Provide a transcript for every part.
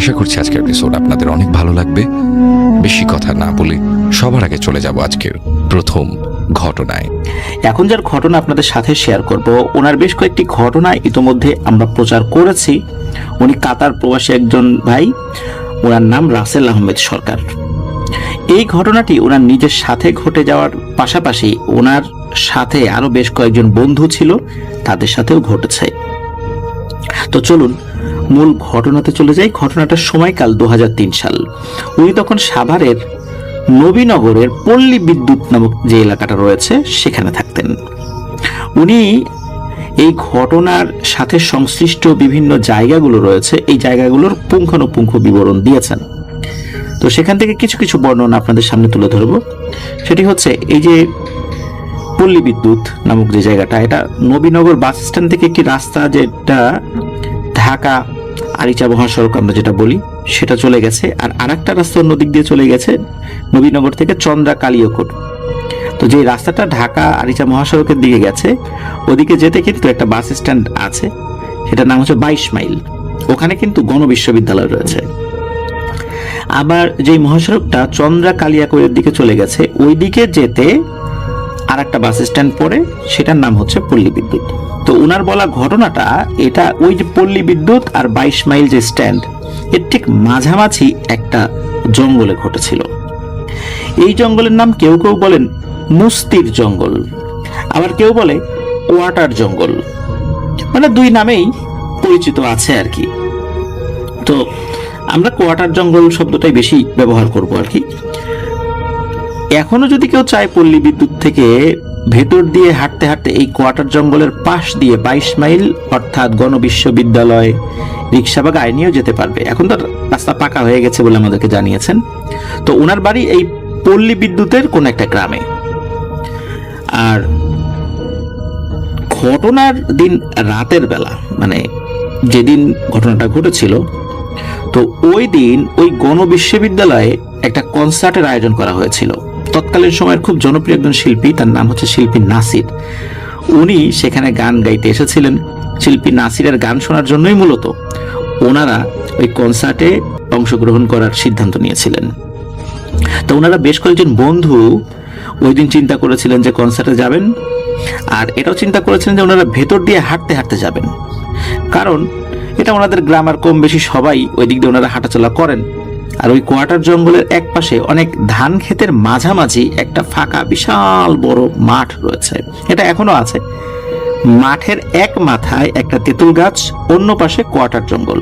আশা করছি আজকের এপিসোড আপনাদের অনেক ভালো লাগবে। বেশি কথা না বলে সবার আগে চলে যাব আজকের প্রথম ঘটনায়। এখন যার ঘটনা আপনাদের সাথে শেয়ার করব, ওনার বেশ কয়েকটি ঘটনা ইতোমধ্যে আমরা প্রচার করেছি। উনি কাতার প্রবাসী একজন ভাই, ওনার নাম রাসেল আহমেদ সরকার। এই ঘটনাটি ওনার নিজের সাথে ঘটে যাওয়ার পাশাপাশি ওনার সাথে আরো বেশ কয়েকজন বন্ধু ছিল, তাদের সাথেও ঘটেছে। তো চলুন মূল ঘটনাতে চলে যাই। ঘটনাটার সময়কাল 2003 সাল। উনি তখন সাভারের নবীনগরের পল্লী বিদ্যুৎ নামক যে এলাকাটা রয়েছে সেখানে থাকতেন। উনি এই ঘটনার সাথে সংশ্লিষ্ট বিভিন্ন জায়গাগুলো রয়েছে, এই জায়গাগুলোর পুঙ্খানুপুঙ্খ বিবরণ দিয়েছেন। তো সেখান থেকে কিছু কিছু বর্ণনা আপনাদের সামনে তুলে ধরব। সেটি হচ্ছে এই যে পল্লী বিদ্যুৎ নামক যে জায়গাটা, এটা নবীনগর বাস স্ট্যান্ড থেকে একটি রাস্তা, যেটা ঢাকা আরিচা মহাসড়ক আমরা যেটা বলি, সেটা চলে গেছে। আর আরেকটা রাস্তা অন্য দিক দিয়ে চলে গেছে নবীনগর থেকে চন্দ্রা কালিয়াকোট। তো যে রাস্তাটা ঢাকা আরিচা মহাসড়কের দিকে গেছে, ওদিকে যেতে কিন্তু একটা বাস স্ট্যান্ড আছে, সেটার নাম হচ্ছে 22 মাইল। ওখানে কিন্তু গণবিশ্ববিদ্যালয় রয়েছে। আবার যে মহাসড়কটা চন্দ্রা কালিয়াকোটের দিকে চলে গেছে, ওই দিকে যেতে আর একটা বাস স্ট্যান্ড পড়ে, সেটার নাম হচ্ছে পল্লী বিদ্যুৎ। তো ওনার বলা ঘটনাটা, এটা ওই যে পল্লী বিদ্যুৎ আর 22 মাইল যে স্ট্যান্ড, এর ঠিক মাঝামাঝি একটা জঙ্গলে ঘটেছিল। এই জঙ্গলের নাম কেউ কেউ বলেন মুস্তির জঙ্গল, আবার কেউ বলে কোয়াটার জঙ্গল, মানে দুই নামেই পরিচিত আছে আর কি। তো আমরা কোয়াটার জঙ্গল শব্দটাই বেশি ব্যবহার করব আর কি। এখনো যদি কেউ চায় পল্লী বিদ্যুৎ থেকে ভেতর দিয়ে হাঁটতে হাঁটতে এই কোয়াটার জঙ্গলের পাশ দিয়ে 22 মাইল অর্থাৎ গণবিশ্ববিদ্যালয়, রিক্সা বা গাড়ি নিয়েও যেতে পারবে। এখন তো রাস্তা পাকা হয়ে গেছে বলে আমাদেরকে জানিয়েছেন। তো ওনার বাড়ি এই পল্লী বিদ্যুতের কোন একটা গ্রামে। আর ঘটনার দিন রাতের বেলা, মানে যেদিন ঘটনাটা ঘটেছিল, তো ওই দিন ওই গণবিশ্ববিদ্যালয়ে একটা কনসার্টের আয়োজন করা হয়েছিল। তৎকালীন সময়ের খুব জনপ্রিয় একজন শিল্পী, তার নাম হচ্ছে শিল্পী নাসির। উনি সেখানে গান গাইতে এসেছিলেন। শিল্পী নাসিরের গান শোনার জন্যই মূলত ওনারা ওই কনসার্টে অংশগ্রহণ করার সিদ্ধান্ত নিয়েছিলেন। তো ওনারা বেশ কয়েকজন বন্ধু ওই দিন চিন্তা করেছিলেন যে কনসার্টে যাবেন, আর এটাও চিন্তা করেছিলেন যে ওনারা ভেতর দিয়ে হাঁটতে হাঁটতে যাবেন, কারণ এটা ওনাদের গ্রাম আর কম বেশি সবাই ওই দিক দিয়ে ওনারা হাঁটাচলা করেন। আর ওই কোয়াটার জঙ্গলের এক পাশে অনেক ধান ক্ষেতের মাঝামাঝি একটা ফাঁকা বিশাল বড় মাঠ রয়েছে, এটা এখনো আছে। মাঠের এক মাথায় একটা তেঁতুল গাছ, অন্য পাশে কোয়াটার জঙ্গল,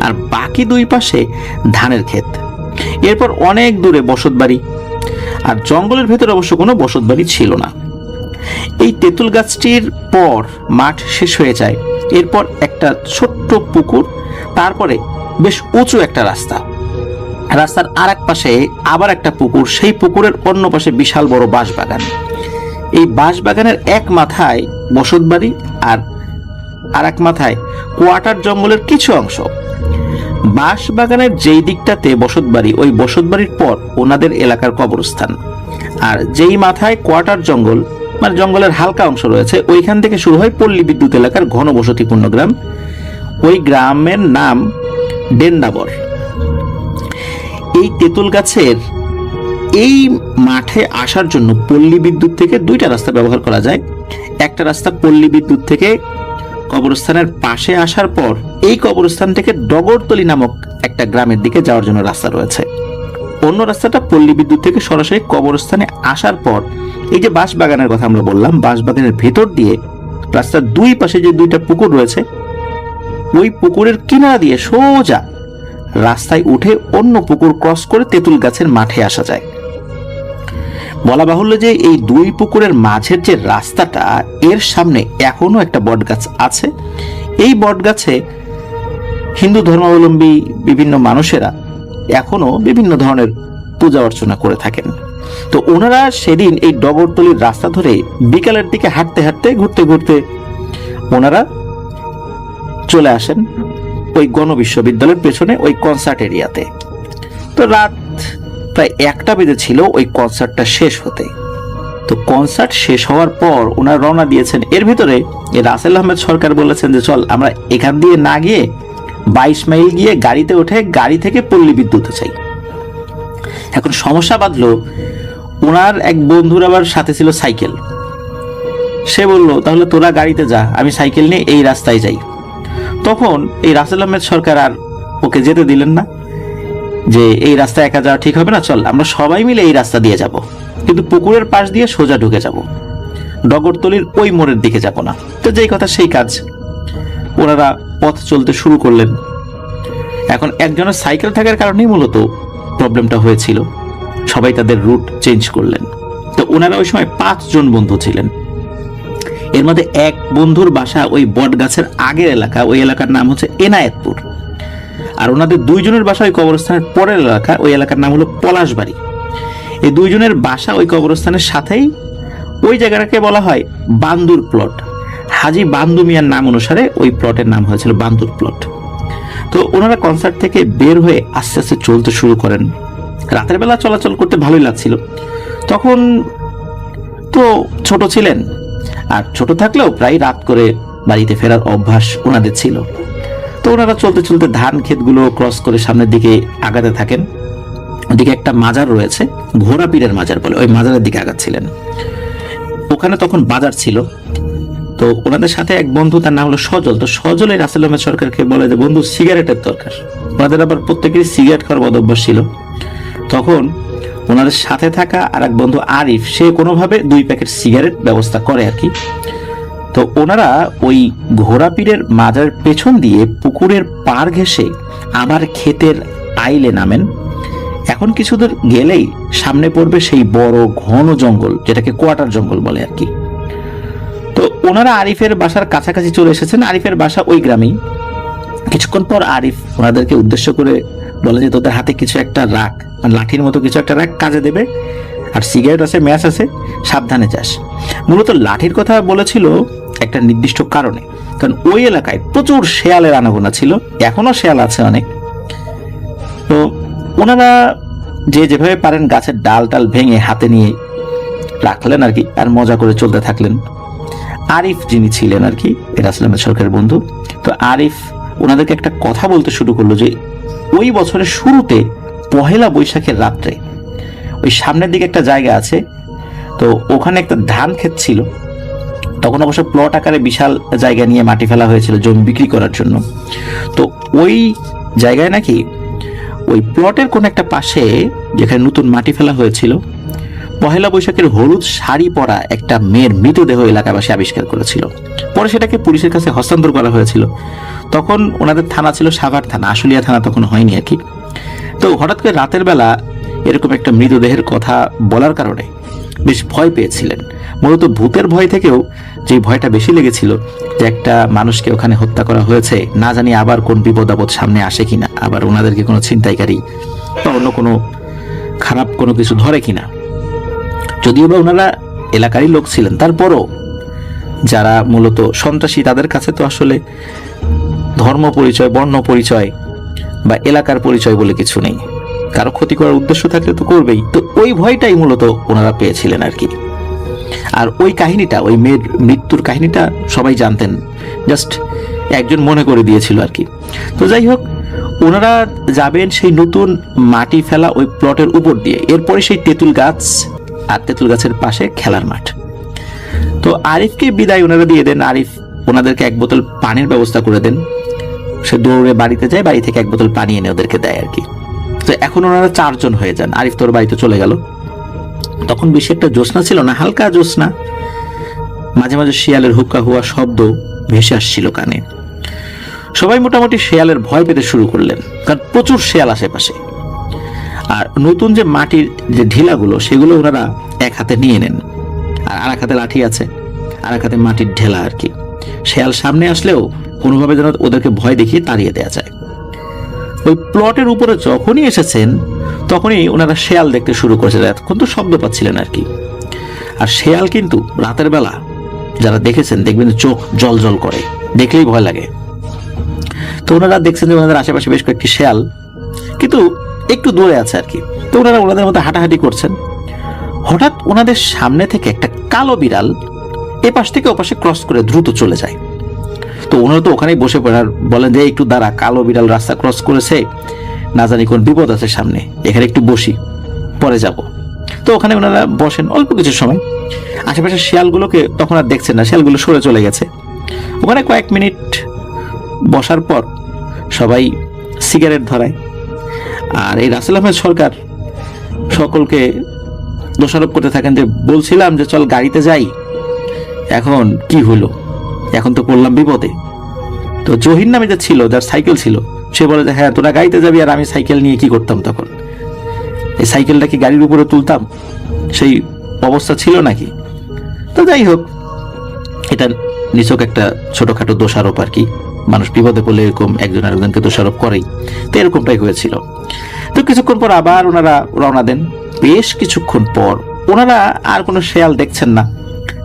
আর বাকি দুই পাশে ধানের ক্ষেত। এরপর অনেক দূরে বসতবাড়ি, আর জঙ্গলের ভেতরে অবশ্য কোনো বসতবাড়ি ছিল না। এই তেঁতুল গাছটির পর মাঠ শেষ হয়ে যায়, এরপর একটা ছোট্ট পুকুর, তারপরে বেশ উঁচু একটা রাস্তা, রাস্তার আর এক পাশে আবার একটা পুকুর, সেই পুকুরের অন্য পাশে বিশাল বড় বাঁশবাগান। এই বাঁশবাগানের এক মাথায় বসতবাড়ি আর এক মাথায় কোয়াটার জঙ্গলের কিছু অংশ। বাঁশবাগানের যেই দিকটাতে বসতবাড়ি, ওই বসতবাড়ির পর ওনাদের এলাকার কবরস্থান। আর যেই মাথায় কোয়াটার জঙ্গল, মানে জঙ্গলের হালকা অংশ রয়েছে, ওইখান থেকে শুরু হয় পল্লী বিদ্যুৎ এলাকার ঘনবসতিপূর্ণ গ্রাম। ওই গ্রামের নাম ডেন্ডাবর। এই তেঁতুল গাছের এই মাঠে আসার জন্য পল্লী বিদ্যুৎ থেকে দুইটা রাস্তা ব্যবহার করা যায়। একটা রাস্তা পল্লী বিদ্যুৎ থেকে কবরস্থানের পাশে আসার পর এই কবরস্থান থেকে ডগরতলি নামক একটা গ্রামের দিকে যাওয়ার জন্য রাস্তা রয়েছে। অন্য রাস্তাটা পল্লী বিদ্যুৎ থেকে সরাসরি কবরস্থানে আসার পর এই যে বাঁশবাগানের কথা আমরা বললাম, বাঁশবাগানের ভেতর দিয়ে রাস্তার দুই পাশে যে দুইটা পুকুর রয়েছে, ওই পুকুরের কিনারা দিয়ে সোজা রাস্তায় উঠে অন্য পুকুর ক্রস করে তেঁতুল গাছের মাঠে আসা যায়। বলা বাহুল্য যে এই দুই পুকুরের মাঝের যে রাস্তাটা, এর সামনে এখনো একটা বট গাছ আছে। এই বট গাছে হিন্দু ধর্মাবলম্বী বিভিন্ন মানুষেরা এখনো বিভিন্ন ধরনের পূজা অর্চনা করে থাকেন। তো ওনারা সেদিন এই ডগরতলির রাস্তা ধরে বিকালের দিকে হাঁটতে হাঁটতে ঘুরতে ঘুরতে ওনারা চলে আসেন ওই গণবিশ্ববিদ্যালয়ের পেছনে ওই কনসার্ট এরিয়াতে। তো রাত প্রায় 1টা বেজেছিল ওই কনসার্টটা শেষ হতে। তো কনসার্ট শেষ হওয়ার পর ওনারা রওনা দিয়েছেন। এর ভিতরে রাসেল আহমেদ সরকার বলেছেন যে চল আমরা এখান দিয়ে না গিয়ে 22 মাইল গিয়ে গাড়িতে উঠে গাড়ি থেকে পল্লী বিদ্যুতে চাই। এখন সমস্যা বাঁধলো, ওনার এক বন্ধুর আবার সাথে ছিল সাইকেল। সে বলল, তাহলে তোরা গাড়িতে যা, আমি সাইকেল নিয়ে এই রাস্তায় যাই। তখন এই রাসেল আহমেদ সরকার আর ওকে যেতে দিলেন না, যে এই রাস্তা একা যাওয়া ঠিক হবে না, চল আমরা সবাই মিলে এই রাস্তা দিয়ে যাব, কিন্তু পুকুরের পাশ দিয়ে সোজা ঢুকে যাব, ডগরতলির ওই মোড়ের দিকে যাব না। তো যেই কথা সেই কাজ, ওনারা পথ চলতে শুরু করলেন। এখন একজনের সাইকেল থাকার কারণেই মূলত প্রবলেমটা হয়েছিল, সবাই তাদের রুট চেঞ্জ করলেন। তো ওনারা ওই সময় 5 জন বন্ধু ছিলেন। এর মধ্যে এক বন্ধুর বাসা ওই বট গাছের আগের এলাকা, ওই এলাকার নাম হচ্ছে এনায়েতপুর। আর ওনাদের 2 জনের বাসা ওই কবরস্থানের পরের এলাকা, ওই এলাকার নাম হলো পলাশবাড়ি। এই 2 জনের বাসা ওই কবরস্থানের সাথেই, ওই জায়গাটাকে বলা হয় বান্দুর প্লট। হাজী বান্দু মিয়ার নাম অনুসারে ওই প্লটের নাম হয়েছিল বান্দুর প্লট। তো ওনারা কনসার্ট থেকে বের হয়ে আস্তে আস্তে চলতে শুরু করেন। রাতের বেলা চলাচল করতে ভালোই লাগছিল। তখন তো ছোট ছিলেন, আর ছোট থাকলেও প্রায় রাত করে বাড়িতে ফেরার অভ্যাস ওনাদের ছিল। তো ওনারা চলতে চলতে ধান ক্ষেতগুলো ক্রস করে সামনের দিকে আগাতে থাকেন। ওদিকে একটা মাজার রয়েছে, ঘোড়া পীরের মাজার বলে, ওই মাজারের দিকে আগাচ্ছিলেন। ওখানে তখন বাজার ছিল। তো ওনাদের সাথে এক বন্ধু, তার নাম হলো সজল। তো সজল এই রাসেল আহমেদ সরকারকে বলে যে, বন্ধু সিগারেটের দরকার। ওনাদের আবার প্রত্যেকেরই সিগারেট খাওয়ার বদ অভ্যাস ছিল। তখন ওনাদের সাথে থাকা আর এক বন্ধু আরিফ, সে কোনোভাবে 2 প্যাকেট সিগারেট ব্যবস্থা করে আর কি। তো ওনারা ওই ঘোড়া পীরের মাজারের পেছন দিয়ে পুকুরের পাড় ঘেঁষে আবার ক্ষেতের আইলে নামেন। এখন কিছু দূর গেলেই সামনে পড়বে সেই বড় ঘন জঙ্গল, যেটাকে কোয়াটার জঙ্গল বলে আর কি। তো ওনারা আরিফের বাসার কাছাকাছি চলে এসেছেন। আরিফের বাসা ওই গ্রামেই। কিছুক্ষণ পর আরিফ ওনাদেরকে উদ্দেশ্য করে বলে যে, তোদের হাতে কিছু একটা রাখ, মানে লাঠির মতো কিছু একটা রাখ, কাজে দেবে, আর সিগারেট আছে, ম্যাচ আছে, সাবধানে যাস। মূলত লাঠির কথা বলেছিল একটা নির্দিষ্ট কারণে, কারণ ওই এলাকায় প্রচুর শেয়ালের আনাগোনা ছিল, এখনো শেয়াল আছে অনেক। তো ওনারা যে যেভাবে পারেন গাছের ডাল টাল ভেঙে হাতে নিয়ে রাখলেন আর কি, আর মজা করে চলতে থাকলেন। আরিফ যিনি ছিলেন আর কি রাসেল আহমেদ সরকারের বন্ধু, তো আরিফ ওনাদেরকে একটা কথা বলতে শুরু করলো যে, ওই বছরের শুরুতে 1 বৈশাখের রাত্রে ওই সামনের দিকে একটা জায়গা আছে, তো ওখানে একটা ধান ক্ষেত ছিল। তখন অবশ্য প্লট আকারে বিশাল জায়গা নিয়ে মাটি ফেলা হয়েছিল জমি বিক্রি করার জন্য। তো ওই জায়গায় নাকি ওই প্লটের কোন একটা পাশে, যেখানে নতুন মাটি ফেলা হয়েছিল, 1 বৈশাখের হলুদ শাড়ি পরা একটা মেয়ের মৃতদেহ এলাকাবাসী আবিষ্কার করেছিল। পরে সেটাকে পুলিশের কাছে হস্তান্তর করা হয়েছিল। তখন ওনাদের থানা ছিল সাভার থানা, আশুলিয়া থানা তখন হয়নি আর কি। তো হঠাৎ করে রাতের বেলা এরকম একটা মৃতদেহের কথা বলার কারণে বেশ ভয় পেয়েছিলেন। মূলত ভূতের ভয় থেকেও যে ভয়টা বেশি লেগেছিল, যে একটা মানুষকে ওখানে হত্যা করা হয়েছে, না জানি আবার কোন বিপদ আপদ সামনে আসে কিনা, আবার ওনাদেরকে কোনো ছিনতাইকারী বা অন্য কোনো খারাপ কোনো কিছু ধরে কিনা। যদিও বা ওনারা এলাকারই লোক ছিলেন, তারপরও যারা মূলত সন্ত্রাসী, তাদের কাছে তো আসলে ধর্ম পরিচয়, বর্ণ পরিচয় বা এলাকার পরিচয় বলে কিছু নেই। কারো ক্ষতি করার উদ্দেশ্য থাকলে তো করবেই। তো ওই ভয়টাই মূলত ওনারা পেয়েছিলেন আর কি। আর ওই কাহিনীটা, ওই মেয়ের মৃত্যুর কাহিনীটা সবাই জানতেন, জাস্ট একজন মনে করে দিয়েছিল আর কি। তো যাই হোক, ওনারা যাবেন সেই নতুন মাটি ফেলা ওই প্লটের উপর দিয়ে, এরপরে সেই তেঁতুল গাছ, আর তেঁতুল গাছের পাশে খেলার মাঠ। তো আরিফকে বিদায় ওনারা দিয়ে দেন। আরিফ ওনাদেরকে 1 বোতল পানির ব্যবস্থা করে দেন। সে দৌড়ে বাড়িতে যায়, বাড়ি থেকে 1 বোতল পানি এনে ওদেরকে দেয় আর কি। তো এখন ওনারা 4 জন হয়ে যান। আরিফ তোর বাড়িতে চলে গেল। তখন বেশি একটা জ্যোৎস্না ছিল না, হালকা জ্যোৎস্না। মাঝে মাঝে শিয়ালের হুক্কা হুয়া শব্দ ভেসে আসছিল কানে। সবাই মোটামুটি শিয়ালের ভয় পেতে শুরু করলেন, কারণ প্রচুর শিয়াল আশেপাশে। আর নতুন যে মাটির যে ঢিলাগুলো, সেগুলো ওনারা এক হাতে নিয়ে নেন, আর এক হাতে লাঠি আছে, আর এক হাতে মাটির ঢেলা আর কি। শিয়াল সামনে আসলেও কোনোভাবে যেন ওদেরকে ভয় দেখিয়ে তাড়িয়ে দেওয়া যায়। ওই প্লটের উপরে যখনই এসেছেন, তখনই ওনারা শেয়াল দেখতে শুরু করেছে। এতক্ষণ তো শব্দ পাচ্ছিলেন আর কি। আর শেয়াল কিন্তু রাতের বেলা যারা দেখেছেন দেখবেন চোখ জল জল করে, দেখলেই ভয় লাগে। তো ওনারা দেখছেন যে ওনাদের আশেপাশে বেশ কয়েকটি শেয়াল, কিন্তু একটু দূরে আছে আর কি। তো ওনারা ওনাদের মতো হাঁটাহাঁটি করছেন। হঠাৎ ওনাদের সামনে থেকে একটা কালো বিড়াল এপাশ থেকে ওপাশে ক্রস করে দ্রুত চলে যায়। তো ওনারা তো ওখানেই বসে পড়ে আর বলেন যে একটু দাঁড়া, কালো বিড়াল রাস্তা ক্রস করেছে, না জানি কোন বিপদ আছে সামনে, এখানে একটু বসি, পরে যাব। তো ওখানে ওনারা বসেন অল্প কিছু সময়। আশেপাশে শিয়ালগুলোকে তখন আর দেখছেন না, শিয়ালগুলো সরে চলে গেছে। ওখানে কয়েক মিনিট বসার পর সবাই সিগারেট ধরায়। আর এই রাসেল আহমেদ সরকার সকলকে দোষারোপ করতে থাকেন যে বলছিলাম যে চল গাড়িতে যাই, এখন কি হলো, এখন তো পড়লাম বিপদে। তো জহির নামে যে ছিল, যার সাইকেল ছিল, সে বলে যে হ্যাঁ তোরা গাড়িতে যাবি, আর আমি সাইকেল নিয়ে কি করতাম তখন, এই সাইকেলটা কি গাড়ির উপরে তুলতাম, সেই অবস্থা ছিল নাকি। তো যাই হোক, এটা নিছক একটা ছোটখাটো দোষারোপ আর কি, মানুষ বিপদে পড়লে এরকম একজন আরেকজনকে দোষারোপ করেই, তো এরকমটাই হয়েছিল। তো কিছুক্ষণ পর আবার ওনারা রওনা দেন। বেশ কিছুক্ষণ পর ওনারা আর কোনো শেয়াল দেখছেন না,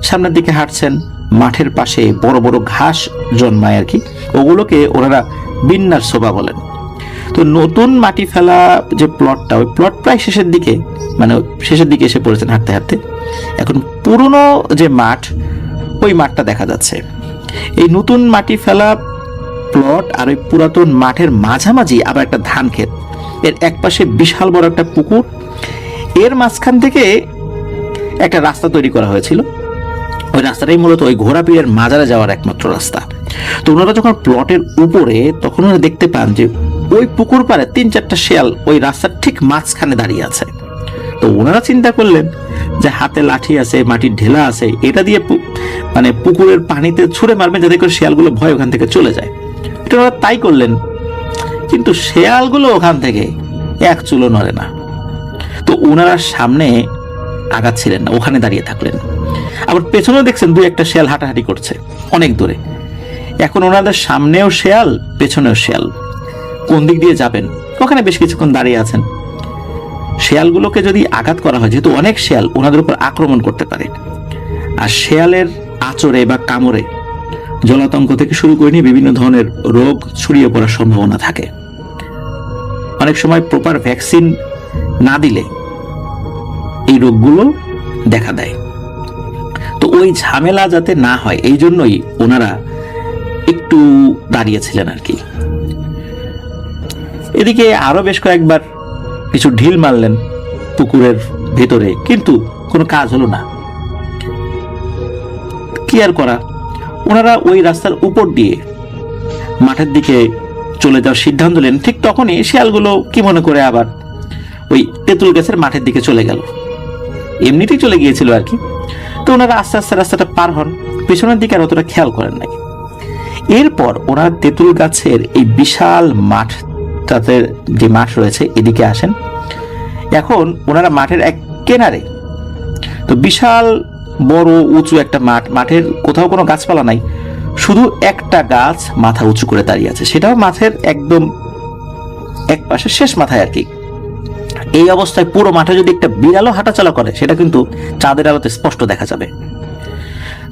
সামনের দিকে হাঁটছেন। মাঠের পাশে বড় বড় ঘাস জন্মায় আর কি, ওগুলোকে ওনারা বিন্যাস শোভা বলেন। তো নতুন মাটি ফেলা যে প্লটটা, ওই প্লট প্রায় শেষের দিকে, মানে শেষের দিকে এসে পড়েছেন হাঁটতে হাঁটতে। এখন পুরনো যে মাঠ, ওই মাঠটা দেখা যাচ্ছে। এই নতুন মাটি ফেলা প্লট আর ওই পুরাতন মাঠের মাঝামাঝি আবার একটা ধান ক্ষেত, এর এক পাশে বিশাল বড় একটা পুকুর, এর মাঝখান থেকে একটা রাস্তা তৈরি করা হয়েছিল। ওই রাস্তাটাই মূলত ওই ঘোড়াপীরের মাজারে যাওয়ার একমাত্র রাস্তা। তো ওনারা যখন প্লটের উপরে, তখন ওনারা দেখতে পান যে ওই পুকুর পাড়ে 3-4টা শেয়াল ওই রাস্তার ঠিক মাঝখানে দাঁড়িয়ে আছে। তো ওনারা চিন্তা করলেন যে হাতে লাঠি আছে, মাটির ঢেলা আছে, এটা দিয়ে মানে পুকুরের পানিতে ছুঁড়ে মারবেন যাতে করে শেয়ালগুলো ভয় ওখান থেকে চলে যায়। এটা ওরা তাই করলেন, কিন্তু শেয়ালগুলো ওখান থেকে এক চুলো নড়ে না। তো ওনারা সামনে আগাচ্ছিলেন না, ওখানে দাঁড়িয়ে থাকলেন। আবার পেছনেও দেখছেন 2-1টা শেয়াল হাঁটাহাঁটি করছে অনেক দূরে। এখন ওনাদের সামনেও শেয়াল, পেছনেও শেয়াল, কোন দিক দিয়ে যাবেন? ওখানে বেশ কিছুক্ষণ দাঁড়িয়ে আছেন। শেয়ালগুলোকে যদি আঘাত করা হয়, যেহেতু অনেক শেয়াল ওনাদের উপর আক্রমণ করতে পারে, আর শেয়ালের আঁচড়ে বা কামড়ে জলাতঙ্ক থেকে শুরু করে নিয়ে বিভিন্ন ধরনের রোগ ছড়িয়ে পড়ার সম্ভাবনা থাকে। অনেক সময় প্রপার ভ্যাকসিন না দিলে এই রোগগুলো দেখা দেয়। তো ওই ঝামেলা যাতে না হয়, এই জন্যই ওনারা একটু দাঁড়িয়েছিলেন আর কি। এদিকে আরো বেশ কয়েকবার কিছু ঢিল মারলেন পুকুরের ভেতরে, কিন্তু কোনো কাজ হলো না। কি আর করা, ওনারা ওই রাস্তার উপর দিয়ে মাঠের দিকে চলে যাওয়ার সিদ্ধান্ত নিলেন। ঠিক তখনই শিয়ালগুলো কি মনে করে আবার ওই তেঁতুল গাছের মাঠের দিকে চলে গেল, এমনিতেই চলে গিয়েছিল আর কি। তো ওনারা আস্তে আস্তে রাস্তাটা পার হন, পেছনের দিকে আর অতটা খেয়াল করেন নাই। এরপর ওনারা তেঁতুল গাছের এই বিশাল মাঠটাতে, যে মাঠ রয়েছে, এদিকে আসেন। এখন ওনারা মাঠের এক কিনারে, তো বিশাল বড় উঁচু একটা মাঠ, মাঠের কোথাও কোনো গাছপালা নাই, শুধু একটা গাছ মাথা উঁচু করে দাঁড়িয়ে আছে, সেটাও মাঠের একদম এক পাশে শেষ মাথায় আর কি। এই অবস্থায় পুরো মাঠে যদি একটা বিড়ালও হাঁটাচলা করে, সেটা কিন্তু চাঁদের আলোতে স্পষ্ট দেখা যাবে।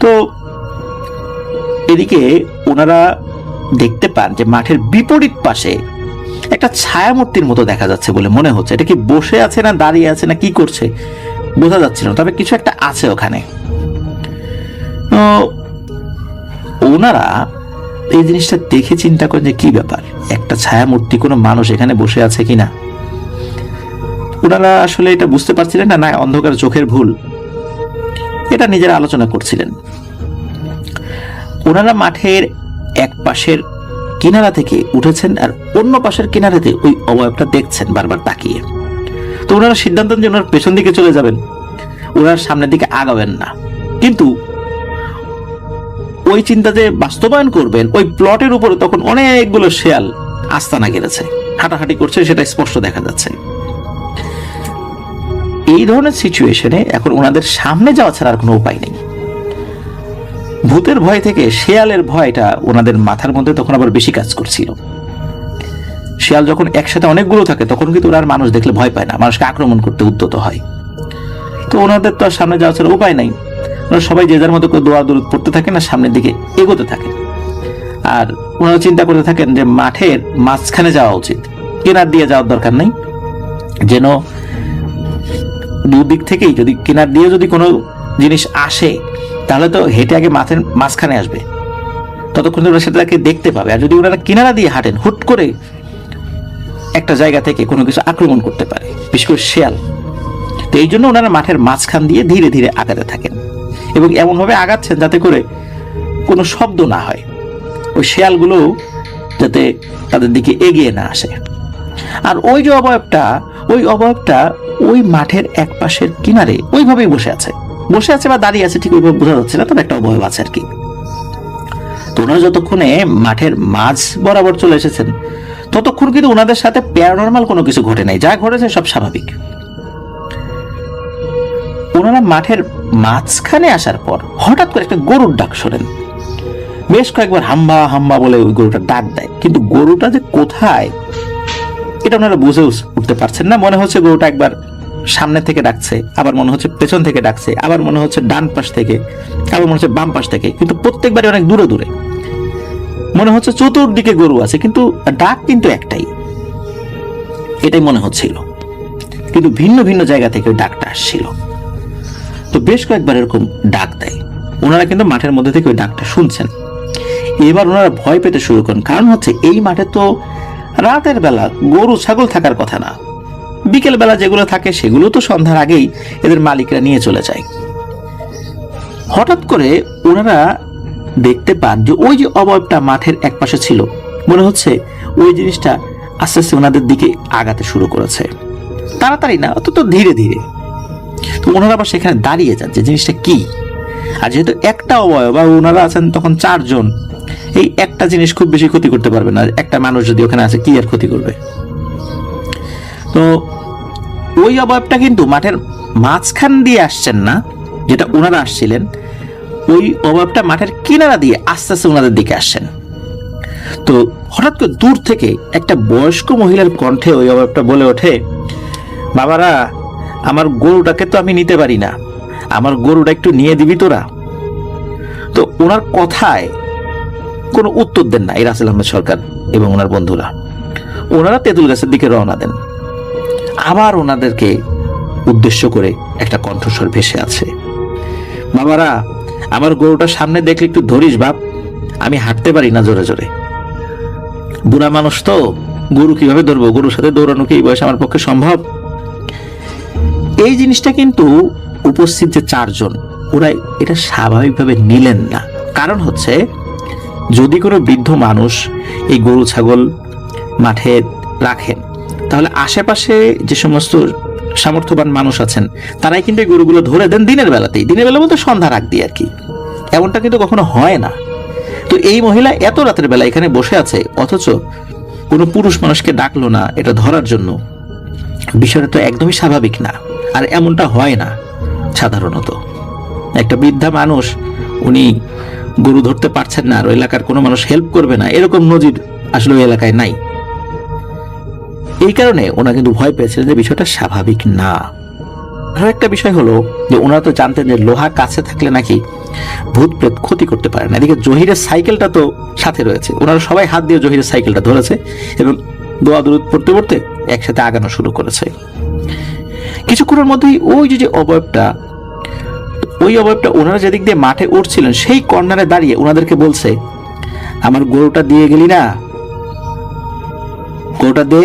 তো এদিকে ওনারা দেখতে পান যে মাঠের বিপরীত পাশে একটা ছায়ামূর্তির মতো দেখা যাচ্ছে বলে মনে হচ্ছে। এটা কি বসে আছে না দাঁড়িয়ে আছে না কি করছে বোঝা যাচ্ছে না, তবে কিছু একটা আছে ওখানে। ওনারা এই জিনিসটা দেখে চিন্তা করেন যে কি ব্যাপার, একটা ছায়ামূর্তি, কোনো মানুষ এখানে বসে আছে কিনা। ওনারা আসলে এটা বুঝতে পারছিলেন না, না অন্ধকার চোখের ভুল, এটা নিজেরা আলোচনা করছিলেন। ওনারা মাঠের এক পাশের কিনারা থেকে উঠেছেন আর অন্য পাশের কিনারাতে ওই অবয়বটা দেখছেন বারবার তাকিয়ে। তো ওনারা সিদ্ধান্ত নিয়ে ওনার পেছন দিকে চলে যাবেন, ওনার সামনের দিকে আগাবেন না। কিন্তু ওই চিন্তা যে বাস্তবায়ন করবেন, ওই প্লটের উপরে তখন অনেকগুলো শেয়াল আস্তানা গেড়েছে, হাঁটাহাঁটি করছে, সেটা স্পষ্ট দেখা যাচ্ছে। এই ধরনের সিচুয়েশনে এখন ওনাদের সামনে যাওয়া ছাড়া আর কোনো উপায় নেই। ভূতের ভয় থেকে শেয়ালের ভয়টা ওনাদের মাথার মধ্যে তখন আবার বেশি কাজ করছিল। শেয়াল যখন একসাথে অনেকগুলো থাকে, তখন কিন্তু ওরা আর মানুষ দেখলে ভয় পায় না, মানুষকে আক্রমণ করতে উদ্যত হয়। তো ওনাদের তো আর সামনে যাওয়া ছাড়া উপায় নাই। ওরা সবাই যে যার মতো করে দোয়া দৌড় পড়তে থাকেন আর সামনের দিকে এগোতে থাকেন। আর ওনারা চিন্তা করতে থাকেন যে মাঠের মাঝখানে যাওয়া উচিত, কিনার দিয়ে যাওয়ার দরকার নেই, যেন দুদিক থেকেই যদি কিনার দিয়ে যদি কোনো জিনিস আসে, তাহলে তো হেঁটে আগে মাঠের মাঝখানে আসবে, ততক্ষণ ওরা সেটাকে দেখতে পাবে। আর যদি ওনারা কিনারা দিয়ে হাঁটেন, হুট করে একটা জায়গা থেকে কোনো কিছু আক্রমণ করতে পারে, বিশেষ করে শেয়াল। তো এই জন্য ওনারা মাঠের মাঝখান দিয়ে ধীরে ধীরে আগাতে থাকেন এবং এমনভাবে আগাচ্ছেন যাতে করে কোনো শব্দ না হয়, ওই শেয়ালগুলো যাতে তাদের দিকে এগিয়ে না আসে। আর ওই যে অবয়বটা, ওই অবয়বটা ওই মাঠের এক পাশের কিনারে ওইভাবেই বসে আছে বা দাঁড়িয়ে আছে, ঠিক ওইভাবে বোঝা যাচ্ছে না, তবে একটা অবয়ব আছে আর কি। তো ওনারা যতক্ষণে মাঠের মাঝ বরাবর চলে এসেছেন, ততক্ষণ কিন্তু ওনাদের সাথে প্যারানরমাল কোনো কিছু ঘটে নাই, যা ঘটেছে সব স্বাভাবিক। ওনারা মাঠের মাঝখানে আসার পর হঠাৎ করে একটা গরুর ডাক শোনেন। বেশ কয়েকবার হাম্বা হাম্বা বলে ওই গরুটা ডাক দেয়, কিন্তু গরুটা যে কোথায় এটা ওনারা বুঝে উঠতে পারছেন না। মনে হচ্ছে গরুটা একবার সামনে থেকে ডাকছে, আবার মনে হচ্ছে পেছন থেকে ডাকছে, আবার মনে হচ্ছে ডান পাশ থেকে, আবার মনে হচ্ছে বাম পাশ থেকে, কিন্তু প্রত্যেকবারই অনেক দূরে দূরে। মনে হচ্ছে চতুর্দিকে গরু আছে, কিন্তু ডাক কিন্তু একটাই, এটাই মনে হচ্ছিল, কিন্তু ভিন্ন ভিন্ন জায়গা থেকে ওই ডাকটা আসছিল। তো বেশ কয়েকবার এরকম ডাক দেয়, ওনারা কিন্তু মাঠের মধ্যে থেকে ওই ডাকটা শুনছেন। এবার ওনারা ভয় পেতে শুরু করেন, কারণ হচ্ছে এই মাঠে তো রাতের বেলা গরু ছাগল থাকার কথা না, বিকেল বেলা যেগুলো থাকে সেগুলো তো সন্ধ্যার আগেই এদের মালিকরা নিয়ে চলে যায়। হঠাৎ করে ওনারা দেখতে পান যে ওই যে অবয়বটা মাঠের এক পাশে ছিল, মনে হচ্ছে ওই জিনিসটা আস্তে আস্তে ওনাদের দিকে আগাতে শুরু করেছে, তাড়াতাড়ি না, অত তো ধীরে ধীরে। তো ওনারা আবার সেখানে দাঁড়িয়ে যান যে জিনিসটা কি। আর যেহেতু একটা অবয়ব বা ওনারা আছেন তখন 4 জন, এই একটা জিনিস খুব বেশি ক্ষতি করতে পারবে না, একটা মানুষ যদি ওখানে আছে কি আর ক্ষতি করবে। তো ওই অবয়বটা কিন্তু মাঠের মাঝখান দিয়ে আসছেন না, যেটা ওনারা আসছিলেন, ওই অবয়বটা মাঠের কিনারা দিয়ে আস্তে আস্তে ওনাদের দিকে আসছেন। তো হঠাৎ করে দূর থেকে একটা বয়স্ক মহিলার কণ্ঠে ওই অবয়বটা বলে ওঠে, বাবারা, আমার গরুটাকে তো আমি নিতে পারি না, আমার গরুটা একটু নিয়ে দিবি তোরা। তো ওনার কথায় কোনো উত্তর দেন না এই রাসেল আহমেদ সরকার এবং ওনার বন্ধুরা। ওনারা তেঁতুল গাছের দিকে রওনা দেন। আবার ওনাদেরকে উদ্দেশ্য করে একটা কণ্ঠস্বর ভেসে আছে, বাবারা, আমার গরুটা সামনে দেখলে একটু ধরিস বাপ, আমি হাঁটতে পারি না জোরে জোরে, বুড়া মানুষ তো, গরু কিভাবে ধরবো, গরুর সাথে দৌড়ানো কি এই বয়সে আমার পক্ষে সম্ভব। এই জিনিসটা কিন্তু উপস্থিত যে 4 জন, ওরা এটা স্বাভাবিকভাবে নিলেন না। কারণ হচ্ছে, যদি কোনো বৃদ্ধ মানুষ এই গরু ছাগল মাঠে রাখেন, তাহলে আশেপাশে যে সমস্ত সামর্থ্যবান মানুষ আছেন তারাই কিন্তু এই গরুগুলো ধরে দেন দিনের বেলাতেই, দিনের বেলা বলতে সন্ধ্যার আগ দিয়ে আর কি। এমনটা কিন্তু কখনো হয় না। তো এই মহিলা এত রাতের বেলা এখানে বসে আছে, অথচ কোনো পুরুষ মানুষকে ডাকলো না এটা ধরার জন্য, বিষয়টা তো একদমই স্বাভাবিক না। আর এমনটা হয় না সাধারণত। একটা বৃদ্ধা মানুষ, উনি গরু ধরতে পারছেন না আর ওই এলাকার কোনো মানুষ হেল্প করবে না, এরকম নজির আসলে ওই এলাকায় নাই। এই কারণে ওনারা কিন্তু ভয় পেয়েছিলেন যে বিষয়টা স্বাভাবিক না। আর একটা বিষয় হলো যে ওনারা তো জানতেন যে লোহা কাছে থাকলে নাকি ভূত প্রেত ক্ষতি করতে পারে না। এদিকে জহিরের সাইকেলটা তো সাথে রয়েছে, ওনারা সবাই হাত দিয়ে জহিরের সাইকেলটা ধরেছে এবং দোয়া দরুদ পড়তে পড়তে একসাথে আগানো শুরু করেছে। কিছুক্ষণের মধ্যেই ওই যে অবয়বটা, ওই অবয়বটা ওনারা যেদিক দিয়ে মাঠে উঠছিলেন সেই কর্নারে দাঁড়িয়ে ওনাদেরকে বলছে, আমার গরুটা দিয়ে গেলি না, গরুটা দে।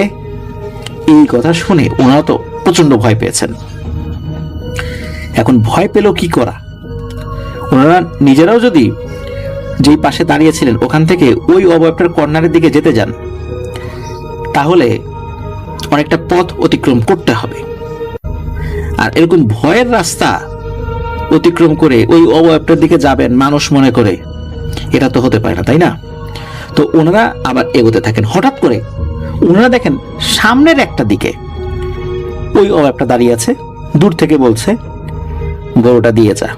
এই কথা শুনে ওনারা তো প্রচন্ড ভয় পেয়েছেন। এখন ভয় পেল কি করা, ওনারা নিজেরাও যদি যেই পাশে দাঁড়িয়েছিলেন ওখান থেকে ওই অবয়বটার কর্নারের দিকে যেতে যান, তাহলে অনেকটা পথ অতিক্রম করতে হবে। আর এরকম ভয়ের রাস্তা অতিক্রম করে ওই অবয়বটার দিকে যাবেন মানুষ মনে করে, এটা তো হতে পারে না, তাই না? তো ওনারা আবার এগোতে থাকেন। হঠাৎ করে ওনারা দেখেন সামনের একটা দিকে ওই অবয়বটা দাঁড়িয়ে আছে, দূর থেকে বলছে, গরুটা দিয়ে যা।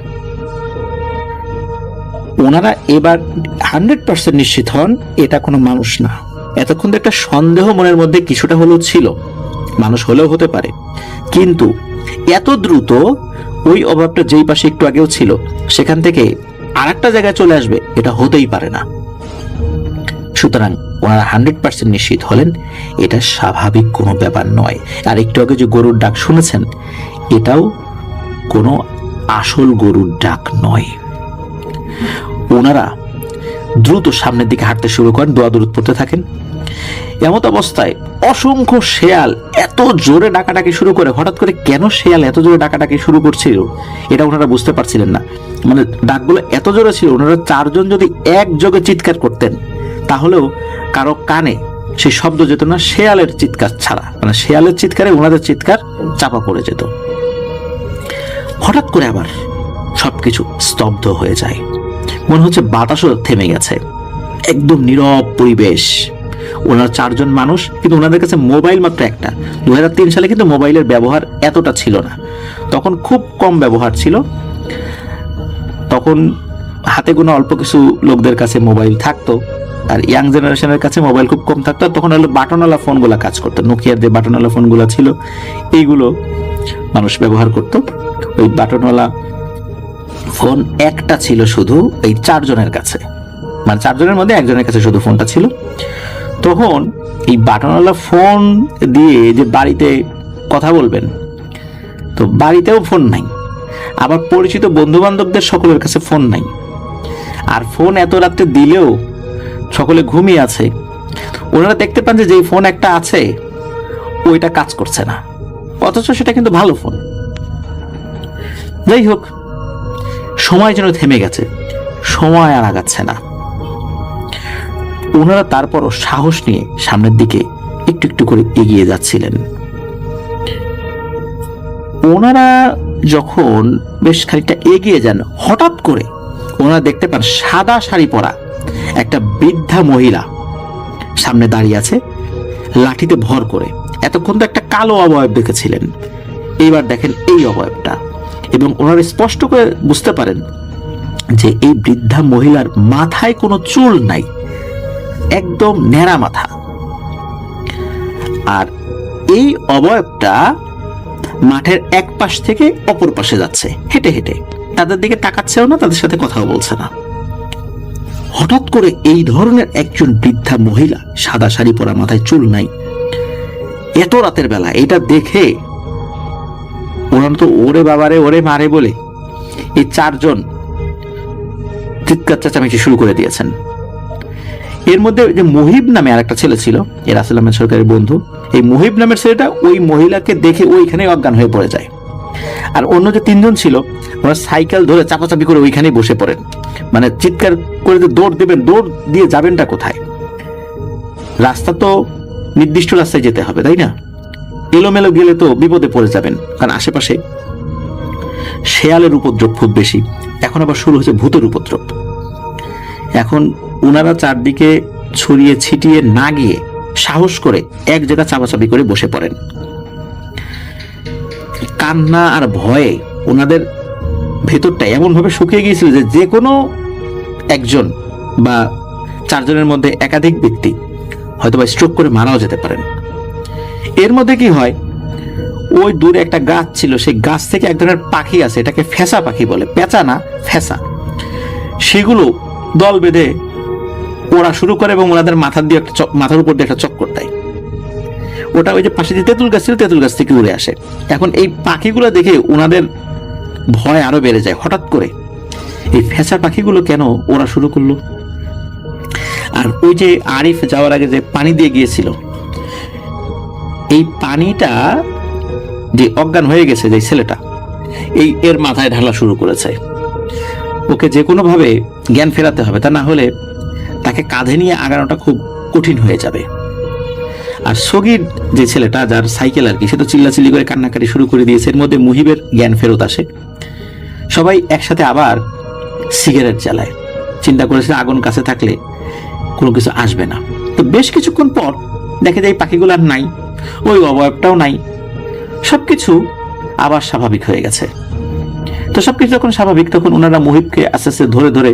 ওনারা এবার 100% নিশ্চিত হন এটা কোনো মানুষ না। এতক্ষণ তো একটা সন্দেহ মনের মধ্যে কিছুটা হলেও ছিল, মানুষ হলেও হতে পারে, কিন্তু এত দ্রুত ওই অভাবটা যেই পাশে একটু আগেও ছিল সেখান থেকে আরেকটা জায়গায় চলে আসবে এটা হতেই পারে না। সুতরাং ওনারা 100% নিশ্চিত হলেন এটা স্বাভাবিক কোনো ব্যাপার নয়। আর একটু আগে যে গরুর ডাক শুনেছেন এটাও কোনো আসল গরুর ডাক নয়। ওনারা দ্রুত সামনের দিকে হাঁটতে শুরু করেন, দোয়া দরুদ পড়তে থাকেন। এমত অবস্থায় অসংখ্য শেয়াল এত জোরে ডাকাডাকি শুরু করে, হঠাৎ করে কেন শেয়াল এত জোরে ডাকাডাকি শুরু করছিল এটা ওনারা বুঝতে পারছিলেন না। মানে ডাকগুলো এত জোরে ছিল, ওনারা চারজন যদি একযোগে চিৎকার করতেন তাহলেও কারো কানে সেই শব্দ যেত না শেয়ালের চিৎকার ছাড়া। মানে শেয়ালের চিৎকারে ওনাদের চিৎকার চাপা পড়ে যেত। হঠাৎ করে আবার সবকিছু স্তব্ধ হয়ে যায়, মনে হচ্ছে বাতাসও থেমে গেছে, একদম নীরব পরিবেশ। ওনারা চারজন মানুষ, কিন্তু ওনাদের কাছে মোবাইল মাত্র একটা। 2003 সালে কিন্তু মোবাইলের ব্যবহার এতটা ছিল না, তখন খুব কম ব্যবহার ছিল। তখন হাতে গোনা অল্প কিছু লোকদের কাছে মোবাইল থাকতো, আর ইয়াং জেনারেশনের কাছে মোবাইল খুব কম থাকতো। তখন হলো বাটনওয়ালা ফোনগুলো কাজ করতো, নোকিয়ার যে বাটনওয়ালা ফোনগুলো ছিল এইগুলো মানুষ ব্যবহার করত। ওই বাটনওয়ালা ফোন একটা ছিল শুধু এই চারজনের কাছে, মানে চারজনের মধ্যে একজনের কাছে শুধু ফোনটা ছিল। তখন এই বাটনওয়ালা ফোন দিয়ে যে বাড়িতে কথা বলবেন, তো বাড়িতেও ফোন নাই, আবার পরিচিত বন্ধু বান্ধবদের সকলের কাছে ফোন নাই। আর ফোন এত রাত্রে দিলেও সকলে ঘুমিয়ে আছে। ওনারা দেখতে পান যে যেই ফোন একটা আছে ওইটা কাজ করছে না, অথচ সেটা কিন্তু ভালো ফোন। যাই হোক, সময় যেন থেমে গেছে, সময় আর আগাচ্ছে না। ওনারা তারপরও সাহস নিয়ে সামনের দিকে একটু একটু করে এগিয়ে যাচ্ছিলেন। ওনারা যখন বেশ খানিকটা এগিয়ে যান, হঠাৎ করে ওনারা দেখতে পান সাদা শাড়ি পরা একটা বৃদ্ধা মহিলা সামনে দাঁড়িয়ে আছে, লাঠিতে ভর করে। এতক্ষণ তো একটা কালো অবয়ব দেখেছিলেন, এইবার দেখেন এই অবয়বটা, এবং ওনারা স্পষ্ট করে বুঝতে পারেন যে এই বৃদ্ধা মহিলার মাথায় কোনো চুল নাই, একদম ন্যাড়া মাথা। আর এই অবয়বটা মাঠের এক পাশ থেকে অপর পাশে যাচ্ছে হেঁটে হেঁটে, তাদের দিকে তাকাচ্ছেও না, তাদের সাথে কথাও বলছে না। হঠাৎ করে এই ধরনের একজন বৃদ্ধা মহিলা, সাদা শাড়ি পরা, মাথায় চুল নাই, এত রাতের বেলা, এটা দেখে ওনারা তো ওরে বাবারে ওরে মারে বলে এই চারজন চিৎকার চেঁচামেচি শুরু করে দিয়েছেন। এর মধ্যে যে মুহিব নামে আর একটা ছেলে ছিল, এর রাসেল আহমেদ সরকারের বন্ধু, এই মুহিব নামের ছেলেটা ওই মহিলাকে দেখে ওইখানে অজ্ঞান হয়ে পড়ে যায়। আর অন্য যে তিনজন ছিল ওরা সাইকেল ধরে চাপাচাপি করে ওইখানেই বসে পড়েন। মানে চিৎকার করে যে দৌড় দেবেন, দৌড় দিয়ে যাবেনটা কোথায়? রাস্তা তো নির্দিষ্ট রাস্তায় যেতে হবে, তাই না? এলোমেলো গেলে তো বিপদে পড়ে যাবেন, কারণ আশেপাশে শেয়ালের উপদ্রব খুব বেশি। এখন আবার শুরু হয়েছে ভূতের উপদ্রব। এখন ওনারা চারদিকে ছড়িয়ে ছিটিয়ে না গিয়ে সাহস করে এক জায়গা চাপাচাপি করে বসে পড়েন। কান্না আর ভয়ে ওনাদের ভেতরটা এমন ভাবে শুকিয়ে গিয়েছিল যে যে কোনো একজন বা চারজনের মধ্যে একাধিক ব্যক্তি হয়তো বা স্ট্রোক করে মারাও যেতে পারেন। এর মধ্যে কি হয়, ওই দূরে একটা গাছ ছিল, সেই গাছ থেকে এক ধরনের পাখি আছে, এটাকে ফেসা পাখি বলে, পেঁচা না ফেসা, সেগুলো দল বেঁধে ওরা শুরু করে এবং ওনাদের মাথার উপর দিয়ে একটা চক্কর দেয়। ওটা ওই যে পাশে যে তেঁতুল গাছ ছিল, তেঁতুল গাছ থেকে উড়ে আসে। এখন এই পাখিগুলো দেখে ওনাদের ভয় আরো বেড়ে যায়। হঠাৎ করে এই ফেসা পাখিগুলো কেন ওরা শুরু করলো? আর ওই যে আরিফ যাওয়ার আগে যে পানি দিয়ে গিয়েছিল, এই পানিটা যে অজ্ঞান হয়ে গেছে যে ছেলেটা, এই এর মাথায় ঢালা শুরু করেছে। ওকে যে কোনো ভাবে জ্ঞান ফেরাতে হবে, তা না হলে তাকে কাঁধে নিয়ে আগানোটা খুব কঠিন হয়ে যাবে। আর সগীর যে ছেলেটা, যার সাইকেল আর কি, সে তো চিল্লাচিল্লি করে কান্নাকাটি শুরু করে দিয়েছে। এর মধ্যে মুহিবের জ্ঞান ফেরত আসে। সবাই একসাথে আবার সিগারেট জ্বালায়, চিন্তা করেছে আগুন কাছে থাকলে কোনো কিছু আসবে না। তো বেশ কিছুক্ষণ পর দেখে যায় পাখিগুলো আর নাই, ওই অবয়বটাও নাই, সবকিছু আবার স্বাভাবিক হয়ে গেছে। তো সবকিছু যখন স্বাভাবিক, তখন ওনারা মুহিবকে আস্তে আস্তে ধরে ধরে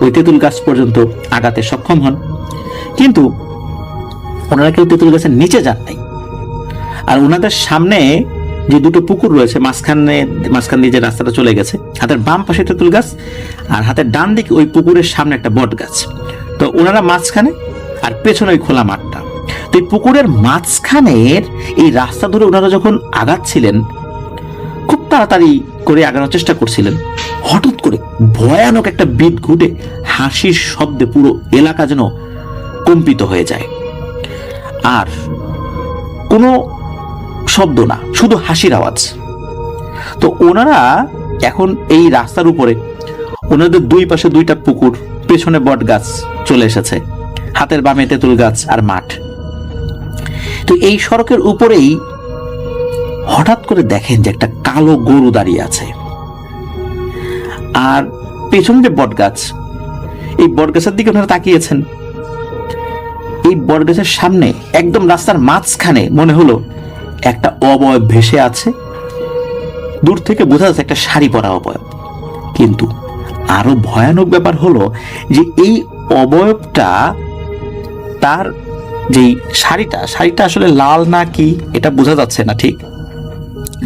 ওই তেঁতুল গাছ পর্যন্ত আগাতে সক্ষম হন। কিন্তু ওনারা কেউ তেঁতুল গাছের নিচে যান নাই। আর ওনাদের সামনে যে দুটো পুকুর রয়েছে, মাঝখান দিয়ে যে রাস্তাটা চলে গেছে, হাতের বাম পাশে তেঁতুল গাছ আর হাতের ডান দিকে ওই পুকুরের সামনে একটা বট গাছ। তো ওনারা মাঝখানে, আর পেছনে ওই খোলা মাঠটা। তো এই পুকুরের মাঝখানের এই রাস্তা ধরে ওনারা যখন আগাচ্ছিলেন, খুব তাড়াতাড়ি করে আগানোর চেষ্টা করছিলেন, হঠাৎ করে ভয়ানক একটা বিট ঘুটে হাসির শব্দে পুরো এলাকা যেন কম্পিত হয়ে যায়। আর কোনো শব্দ না, শুধু হাসির আওয়াজ। তো ওনারা এখন এই রাস্তার উপরে, ওনাদের দুই পাশে দুইটা পুকুর, পেছনে বট গাছ চলে এসেছে, হাতের বামে তেঁতুল গাছ আর মাঠ। তো এই সড়কের উপরেই হঠাৎ করে দেখেন যে একটা কালো গরু দাঁড়িয়ে আছে। আর পেছনে যে বট গাছ, এই বট গাছের দিকে ওনারা তাকিয়েছেন। এই বট গাছের সামনে একদম রাস্তার মাঝখানে মনে হলো একটা অবয়ব ভেসে আছে। দূর থেকে বোঝা যাচ্ছে একটা শাড়ি পরা অবয়ব। কিন্তু আরো ভয়ানক ব্যাপার হলো যে এই অবয়বটা, তার যেই শাড়িটা আসলে লাল না কি এটা বোঝা যাচ্ছে না ঠিক,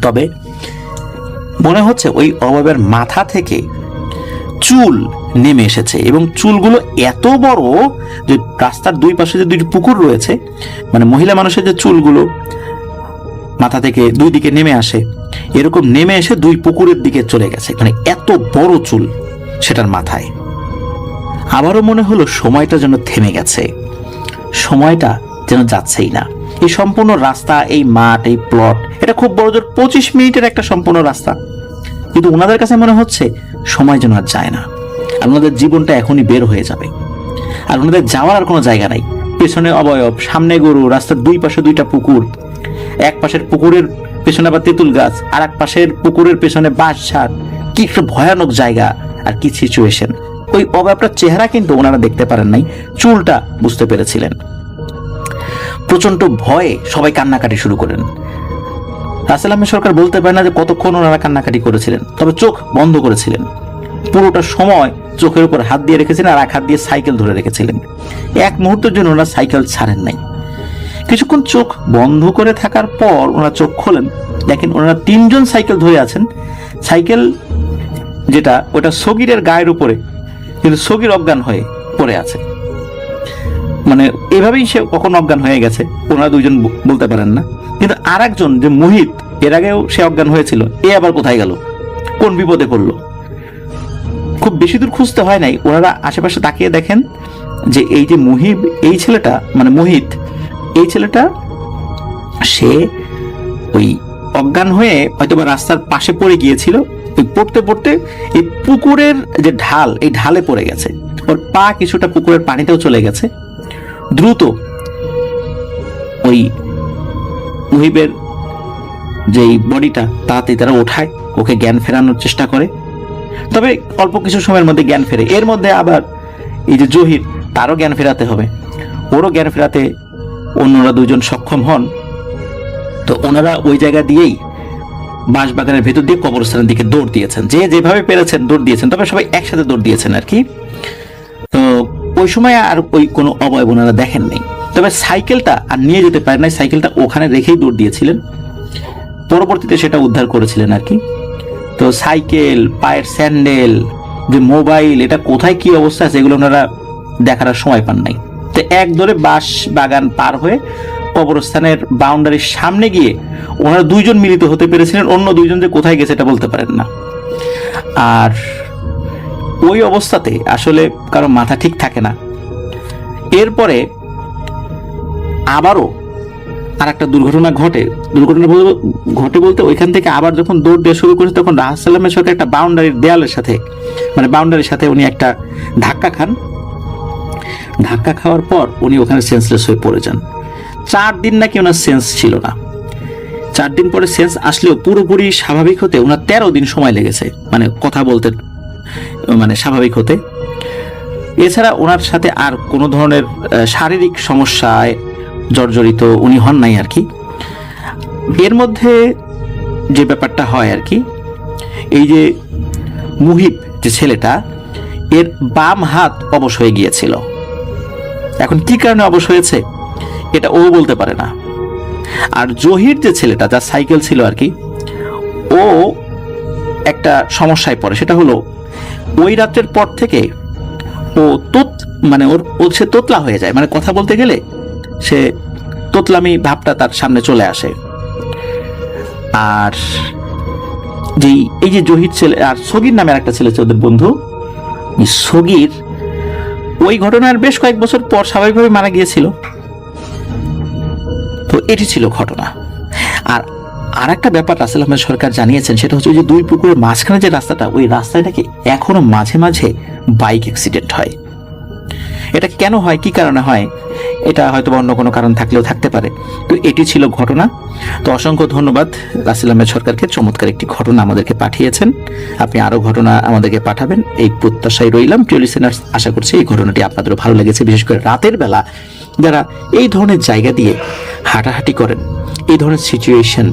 তবে মনে হচ্ছে ওই অবয়বের মাথা থেকে চুল নেমে এসেছে, এবং চুলগুলো এত বড় যে রাস্তার দুই পাশে যে দুইটি পুকুর রয়েছে, মানে মহিলা মানুষের যে চুলগুলো মাথা থেকে দুই দিকে নেমে আসে, এরকম নেমে এসে দুই পুকুরের দিকে চলে গেছে, মানে এত বড় চুল সেটার মাথায়। আবারও মনে হলো সময়টা যেন থেমে গেছে, সময়টা যেন যাচ্ছেই না। এই সম্পূর্ণ রাস্তা, এই মাঠ, এই প্লট, এটা খুব বড় জোর 25 মিনিটের একটা সম্পূর্ণ রাস্তা, কিন্তু ওনাদের কাছে মনে হচ্ছে সময় যেন আর যায় না, আর ওনাদের জীবনটা এখনই বের হয়ে যাবে, আর ওনাদের যাওয়ার আর কোনো জায়গা নাই। পেছনে অবয়ব, সামনে গরু, রাস্তার দুই পাশে দুইটা পুকুর, এক পাশের পুকুরের পেছনে আবার তেঁতুল গাছ, আর এক পাশের পুকুরের পেছনে বাঁশ ঝাড়। কি একটা ভয়ানক জায়গা আর কি সিচুয়েশন। ওই অবয়বটার চেহারা কিন্তু ওনারা দেখতে পারেন নাই, চুলটা বুঝতে পেরেছিলেন। প্রচন্ড ভয়ে সবাই কান্নাকাটি শুরু করেন। রাসেল আহমেদ সরকার বলতে পারে না যে কতক্ষণ ওনারা কান্নাকাটি করেছিলেন, তবে চোখ বন্ধ করেছিলেন। পুরোটা সময় চোখের উপর হাত দিয়ে রেখেছিলেন আর এক হাত দিয়ে সাইকেল ধরে রেখেছিলেন। এক মুহূর্তের জন্য ওনারা সাইকেল ছাড়েন নাই। কিছুক্ষণ চোখ বন্ধ করে থাকার পর ওনারা চোখ খোলেন, দেখেন ওনারা তিনজন সাইকেল ধরে আছেন। সাইকেল যেটা, ওটা সগিরের গায়ের উপরে, কিন্তু সগির অজ্ঞান হয়ে পড়ে আছে। মানে এভাবেই সে কখন অজ্ঞান হয়ে গেছে ওনারা দুইজন বলতে পারেন না। কিন্তু আর একজন যে মুহিত, এর আগেও সে অজ্ঞান হয়েছিল, এ আবার কোথায় গেল, কোন বিপদে পড়লো। খুব বেশি দূর খুঁজতে হয় নাই, ওনারা আশেপাশে তাকিয়ে দেখেন যে এই যে মুহিব, এই ছেলেটা মানে মোহিত, এই ছেলেটা সে ওই অজ্ঞান হয়ে হয়তো বা রাস্তার পাশে পড়ে গিয়েছিল। পড়তে পড়তে এই পুকুরের যে ঢাল, এই ঢালে পড়ে গেছে, ওর পা কিছুটা পুকুরের পানিতেও চলে গেছে। দ্রুত ওই মুহিবের যেই বডিটা তাড়াতাড়ি তারা ওঠায়, ওকে জ্ঞান ফেরানোর চেষ্টা করে, তবে অল্প কিছু সময়ের মধ্যে জ্ঞান ফেরে। এর মধ্যে আবার এই যে জহির, তারও জ্ঞান ফেরাতে হবে, ওরও জ্ঞান ফেরাতে অন্যরা দুজন সক্ষম হন। তো ওনারা ওই জায়গা দিয়েই বাঁশবাগানের ভেতর দিয়ে কবরস্থানের দিকে দৌড় দিয়েছেন, যে যেভাবে পেরেছেন দৌড় দিয়েছেন, তবে সবাই একসাথে দৌড় দিয়েছেন আর কি। তো ওই সময় আর ওই কোনো অবয়ব ওনারা দেখেন নাই, তবে সাইকেলটা আর নিয়ে যেতে পারেন নাই, সাইকেলটা ওখানে রেখেই দৌড় দিয়েছিলেন। পরবর্তীতে সেটা উদ্ধার করেছিলেন আর কি। তো সাইকেল, পায়ের স্যান্ডেল, যে মোবাইল, এটা কোথায় কি অবস্থা আছে এগুলো ওনারা দেখার আর সময় পান নাই। তো এক দৌড়ে বাঁশ বাগান পার হয়ে কবরস্থানের বাউন্ডারির সামনে গিয়ে ওনারা দুইজন মিলিত হতে পেরেছিলেন, অন্য দুইজন যে কোথায় গেছে এটা বলতে পারেন না। আর ওই অবস্থাতে আসলে কারো মাথা ঠিক থাকে না। এরপরে আবারও আর একটা দুর্ঘটনা ঘটে বলতে ওইখান থেকে আবার যখন দৌড় দেওয়া শুরু করেছে, তখন রাসেল আহমেদ সরকার একটা বাউন্ডারির দেয়ালের সাথে, মানে বাউন্ডারির সাথে উনি একটা ধাক্কা খান। ধাক্কা খাওয়ার পর উনি ওখানে সেন্সলেস হয়ে পড়ে যান। 4 দিন নাকি ওনার সেন্স ছিল না। 4 দিন পরে সেন্স আসলেও পুরোপুরি স্বাভাবিক হতে ওনার 13 দিন সময় লেগেছে, মানে কথা বলতে, মানে স্বাভাবিক হতে। এছাড়া ওনার সাথে আর কোনো ধরনের শারীরিক সমস্যায় জর্জরিত উনি হন নাই আর কি। এর মধ্যে যে ব্যাপারটা হয় আর কি, এই যে মুহিব যে ছেলেটা, এর বাম হাত অবশ হয়ে গিয়েছিল। এখন কি কারণে অবশ হয়েছে এটা ও বলতে পারে না। আর জহির যে ছেলেটা, যার সাইকেল ছিল আর কি, ও একটা সমস্যায় পড়ে। সেটা হলো ওই রাতের পর থেকে ও সে তোতলা হয়ে যায়, মানে কথা বলতে গেলে সে তোতলামি ভাবটা তার সামনে চলে আসে। আর এই যে জহির ছেলে আর সগির নামে একটা ছেলে ছিল ওদের বন্ধু, সগির ওই ঘটনার বেশ কয়েক বছর পর স্বাভাবিকভাবে মারা গিয়েছিল। তো এটি ছিল ঘটনা। আর একটা ব্যাপার রাসেল আহমেদ সরকার জানিয়েছেন, সেটা হচ্ছে ওই যে দুই পুকুরের মাঝখানে যে রাস্তাটা, ওই রাস্তায় নাকি এখনো মাঝে মাঝে বাইক অ্যাক্সিডেন্ট হয়। এটা কেন হয়, কি কারণে হয়, এটা হয়তো অন্য কোনো কারণ থাকলেও থাকতে পারে। তো এটি ছিল ঘটনা। তো অসংখ্য ধন্যবাদ রাসেল আহমেদ সরকারকে, চমৎকার একটি ঘটনা আমাদেরকে পাঠিয়েছেন। আপনি আরো ঘটনা আমাদেরকে পাঠাবেন এই প্রত্যাশায় রইলাম। প্রিয় লিসেনার্স, আশা করছি এই ঘটনাটি আপনাদেরও ভালো লেগেছে। বিশেষ করে রাতের বেলা যারা এই ধরনের জায়গা দিয়ে হাঁটাহাঁটি করেন, এই ধরনের সিচুয়েশন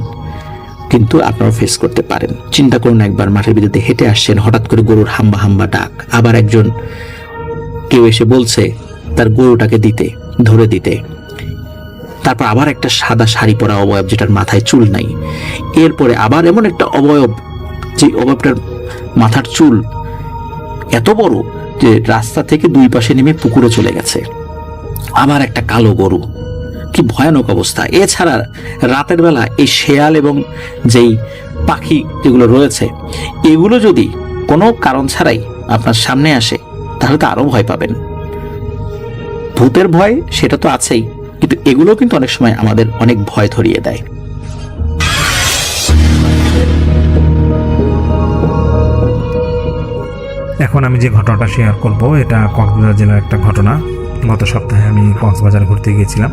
কিন্তু আপনারা ফেস করতে পারেন। চিন্তা করুন, একবার মাঠের ভিতরে হেঁটে আসছেন, হঠাৎ করে গরুর হাম্বা হাম্বা ডাক, আবার একজন কেউ এসে বলছে তার গরুটাকে ধরে দিতে, তারপর আবার একটা সাদা শাড়ি পরা অবয়ব যেটার মাথায় চুল নাই, এরপরে আবার এমন একটা অবয়ব যে অবয়বটার মাথার চুল এত বড় যে রাস্তা থেকে দুই পাশে নেমে পুকুরে চলে গেছে, আবার একটা কালো গরু। কি ভয়ানক অবস্থা! এছাড়া রাতের বেলা এই শেয়াল এবং যেই পাখি যেগুলো রয়েছে, এগুলো যদি কোনো কারণ ছাড়াই আপনার সামনে আসে তাহলে তো আরো ভয় পাবেন। ভূতের ভয় সেটা তো আছেই, কিন্তু এগুলো কিন্তু অনেক সময় আমাদের অনেক ভয় ধরিয়ে দেয়। এখন আমি যে ঘটনাটা শেয়ার করব, এটা কক্সবাজার জেলার একটা ঘটনা। গত সপ্তাহে আমি কক্সবাজার ঘুরতে গিয়েছিলাম।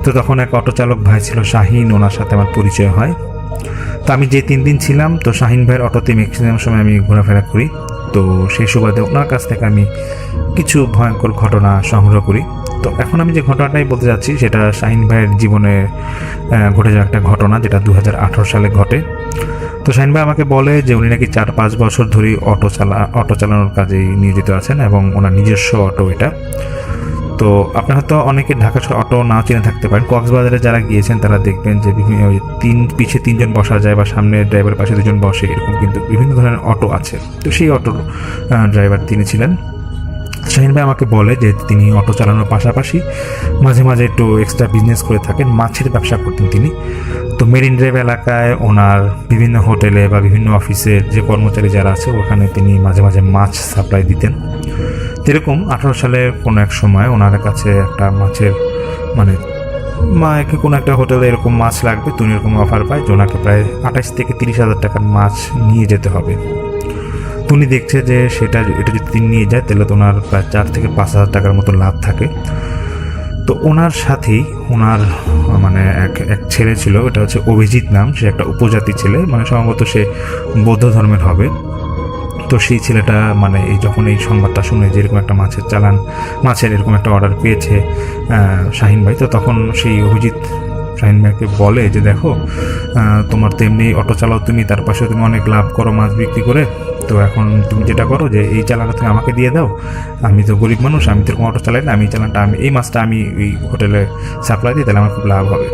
তো তখন এক অটো চালক ভাই ছিল শাহিন, ওনার সাথে আমার পরিচয় হয়। তো আমি যে 3 দিন ছিলাম, তো শাহিন ভাইয়ের অটোতে ম্যাক্সিমাম সময় আমি ঘোরাফেরা করি। তো সেই সুবাদে ওনার কাছ থেকে আমি কিছু ভয়ঙ্কর ঘটনা সংগ্রহ করি। তো এখন আমি যে ঘটনাটাই বলতে যাচ্ছি, সেটা শাহিন ভাইয়ের জীবনে ঘটে যাওয়া একটা ঘটনা, যেটা 2018 সালে ঘটে। তো শাহিন ভাই আমাকে বলে যে উনি নাকি 4-5 বছর ধরে অটো চালানোর কাজে নিয়োজিত আছেন এবং ওনার নিজস্ব অটো এটা। তো আপনার হয়তো অনেকে ঢাকা শহর অটো নাও চিনে থাকতে পারেন। কক্সবাজারে যারা গিয়েছেন তারা দেখবেন যে পিছে 3 জন বসা যায় বা সামনে ড্রাইভারের পাশে 2 জন বসে, এরকম কিন্তু বিভিন্ন ধরনের অটো আছে। তো সেই অটোর ড্রাইভার তিনি ছিলেন। শাহিন ভাই আমাকে বলে যে তিনি অটো চালানোর পাশাপাশি মাঝে মাঝে একটু এক্সট্রা বিজনেস করে থাকেন, মাছের ব্যবসা করতেন তিনি। তো মেরিন ড্রাইভ এলাকায় ওনার বিভিন্ন হোটেলে বা বিভিন্ন অফিসের যে কর্মচারী যারা আছে, ওখানে তিনি মাঝে মাঝে মাছ সাপ্লাই দিতেন। এরকম 18 সালে কোনো এক সময় ওনার কাছে একটা মাছের কোনো একটা হোটেলে এরকম মাছ লাগবে, তো উনি এরকম অফার পায় যে ওনাকে প্রায় 28 থেকে 30 হাজার টাকার মাছ নিয়ে যেতে হবে। উনি দেখছে যে এটা যদি তিনি নিয়ে যায় তাহলে তো ওনার প্রায় 4 থেকে 5 হাজার টাকার মতো লাভ থাকে। তো ওনার সাথেই ওনার এক ছেলে ছিল, এটা হচ্ছে অভিজিৎ নাম, সে একটা উপজাতি ছেলে, সম্ভবত সে বৌদ্ধ ধর্মের হবে। তো সেই ছেলেটা যখন এই সংবাদটা শুনে যে এরকম একটা মাছের এরকম একটা অর্ডার পেয়েছে শাহিন ভাই, তো তখন সেই অভিজিৎ শাহিন ভাইকে বলে যে দেখো, তোমার তো এমনি অটো চালাও তুমি, তার পাশে তুমি অনেক লাভ করো মাছ বিক্রি করে, তো এখন তুমি যেটা করো যে এই চালানটা তুমি আমাকে দিয়ে দাও, আমি তো গরিব মানুষ, আমি তো এরকম অটো চালাই না, এই মাছটা আমি ওই হোটেলে সাপ্লাই দিই, তাহলে আমার খুব লাভ হবে।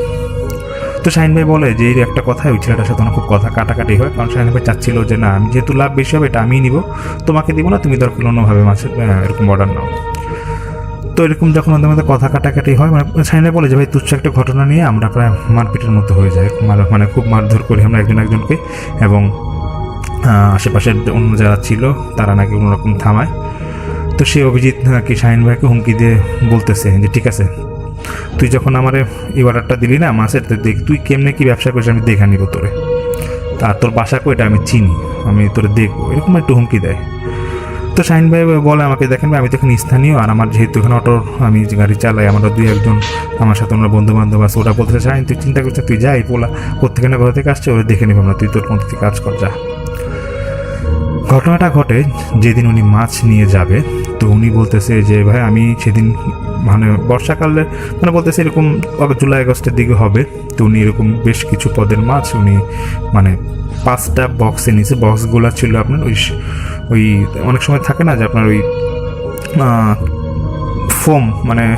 তো শাহিন ভাই বলে যে এই একটা কথা, ওই ছেলেটার সাথে খুব কথা কাটাকাটি হয়, কারণ শাহিন ভাই চাচ্ছিল যে না, আমি যেহেতু লাভ বেশি হবে এটা আমিই নিব, তোমাকে দিব না, তুমি দরকার অন্যভাবে মাছের এরকম অর্ডার নাও। তো এরকম যখন ওদের মধ্যে কথা কাটাকাটি হয়, শাহিন ভাই বলে যে ভাই তুচ্ছ একটা ঘটনা নিয়ে আমরা প্রায় মারপিটের মতো হয়ে যায়, খুব মারধর করি আমরা একজনকে, এবং আশেপাশের অন্য যারা ছিল তারা নাকি কোনোরকম থামায়। তো সেই অভিজিৎ নাকি শাহিন ভাইকে হুমকি দিয়ে বলতেছে যে ঠিক আছে, তুই যখন আমার এই অর্ডারটা দিলি না মাছের, দেখ তুই কেমনে কি ব্যবসা করিস, আমি দেখা নিব তোরে, আর তোর বাসা কো এটা আমি চিনি, আমি তোরে দেখবো, এরকম একটু হুমকি দেয়। তো শাহিন ভাই বলে আমাকে, দেখেন ভাই আমি তো এখানে স্থানীয়, আর আমার যেহেতু এখানে আমি গাড়ি চালাই, আমরা 2-1 আমার সাথে ওনার বন্ধু বান্ধব আছে, ওরা বলতে শাহিন তুই চিন্তা করছিস, তুই যাই পোলা কোথেকে না কোথা থেকে আসছে, ওরা দেখে নিব না, তুই তোর কোন থেকে কাজ কর যা। ঘটনাটা ঘটে যেদিন উনি মাছ নিয়ে যাবে। তো উনি বলতেছে যে ভাই আমি সেদিন বর্ষাকালে বলতেছে এরকম জুলাই আগস্টের দিকে হবে। তো উনি এরকম বেশ কিছু পদের মাছ উনি 5টা বক্সে নিয়েছে। বক্সগুলো ছিল আপনার ওই অনেক সময় থাকে না যে আপনার ওই ফোম,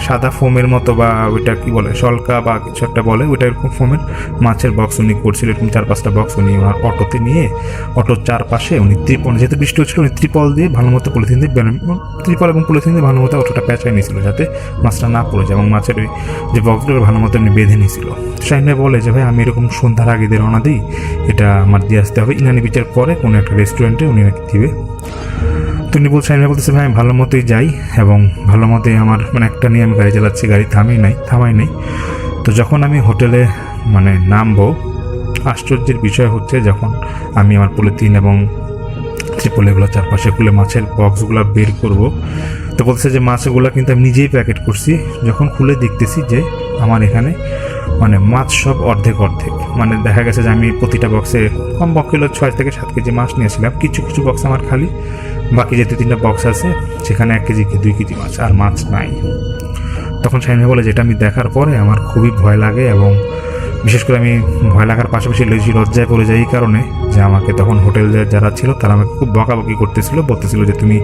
সাদা ফোমের মতো, বা ওইটা কি বলে শলকা বা কিছু একটা বলে, ওইটা এরকম ফোমের মাছের বক্স উনি করছিল, এরকম 4-5টা বক্স উনি ওনার অটোতে নিয়ে অটোর চারপাশে উনি ত্রিপল, যেহেতু বৃষ্টি হচ্ছিল উনি ত্রিপল দিয়ে ভালো মতো পলিথিন দিয়ে ভালো মতো অটোটা পেঁচাই নিয়েছিল যাতে মাছটা না পড়ে যায়, এবং মাছের ওই যে বক্সগুলো ভালো মতো উনি বেঁধে নিয়েছিল। শাহিন ভাই বলে যে ভাই আমি এরকম সন্ধ্যার আগে দিয়ে রওনা দিই, এটা আমার দিয়ে আসতে হবে ইনানি বিচের পরে কোনো একটা রেস্টুরেন্টে উনি নাকি দিবে। তো উনি বলছে, আমি বলতেছে ভাই আমি ভালো মতোই যাই এবং ভালো মতোই আমার মানে একটা নিয়ে আমি গাড়ি চালাচ্ছি, গাড়ি থামাই নাই। তো যখন আমি হোটেলে মানে নামবো, আশ্চর্যের বিষয় হচ্ছে যখন আমি আমার পলিথিন এবং ত্রিপলেগুলো চারপাশে খুলে মাছের বক্সগুলো বের করব, তো বলছে যে মাছগুলো কিন্তু আমি নিজেই প্যাকেট করছি। যখন খুলে দেখতেছি যে আমার এখানে মানে মাছ সব অর্ধেক, মানে দেখা গেছে যে আমি প্রতিটা বক্সে কম পক্ষে 6 থেকে 7 কেজি মাছ নিয়েছিলাম। কিছু কিছু বক্স আমার খালি, বাকি যে 2-3টা বক্স আছে সেখানে 1 কেজি কি 2 কেজি মাছ, আর মাছ নাই। তখন শাহিন ভাই বলে যেটা আমি দেখার পরে আমার খুবই ভয় লাগে, এবং বিশেষ করে আমি ভয় লাগার পাশাপাশি লজ্জায় পড়ে যাই এই কারণে যে আমাকে তখন হোটেল যারা ছিল তারা আমাকে খুব বকাবকি করতেছিল, বলতেছিল যে তুমি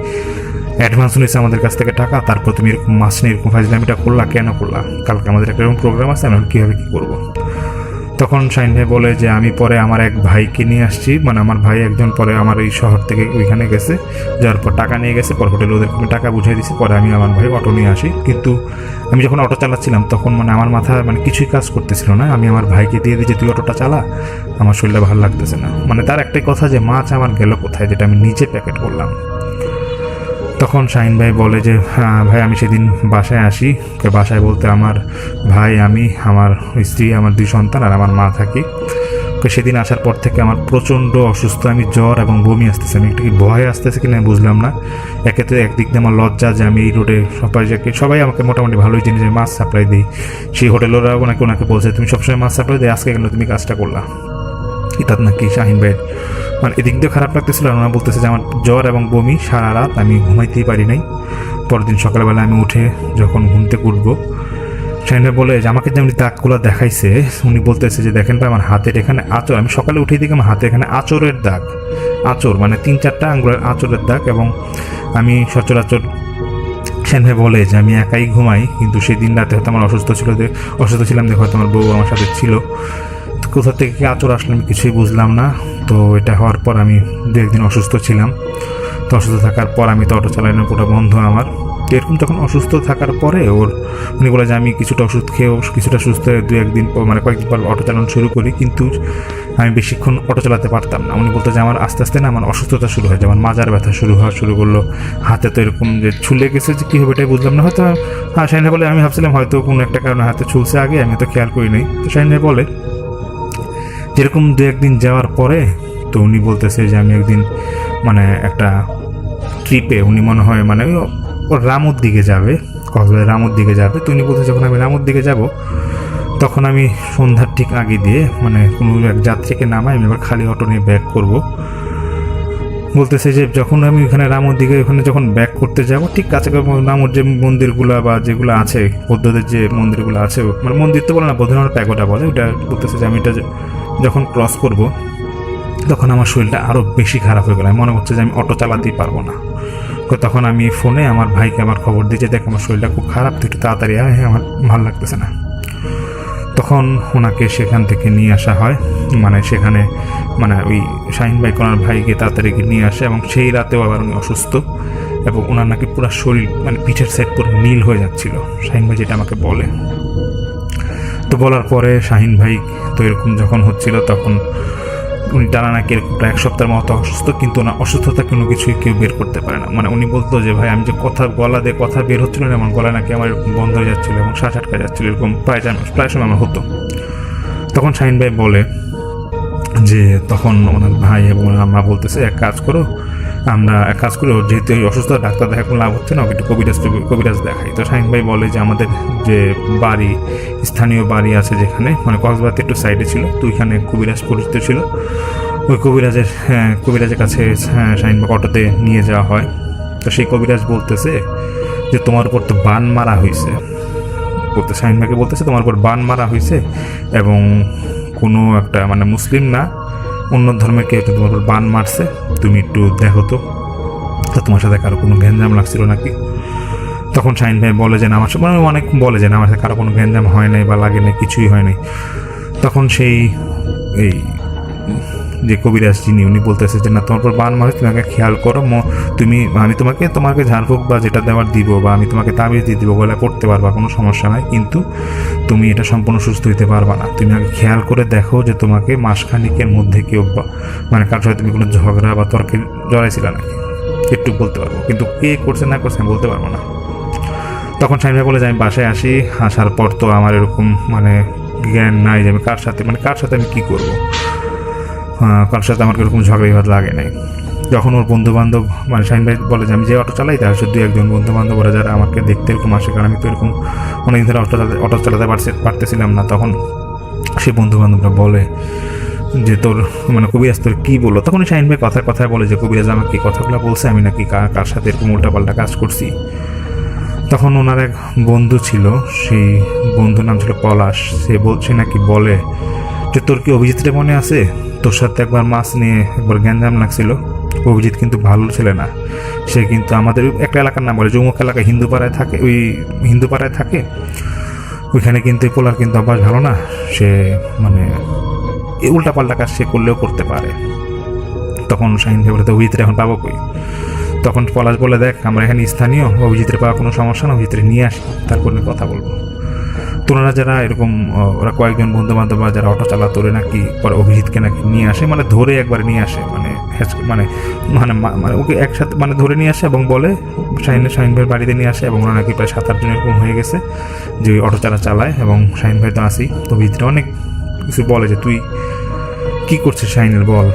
অ্যাডভান্স নিয়েছে আমাদের কাছ থেকে টাকা, তারপর তুমি এরকম মাছ নিয়ে এরকম ফাজলামিটা করলা, কেন করলা? কালকে আমাদের একটা এরকম প্রোগ্রাম আছে, আমি কীভাবে কী করবো? তখন শাহিন ভাই বলে যে আমি পরে আমার এক ভাইকে নিয়ে আসছি, মানে আমার ভাই একজন পরে আমার এই শহর থেকে ওইখানে গেছে, যাওয়ার পর টাকা নিয়ে গেছে, পর হোটেলে ওদেরকে আমি টাকা বুঝিয়ে দিছি, পরে আমি আমার ভাই অটো নিয়ে আসি। কিন্তু আমি যখন অটো চালাচ্ছিলাম তখন মানে আমার মাথা মানে কিছুই কাজ করতেছিল না। আমি আমার ভাইকে দিয়ে দিই যে তুই অটোটা চালা, আমার শরীরটা ভালো লাগতেছে না। মানে তার একটাই কথা যে মাছ আমার গেল কোথায়, যেটা আমি নিজে প্যাকেট করলাম। তখন শাহিন ভাই বলে যে হ্যাঁ ভাই, আমি সেদিন বাসায় আসি, বাসায় বলতে আমার ভাই, আমি, আমার স্ত্রী, আমার 2 সন্তান আর আমার মা থাকি। সেদিন আসার পর থেকে আমার প্রচণ্ড অসুস্থ, আমি জ্বর এবং বমি আসতেছে। আমি একটু কি ভয় আসতেছে কিনা আমি বুঝলাম না। একেতে একদিক দিয়ে আমার লজ্জা যে আমি এই রোডে সবাই আমাকে মোটামুটি ভালোই জিনিস মাছ সাপ্লাই দিই, সেই হোটেলেরা ওনাকে বলছে তুমি সবসময় মাছ সাপ্লাই দিই, আজকে কেন তুমি কাজটা করলা? এটা নাকি শাহিন ভাইয়ের মানে এদিক দিয়ে খারাপ লাগতেছিল। আর ওনারা বলতেছে যে আমার জ্বর এবং বমি, সারা রাত আমি ঘুমাইতেই পারি নাই। পরের দিন সকালবেলা আমি উঠে যখন ঘুম থেকে উঠবো, শাহিন ভাই বলে যে আমাকে যে উনি দাগগুলো দেখাইছে, উনি বলতেছে যে দেখেন ভাই আমার হাতের এখানে আঁচড়, আমি সকালে উঠেই দেখি আমার হাতে এখানে আঁচড়ের দাগ, আঁচড় মানে 3-4টা আঙ্গুলের আঁচড়ের দাগ। এবং আমি সচরাচর শাহিন ভাই বলে যে আমি একাই ঘুমাই, কিন্তু সেই দিন রাতে হয়তো আমার অসুস্থ ছিলাম, দেখো হয়তো আমার বউ আমার সাথে ছিল। কোথা থেকে কি আঁচড় আসলে আমি কিছুই বুঝলাম না। তো এটা হওয়ার পর আমি 2-1 দিন অসুস্থ ছিলাম। তো অসুস্থ থাকার পর আমি তো অটো চালানোর পুরো বন্ধ আমার। এরকম তখন অসুস্থ থাকার পরে উনি বলে যে আমি কিছুটা ওষুধ খেয়েও কিছুটা সুস্থ হয়ে 2-1 দিন মানে কয়েকদিন পর অটো চালানো শুরু করি, কিন্তু আমি বেশিক্ষণ অটো চালাতে পারতাম না। উনি বলতো যে আমার আস্তে আস্তে না আমার অসুস্থতা শুরু হয়, যেমন মাজার ব্যথা শুরু করলো, হাতে তো এরকম যে ছুলে গেছে, যে কী হবে এটাই বুঝলাম না। হয়তো হ্যাঁ, শাহিন ভাই বলে আমি ভাবছিলাম হয়তো কোনো একটা কারণে হাতে ছুলছে আগে, আমি তো খেয়াল করি নাই। তো শাহিন ভাই বলে যেরকম 2-1 দিন যাওয়ার পরে তো উনি বলতেছে যে আমি একদিন মানে একটা ট্রিপে, উনি মনে হয় মানে ওর রামুর দিকে যাবে, কক্সবাজার রামুর দিকে যাবে। তো উনি বলতে যখন আমি রামুর দিকে যাব, তখন আমি সন্ধ্যার ঠিক আগে দিয়ে মানে কোনো এক যাত্রীকে নামাই, আমি এবার খালি অটো নিয়ে ব্যাক করব। বলতেছে যে যখন আমি ওখানে রামুর দিকে ওখানে যখন ব্যাক করতে যাব, ঠিক কাছে রামুর যে মন্দিরগুলো বা যেগুলো আছে, বৌদ্ধদের যে মন্দিরগুলো আছে, মানে মন্দির তো বলে না, বৌদ্ধনাথ প্যাগোডা বলে, ওটা বলতেছে যে আমি এটা যখন ক্রস করব, তখন আমার শরীরটা আরও বেশি খারাপ হয়ে গেল। মনে হচ্ছে যে আমি অটো চালাতেই পারবো না। তখন আমি ফোনে আমার ভাইকে আমার খবর দিয়েছি, দেখ আমার শরীরটা খুব খারাপ, তুই একটু তাড়াতাড়ি আয়, আমার ভালো লাগতেছে না। তখন ওনাকে সেখান থেকে নিয়ে আসা হয়, মানে সেখানে মানে ওই শাহিন ভাই ওনার ভাইকে তাড়াতাড়ি নিয়ে আসে, এবং সেই রাতেও আবার উনি অসুস্থ, এবং ওনার নাকি পুরো শরীর মানে পিঠের সাইড পুরো নীল হয়ে যাচ্ছিল, শাহিন ভাই যেটা আমাকে বলে। তো বলার পরে শাহিন ভাই তো এরকম যখন হচ্ছিল, তখন উনি টানা নাকি এরকম প্রায় 1 সপ্তাহের মতো অসুস্থ, কিন্তু ওনার অসুস্থতা কোনো কিছুই কেউ বের করতে পারে না। মানে উনি বলতো যে ভাই আমি যে গলা দিয়ে কথা বের হচ্ছিল না, আমার গলা নাকি আমার এরকম বন্ধ হয়ে যাচ্ছিলো এবং শ্বাস আটকা যাচ্ছিলো, এরকম প্রায় সময় আমার হতো। তখন শাহিন ভাই বলে যে তখন ওনার ভাই এবং আমরা বলতেছে এক কাজ করো, যেহেতু এই অসুস্থ ডাক্তার দেখা কোনো লাভ হচ্ছে না, ওকে একটু কবিরাজ দেখাই। তো শাহিন ভাই বলে যে আমাদের যে স্থানীয় বাড়ি আছে যেখানে, মানে কক্সবাজার একটু সাইডে ছিল, তো ওইখানে কবিরাজ পরিচিত ছিল। ওই কবিরাজের কাছে শাহিন ভাই অটোতে নিয়ে যাওয়া হয়। তো সেই কবিরাজ বলতেছে যে তোমার উপর তো বান মারা হয়েছে, শাহিন ভাইকে বলতেছে তোমার উপর বান মারা হয়েছে, এবং কোনো একটা মানে মুসলিম না অন্য ধর্মের কেউ তোমার উপর বান মারছে, তুমি একটু দেখো তো তোমার সাথে কারো কোনো গ্যাঞ্জাম লাগছিল নাকি। তখন শাহিন ভাই বলে যে না, আমার সাথে অনেক বলে যে না, আমার সাথে কারো কোনো গ্যাঞ্জাম হয় নাই বা লাগে নাই, কিছুই হয় নাই। তখন সেই এই যে কবিরাজ যিনি, উনি বলতেছে যে না তোমার উপর বান মারে, তুমি আগে খেয়াল করো, আমি তোমাকে ঝাড়ফুঁক বা যেটা দেওয়ার দিব, বা আমি তোমাকে তাবিজ দিয়ে দিব, গলায় পড়তে পারবা, কোনো সমস্যা নাই, কিন্তু তুমি এটা সম্পূর্ণ সুস্থ হইতে পারবা না। তুমি আগে খেয়াল করে দেখো যে তোমাকে মাসখানিকের মধ্যে কেউ মানে কার সাথে তুমি কোনো ঝগড়া বা তর্কে জড়াইছিল নাকি। একটু বলতে পারবো, কিন্তু কে করছে না করছে আমি বলতে পারবো না। তখন শাহিন ভাই বলে যে আমি বাসায় আসি, আসার পর তো আমার এরকম মানে জ্ঞান নাই যে আমি কার সাথে আমি কী করবো, কার সাথে আমার এরকম ঝগড়া বিবাদ লাগে নাই। যখন ওর বন্ধু বান্ধব মানে শাহিন ভাই বলে যে আমি যে অটো চালাই তার শুধু একজন বন্ধু বান্ধব ওরা যারা আমাকে দেখতে এরকম আসে, কারণ আমি তো এরকম অনেকদিন ধরে অটো চালাতে পারতেছিলাম না, তখন সে বন্ধু বান্ধবরা বলে যে তোর মানে কবিরাজ তোর কী বললো। তখন শাহিন ভাই কথায় বলে যে কবিরাজ আমাকে কথাগুলো বলছে, আমি নাকি কার সাথে এরকম উল্টাপাল্টা কাজ করছি। তখন ওনার এক বন্ধু ছিল, সেই বন্ধুর নাম ছিল পলাশ। সে নাকি বলে যে তোর কি অভিজিৎটা মনে আছে, তোর সাথে একবার মাছ নিয়ে একবার গ্যাঞ্জাম লাগছিল। অভিজিৎ কিন্তু ভালো ছেলে না, সে কিন্তু আমাদের একটা এলাকার নাম বলে যৌমুখ এলাকায় হিন্দুপাড়ায় থাকে ওইখানে কিন্তু পোলার কিন্তু অভ্যাস ভালো না, সে মানে উল্টাপাল্টা কাজ সে করলেও করতে পারে। তখন শাহিন ভাই বলে তো অভিজিৎ এখন পাবো কই। তখন পলাশ বলে দেখ আমরা এখানে স্থানীয়, অভিজিতের পাওয়া কোনো সমস্যা না, অভিজিতের নিয়ে আসি তারপর কথা বলবো। তোরা যারা এরকম ওরা কয়েকজন বন্ধু বান্ধব যারা অটো চালাতো ওরা নাকি পরে অভিজিৎকে নাকি নিয়ে আসে, মানে ধরে একবার নিয়ে আসে, মানে মানে মানে মানে ওকে একসাথে মানে ধরে নিয়ে আসে এবং বলে শাহিন ভাইয়ের বাড়িতে নিয়ে আসে, এবং ওরা নাকি প্রায় 7-8 জন এরকম হয়ে গেছে যে অটো চালায়, এবং শাহিন ভাই তো আসি। তো অভিজিৎরা অনেক কিছু বলে যে তুই কী করছিস শাহিনের বল।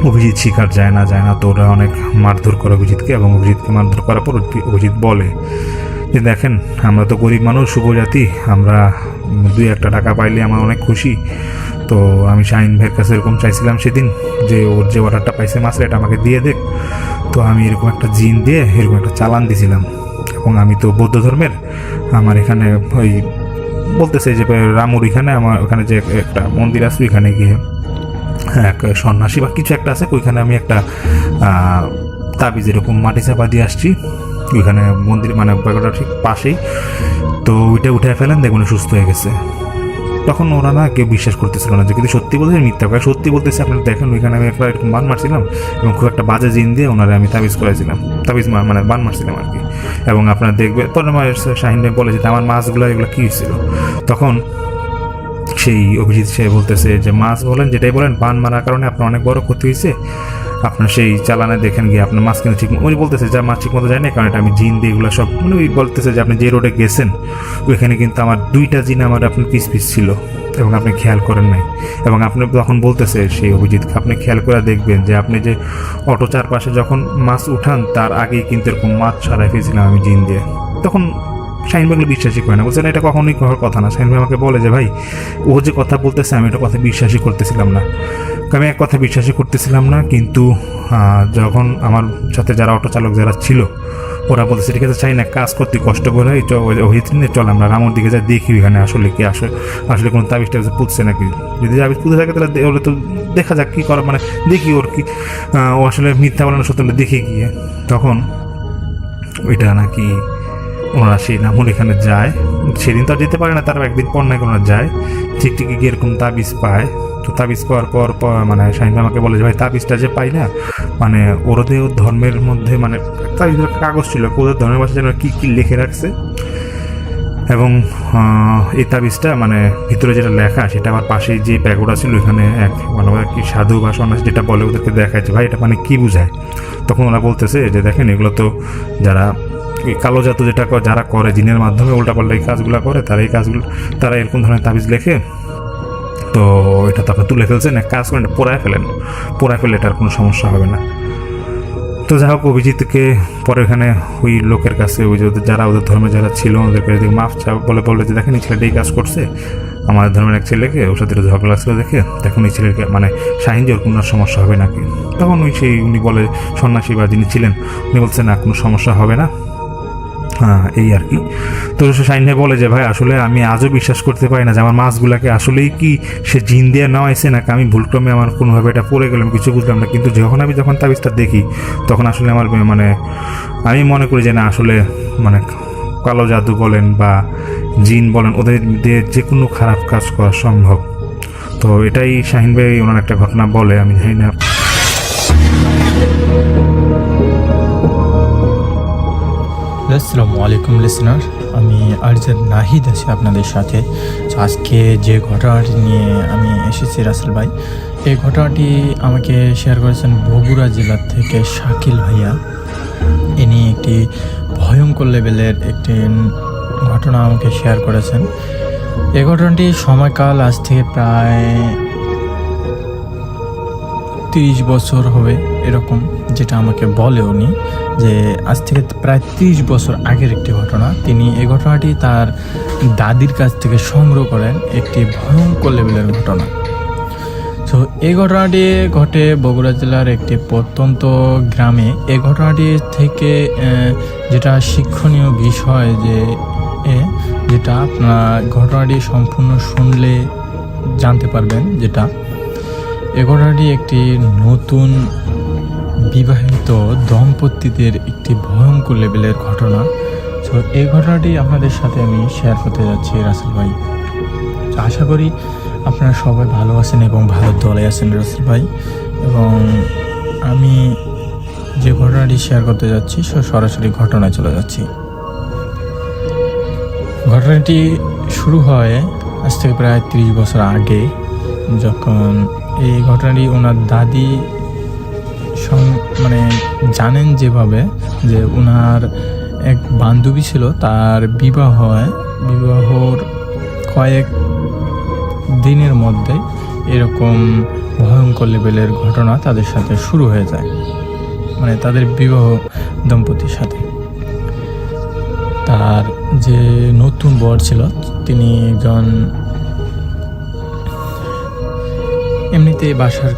অভিজিৎ শিকার যায় না, তো ওরা অনেক মারধর করে অভিজিৎকে, এবং অভিজিৎকে মারধর করার পর অভিজিৎ বলে যে দেখেন আমরা তো গরিব মানুষ, শুভজাতি, আমরা 2-1 টাকা পাইলে আমার অনেক খুশি। তো আমি শাহিন ভাইয়ের কাছে এরকম চাইছিলাম সেদিন যে ওর যে অর্ডারটা পাইছে মাছের এটা আমাকে দিয়ে দেখ। তো আমি এরকম একটা জিন দিয়ে এরকম একটা চালান দিয়েছিলাম, এবং আমি তো বৌদ্ধ ধর্মের, আমার এখানে ওই বলতেছে যে রামুর এখানে আমার ওখানে যে একটা মন্দির আছে ওইখানে গিয়ে এক সন্ন্যাসী বা কিছু একটা আছে, ওইখানে আমি একটা তাবিজ এরকম মাটি চাপা দিয়ে আসছি ওইখানে মন্দির মানে ব্যাপারটা ঠিক পাশেই। তো ওইটা উঠে ফেলেন, দেখবেন সুস্থ হয়ে গেছে। তখন ওরা না কেউ বিশ্বাস করতেছিল না যে কিন্তু সত্যি বলতেছে মিথ্যা করে সত্যি বলতেছে। আপনারা দেখেন ওইখানে আমি একবার এরকম বান মারছিলাম, এবং খুব একটা বাজে জিন দিয়ে ওনারা আমি তাবিজ করেছিলাম, মানে বান মারছিলাম আর কি। এবং আপনারা দেখবে পরে শাহিন ভাই বলে যে আমার মাছগুলো এগুলো কী হয়েছিল। তখন সেই অভিজিৎ সে বলতেছে যে মাছ বলেন যেটাই বলেন, বান মারার কারণে আপনার অনেক বড় ক্ষতি হয়েছে, আপনার সেই চালানে দেখেন গিয়ে আপনার মাছ কিন্তু ঠিক উনি বলতেছে যে মাছ ঠিক মতো যায় না, কারণ এটা আমি জিন দিয়ে এগুলো সব মানে ওই বলতেছে যে আপনি যে রোডে গেছেন ওইখানে কিন্তু আমার 2টা জিন আমার আপনার পিস ছিল, এবং আপনি খেয়াল করেন নাই। এবং আপনি তখন বলতেছে সেই অভিজিৎকে আপনি খেয়াল করে দেখবেন যে আপনি যে অটো চারপাশে যখন মাছ উঠান তার আগেই কিন্তু এরকম মাছ ছাড়াই ফেলছিলাম আমি জিন দিয়ে। তখন শাহিন ভাই বিশ্বাসই করে না, বলছে না এটা কখনোই হওয়ার কথা না। শাহিন ভাই আমাকে বলে যে ভাই ও যে কথা বলতেছে আমি এটা কথা বিশ্বাসই করতেছিলাম না, আমি এক কথা বিশ্বাসই করতেছিলাম না। কিন্তু যখন আমার সাথে যারা অটো চালক যারা ছিল ওরা বলতেছে ঠিক আছে চাই না কাজ করতে কষ্ট করে অভিজিৎ নিয়ে চল আমরা রামুর দিকে যা দেখি ওইখানে আসলে কি আসলে কোনো তাবিজ টাবিজ পুঁতছে নাকি, যদি তাবিজ পুঁতে থাকে তাহলে ওরা তো দেখা যাক কী করা, মানে দেখি ওর কি ও আসলে মিথ্যা বলে না সত্য দেখে গিয়ে। তখন ওইটা নাকি ওনারা সেই রামুর এখানে যায়, সেদিন তো আর যেতে পারে না, তারা একদিন পর নাকি ওনারা যায়, ঠিকঠিকই গিয়ে এরকম তাবিজ পায়। তো তাবিজ পাওয়ার পর মানে শাহিন ভাই আমাকে বলে যে ভাই তাবিজটা যে পাই না মানে ওদের ধর্মের মধ্যে মানে তাবিজের কাগজ ছিল ওদের ধর্মের ভাষা যেন কী কী লিখে রাখছে, এবং এই তাবিজটা মানে ভিতরে যেটা লেখা সেটা আমার পাশেই যে প্যাগোডা ছিল ওইখানে এক মানে কি সাধু বা সন্ন্যাসী যেটা বলে ওদেরকে দেখাচ্ছে ভাই এটা মানে কী বোঝায়। তখন ওরা বলতেছে যে দেখেন এগুলো তো যারা এই কালো জাদু যেটা যারা করে জিনের মাধ্যমে উল্টাপাল্টা এই কাজগুলো করে তারা এরকম ধরনের তাবিজ লেখে, তো এটা তো আপনি তুলে ফেলছেন, এক কাজ করেন পোড়ায় ফেলে এটার কোনো সমস্যা হবে না। তো যাই হোক অভিজিৎকে পরে এখানে ওই লোকের কাছে ওই যে যারা ওদের ধর্মে যারা ছিল ওদেরকে মাফ চা বলে যে দেখেন এই ছেলেটা এই কাজ করছে, আমাদের ধর্মের এক ছেলেকে ওর সাথে ঝগড়া লাগছিল দেখে দেখুন এই ছেলেকে মানে শাহিন যে ওর কোনো সমস্যা হবে নাকি। তখন উনি বলে সন্ন্যাসী বা যিনি ছিলেন উনি বলছে না কোনো সমস্যা হবে না, এই আর কি। তো শাহিন ভাই বলে যে ভাই আসলে আমি আজও বিশ্বাস করতে পারি না যে আমার মাছগুলাকে আসলেই কি সে জিন দিয়ে নেওয়াইছে নাকি আমি ভুলক্রমে আমার কোনোভাবে এটা পড়ে গেলাম কিছু বুঝলাম না, কিন্তু যখন তাবিজটা দেখি তখন আসলে আমার মানে আমি মনে করি যে না আসলে মানে কালো জাদু বলেন বা জিন বলেন ওদের দিয়ে যে কোনো খারাপ কাজ করা সম্ভব। তো এটাই শাহিন ভাই ওনার একটা ঘটনা বলে, আমি জানি না। আসসালামু আলাইকুম লিসনার, আমি আরজাদ নাহিদ আছি আপনাদের সাথে। আজকে যে ঘটনাটি নিয়ে আমি এসেছি রাসেল ভাই, এই ঘটনাটি আমাকে শেয়ার করেছেন বগুড়া জেলা থেকে শাকিল ভাইয়া। ইনি একটি ভয়ঙ্কর লেভেলের একটি ঘটনা আমাকে শেয়ার করেছেন। এই ঘটনাটি সময়কাল আজ থেকে প্রায় 30 বছর হবে এরকম, যেটা আমাকে বলে উনি, যে আজ থেকে প্রায় 30 বছর আগের একটি ঘটনা। তিনি এই ঘটনাটি তার দাদির কাছ থেকে সংগ্রহ করেন, একটি ভয়ঙ্কর লেভেলের ঘটনা। তো এই ঘটনাটি ঘটে বগুড়া জেলার একটি প্রত্যন্ত গ্রামে। এই ঘটনাটি থেকে যেটা শিক্ষণীয় বিষয় যেটা আপনার ঘটনাটি সম্পূর্ণ শুনলে জানতে পারবেন, যেটা এই ঘটনাটি একটি নতুন বিবাহিত দম্পতিদের একটি ভয়ঙ্কর লেভেলের ঘটনা। তো এই ঘটনাটি আপনাদের সাথে আমি শেয়ার করতে যাচ্ছি রাসেল ভাই। তো আশা করি আপনারা সবাই ভালো আছেন এবং ভালো দলে আছেন রাসেল ভাই। এবং আমি যে ঘটনাটি শেয়ার করতে যাচ্ছি সরাসরি ঘটনায় চলে যাচ্ছি। ঘটনাটি শুরু হয় আজ থেকে প্রায় 30 বছর আগে, যখন এই ঘটনাটি ওনার দাদি মানে জানেন যেভাবে, যে ওনার এক বান্ধবী ছিল, তার বিবাহর কয়েক দিনের মধ্যে এরকম ভয়ঙ্কর লেভেলের ঘটনা তাদের সাথে শুরু হয়ে যায়, মানে তাদের বিবাহ দম্পতির সাথে। তার যে নতুন বর ছিল তিনি একজন এমনিতেই বাসার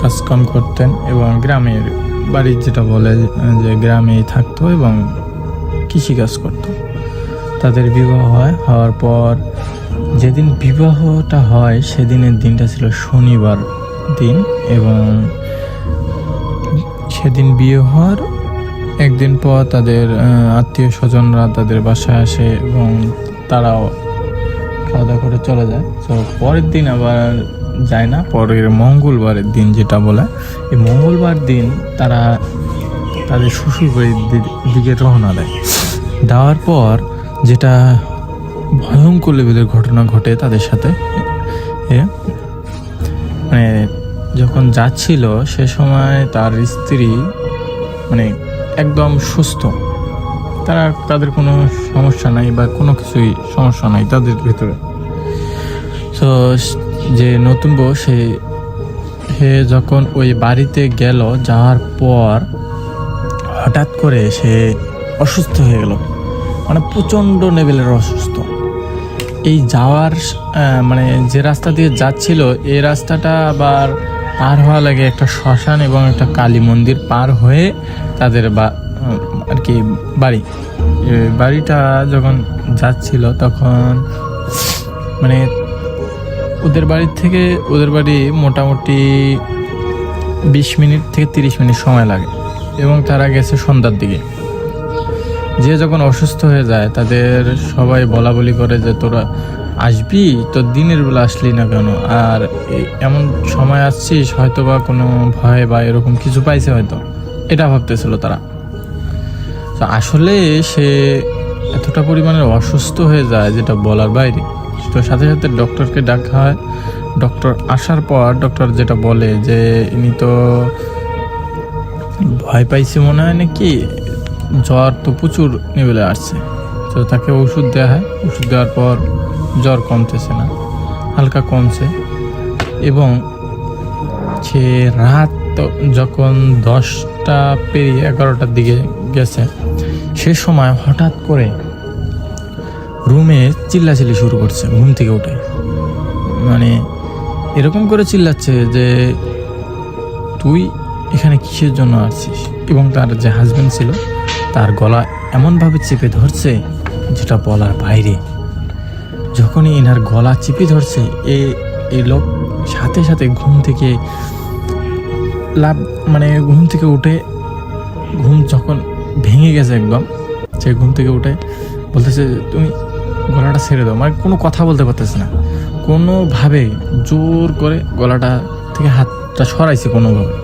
কাজকাম করতেন এবং গ্রামের বাড়ির যেটা বলে যে গ্রামেই থাকতো এবং কৃষিকাজ করত। তাদের বিবাহ হওয়ার পর যেদিন বিবাহটা হয় সেদিনের দিনটা ছিল শনিবার দিন, এবং সেদিন বিয়ে হওয়ার একদিন পর তাদের আত্মীয় স্বজনরা তাদের বাসায় আসে এবং তারাও খাওয়া দাওয়া করে চলে যায়। তো পরের দিন আবার যায় না, পরের মঙ্গলবারের দিন যেটা বলে, এই মঙ্গলবার দিন তারা তাদের শ্বশুর বাড়ির দিকে রওনা দেওয়ার পর যেটা ভয়ঙ্কর লেভেলের ঘটনা ঘটে তাদের সাথে। মানে যখন যাচ্ছিল সে সময় তার স্ত্রী মানে একদম সুস্থ, তাদের কোনো সমস্যা নাই বা কোনো কিছুই সমস্যা নাই তাদের ভিতরে। তো যে নতুন বউ সে যখন ওই বাড়িতে গেল, যাওয়ার পর হঠাৎ করে সে অসুস্থ হয়ে গেল, মানে প্রচণ্ড লেভেলের অসুস্থ। এই যাওয়ার মানে যে রাস্তা দিয়ে যাচ্ছিল এই রাস্তাটা আবার পার হওয়া লাগে একটা শ্মশান এবং একটা কালী মন্দির পার হয়ে তাদের আর কি বাড়িটা যখন যাচ্ছিল তখন মানে ওদের বাড়ি মোটামুটি 20 মিনিট থেকে 30 মিনিট সময় লাগে এবং তারা গেছে সন্ধ্যার দিকে। যে যখন অসুস্থ হয়ে যায় তাদের সবাই বলা বলি করে যে তোরা আসবি তো দিনের বেলা আসলি না কেন, আর এমন সময় আসছিস হয়তো বা কোনো ভয় বা এরকম কিছু পাইছে হয়তো, এটা ভাবতেছিল তারা। তো আসলে সে এতটা পরিমাণে অসুস্থ হয়ে যায় যেটা বলার বাইরে। তো সাথে সাথে ডক্টরকে ডাকা হয়। ডক্টর আসার পর ডক্টর যেটা বলে যে ইনি তো ভয় পাইছে মনে হয় নাকি, জ্বর তো প্রচুর লেভেলে আসছে। তো তাকে ওষুধ দেওয়া হয়। ওষুধ দেওয়ার পর জ্বর কমতেছে না, হালকা কমছে, এবং সে রাত যখন 10টা পেরিয়ে 11টার দিকে গেছে সে সময় হঠাৎ করে রুমে চিল্লাচিল্লি শুরু করছে ঘুম থেকে উঠে। মানে এরকম করে চিল্লাচ্ছে যে তুই এখানে কিসের জন্য আসছিস, এবং তার যে হাজবেন্ড ছিল তার গলা এমনভাবে চেপে ধরছে যেটা বলার বাইরে। যখনই এনার গলা চেপে ধরছে এই লোক সাথে সাথে ঘুম থেকে উঠে, ঘুম যখন ভেঙে গেছে একদম, সে ঘুম থেকে উঠে বলতেছে তুমি গলাটা ছেড়ে দাও। মানে কোনো কথা বলতে পারতেছে না, কোনোভাবে জোর করে গলাটা থেকে হাতটা সরাইছে কোনোভাবে।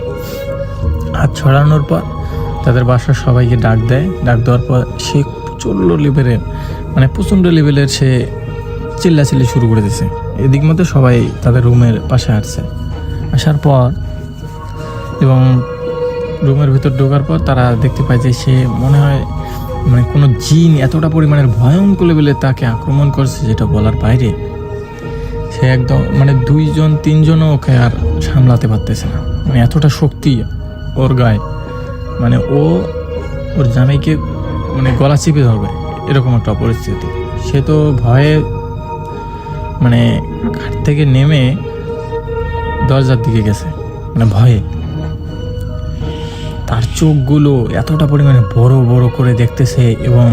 হাত ছড়ানোর পর তাদের বাসার সবাইকে ডাক দেওয়ার পর সে প্রচণ্ড লেভেলের সে চিল্লাচিল্লি শুরু করে দিয়েছে। এদিক মধ্যে সবাই তাদের রুমের পাশে আসছে, আসার পর এবং রুমের ভিতর ঢোকার পর তারা দেখতে পায় যে সে মনে হয় মানে কোনো জিন এতটা পরিমাণের ভয়ঙ্কর লেভেলে তাকে আক্রমণ করছে যেটা বলার বাইরে। সে একদম মানে 2-3জনও ওকে আর সামলাতে পারতেছে না, মানে এতটা শক্তি ওর গায়ে, মানে ও ওর জামাইকে মানে গলা চিপে ধরবে এরকম একটা পরিস্থিতি। সে তো ভয়ে মানে ঘাট থেকে নেমে দরজার দিকে গেছে, মানে ভয়ে। তার চোখগুলো এতটা পরিমাণে বড় বড় করে দেখতেছে এবং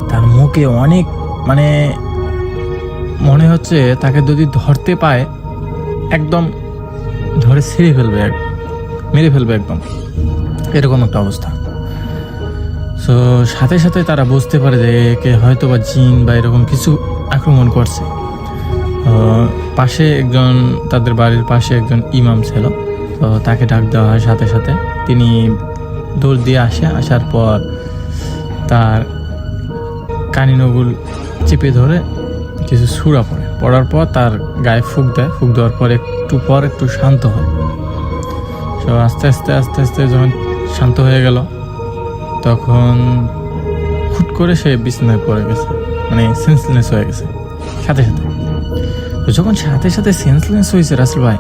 তার মুখে অনেক মানে মনে হচ্ছে তাকে যদি ধরতে পায় একদম ধরে ছিঁড়ে ফেলবে, মেরে ফেলবে একদম, এরকম একটা অবস্থা। সো সাথে সাথে তারা বুঝতে পারে যে একে হয়তো বা জিন বা এরকম কিছু আক্রমণ করছে। পাশে একজন, তাদের বাড়ির পাশে একজন ইমাম ছিল, তো তাকে ডাক দেওয়া হয়। সাথে সাথে তিনি দৌড় দিয়ে আসার পর তার কানি নগুল চেপে ধরে কিছু ছুঁড়া পড়ার পর তার গায়ে ফুঁক দেয়। ফুঁক দেওয়ার পর একটু শান্ত হয়। তো আস্তে আস্তে যখন শান্ত হয়ে গেল তখন হুট করে সে বিছানায় পড়ে গেছে, মানে সেন্সলেস হয়ে গেছে সাথে সাথে। তো যখন সাথে সাথে সেন্সলেস হয়েছে রাসেল ভাই,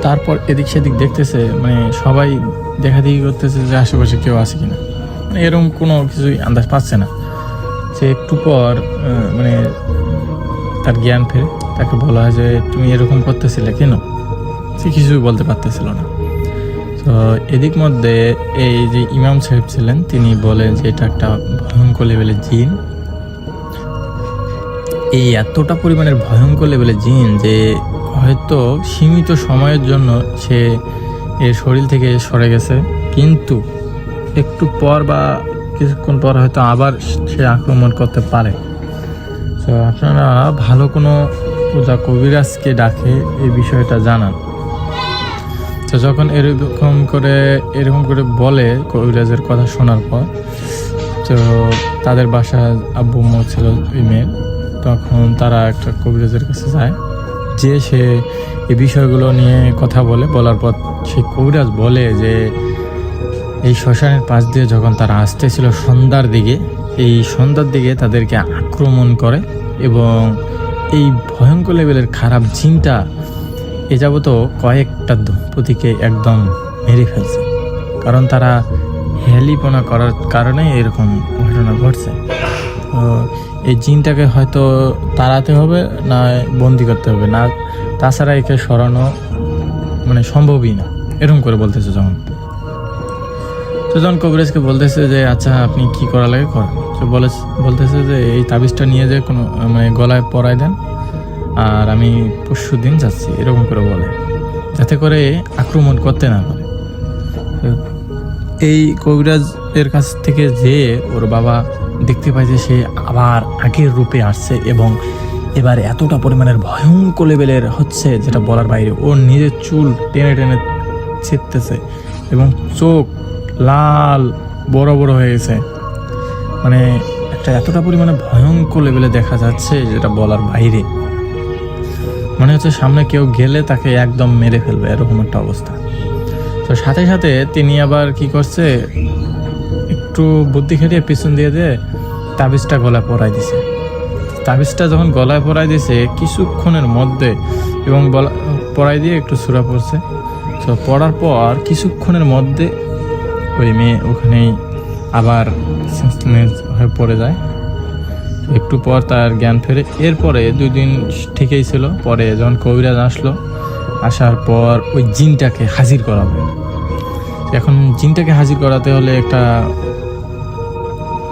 তারপর এদিক সেদিক দেখতেছে, মানে সবাই দেখাদেখি করতেছে যে আশেপাশে কেউ আছে কিনা, মানে এরকম কোনো কিছুই আন্দাজ পাচ্ছে না। সে একটু পর মানে তার জ্ঞান ফেরে, তাকে বলা হয় যে তুমি এরকম করতেছিলে কেন? সে কিছুই বলতে পারতেছিল না। তো এদিক মধ্যে এই যে ইমাম সাহেব ছিলেন তিনি বলেন যে এটা একটা ভয়ঙ্কর লেভেলের জিন। এই এতটা পরিমাণের ভয়ঙ্কর লেভেলের জিন যে হয়তো সীমিত সময়ের জন্য সে এর শরীর থেকে সরে গেছে, কিন্তু একটু পর বা কিছুক্ষণ পর হয়তো আবার সে আক্রমণ করতে পারে। তো আপনারা ভালো কোনো পূজা কবিরাজকে ডাকে এই বিষয়টা জানান। তো যখন এরকম করে বলে কবিরাজের কথা শোনার পর, তো তাদের বাসায় আব্বু মা ছিল ওই মেয়ের, তখন তারা একটা কবিরাজের কাছে যায়, যে সে এই বিষয়গুলো নিয়ে কথা বলার পর সেই কবিরাজ বলে যে এই শ্মশানের পাশ দিয়ে যখন তারা আসতেছিল সন্ধ্যার দিকে তাদেরকে আক্রমণ করে এবং এই ভয়ঙ্কর লেভেলের খারাপ জিনটা এ যাবত কয়েকটা দম্পতিকে একদম মেরে ফেলছে, কারণ তারা হেলিপনা করার কারণে এরকম ঘটনা ঘটছে। তো এই জিনটাকে হয়তো তাড়াতে হবে, না বন্দি করতে হবে, না তাছাড়া একে সরানো মানে সম্ভবই না, এরকম করে বলতেছে। যখন কবিরাজকে বলতেছে যে আচ্ছা আপনি কি করা লাগে করেন, তো বলতেছে যে এই তাবিজটা নিয়ে যে কোনো মানে গলায় পরায় দেন, আর আমি পরশুদিন যাচ্ছি, এরকম করে বলে, যাতে করে আক্রমণ করতে না পারে। এই কবিরাজ এর কাছ থেকে যে ওর বাবা দেখতে পায় যে সে আবার আগের রূপে আসছে এবং এবার এতটা পরিমাণের ভয়ঙ্কর লেভেলের হচ্ছে যেটা বলার বাইরে। ওর নিজের চুল টেনে টেনে ছিঁড়তেছে এবং চোখ লাল বড় বড় হয়ে গেছে, মানে একটা এতটা পরিমাণে ভয়ঙ্কর লেভেলে দেখা যাচ্ছে যেটা বলার বাইরে। মনে হচ্ছে সামনে কেউ গেলে তাকে একদম মেরে ফেলবে, এরকম একটা অবস্থা। তো সাথে সাথে তিনি আবার কি করছে, একটু বুদ্ধি খেটিয়ে পিছন দিয়ে তাবিজটা গলায় পরাই দিছে। তাবিজটা যখন গলায় পরাই দিছে কিছুক্ষণের মধ্যে এবং পরাই দিয়ে একটু সূরা পড়ছে। তো পড়ার পর কিছুক্ষণের মধ্যে ওই মেয়ে ওখানেই আবার সেন্সলেস হয়ে পড়ে যায়। একটু পর তার জ্ঞান ফেরে। এরপরে 2 দিন ঠিকই ছিল, পরে যখন কবিরাজ আসার পর ওই জিনটাকে হাজির করা হবে। এখন জিনটাকে হাজির করাতে হলে একটা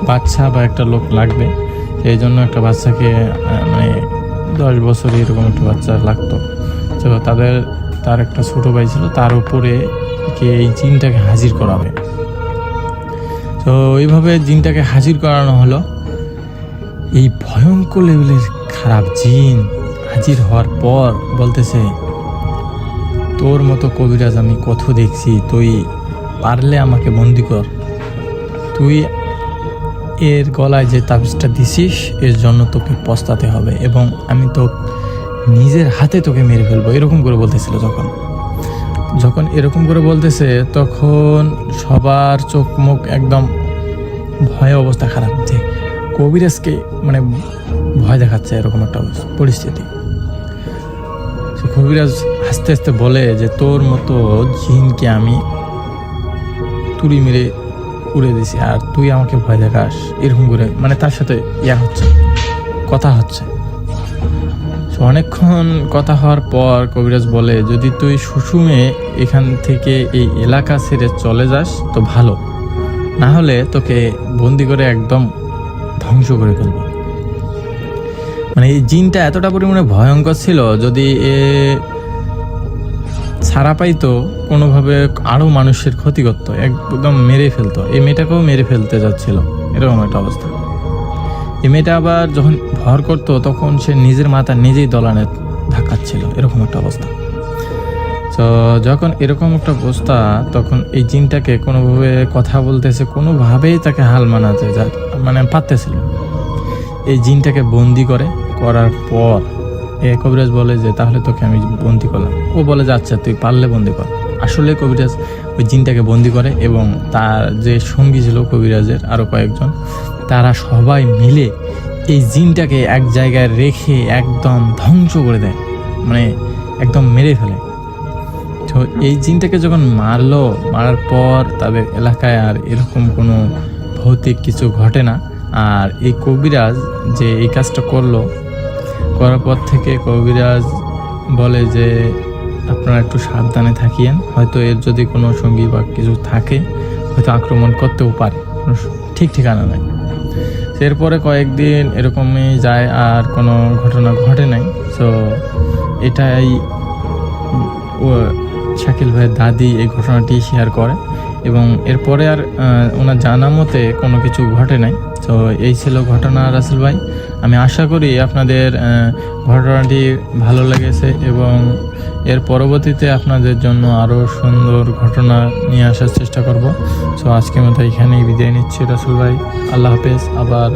বাচ্চা বা একটা লোক লাগবে, সেই জন্য একটা বাচ্চাকে মানে 10 বছর এরকম একটা বাচ্চা লাগতো। তো তার একটা ছোট ভাই ছিল, তার উপরে এই জিনটাকে হাজির করা হবে। তো ওইভাবে জিনটাকে হাজির করানো হলো। এই ভয়ঙ্কর লেভেলের খারাপ জিন হাজির হওয়ার পর বলতেছে, তোর মতো কবিরাজ আমি কত দেখছি, তুই পারলে আমাকে বন্দি কর, তুই এর গলায় যে তাবিজটা দিছিস এর জন্য তোকে পস্তাতে হবে এবং আমি তো নিজের হাতে তোকে মেরে ফেলবো, এরকম করে বলতেছিল। যখন এরকম করে বলতেছে তখন সবার চোখ মুখ একদম ভয়ে অবস্থা খারাপ, যে কবিরাজকে মানে ভয় দেখাচ্ছে এরকম একটা পরিস্থিতি। কবিরাজ আস্তে আস্তে বলে যে তোর মতো জিনকে আমি তুড়ি মেরে উড়ে দিছি, আর তুই আমাকে ভয় দেখাস, এরকম করে মানে তার সাথে কথা হচ্ছে। অনেকক্ষণ কথা হওয়ার পর কবিরাজ বলে, যদি তুই সুষুমে এখান থেকে এই এলাকা ছেড়ে চলে যাস তো ভালো, না হলে তোকে বন্দি করে একদম ধ্বংস করে ফেলবো। মানে এই জিনটা এতটা পরিমাণে ভয়ঙ্কর ছিল, যদি এ ছাড়া পাইতো কোনোভাবে আরও মানুষের ক্ষতি করতো, একদম মেরে ফেলতো। এই মেয়েটাকেও মেরে ফেলতে যাচ্ছিল, এরকম একটা অবস্থা। এই মেয়েটা আবার যখন ভর করতো তখন সে নিজের মাথা নিজেই দলানে ধাক্কাচ্ছিল, এরকম একটা অবস্থা। তো যখন এরকম একটা অবস্থা, তখন এই জিনটাকে কোনোভাবে কথা বলতেছে, কোনোভাবেই তাকে হাল মানাতে মানে পারতেছিল। এই জিনটাকে বন্দি করার পর কবিরাজ বলে যে তাহলে তোকে আমি বন্দি করলাম। ও বলে যে আচ্ছা তুই পারলে বন্দি কর। আসলে কবিরাজ ওই জিনটাকে বন্দি করে, এবং তার যে সঙ্গী ছিল কবিরাজের আরও কয়েকজন, তারা সবাই মিলে এই জিনটাকে এক জায়গায় রেখে একদম ধ্বংস করে দেয়, মানে একদম মেরে ফেলে। তো এই জিনটাকে যখন মারার পর তাদের এলাকায় আর এরকম কোনো ভৌতিক কিছু ঘটে না। আর এই কবিরাজ যে এই কাজটা করার পর থেকে কবিরাজ বলে যে আপনারা একটু সাবধানে থাকিয়েন, হয়তো এর যদি কোনো সঙ্গী বা কিছু থাকে হয়তো আক্রমণ করতেও পারে, কোনো ঠিক ঠিকানা নাই। এরপরে কয়েকদিন এরকমই যায়, আর কোনো ঘটনা ঘটে নাই। তো এটাই ও শাকিল ভাইয়ের দাদি এই ঘটনাটি শেয়ার করে, এবং এরপরে আর ওনার জানা মতে কোনো কিছু ঘটে নাই। তো এই ছিল ঘটনা রাসেল ভাই। আমি আশা করি আপনাদের ঘটনাটি ভালো লেগেছে, এবং এর পরবর্তীতে আপনাদের জন্য আরও সুন্দর ঘটনা নিয়ে আসার চেষ্টা করব। সো আজকের মতো এখানেই বিদায় নিচ্ছি রাসেল ভাই, আল্লাহ হাফেজ। আবার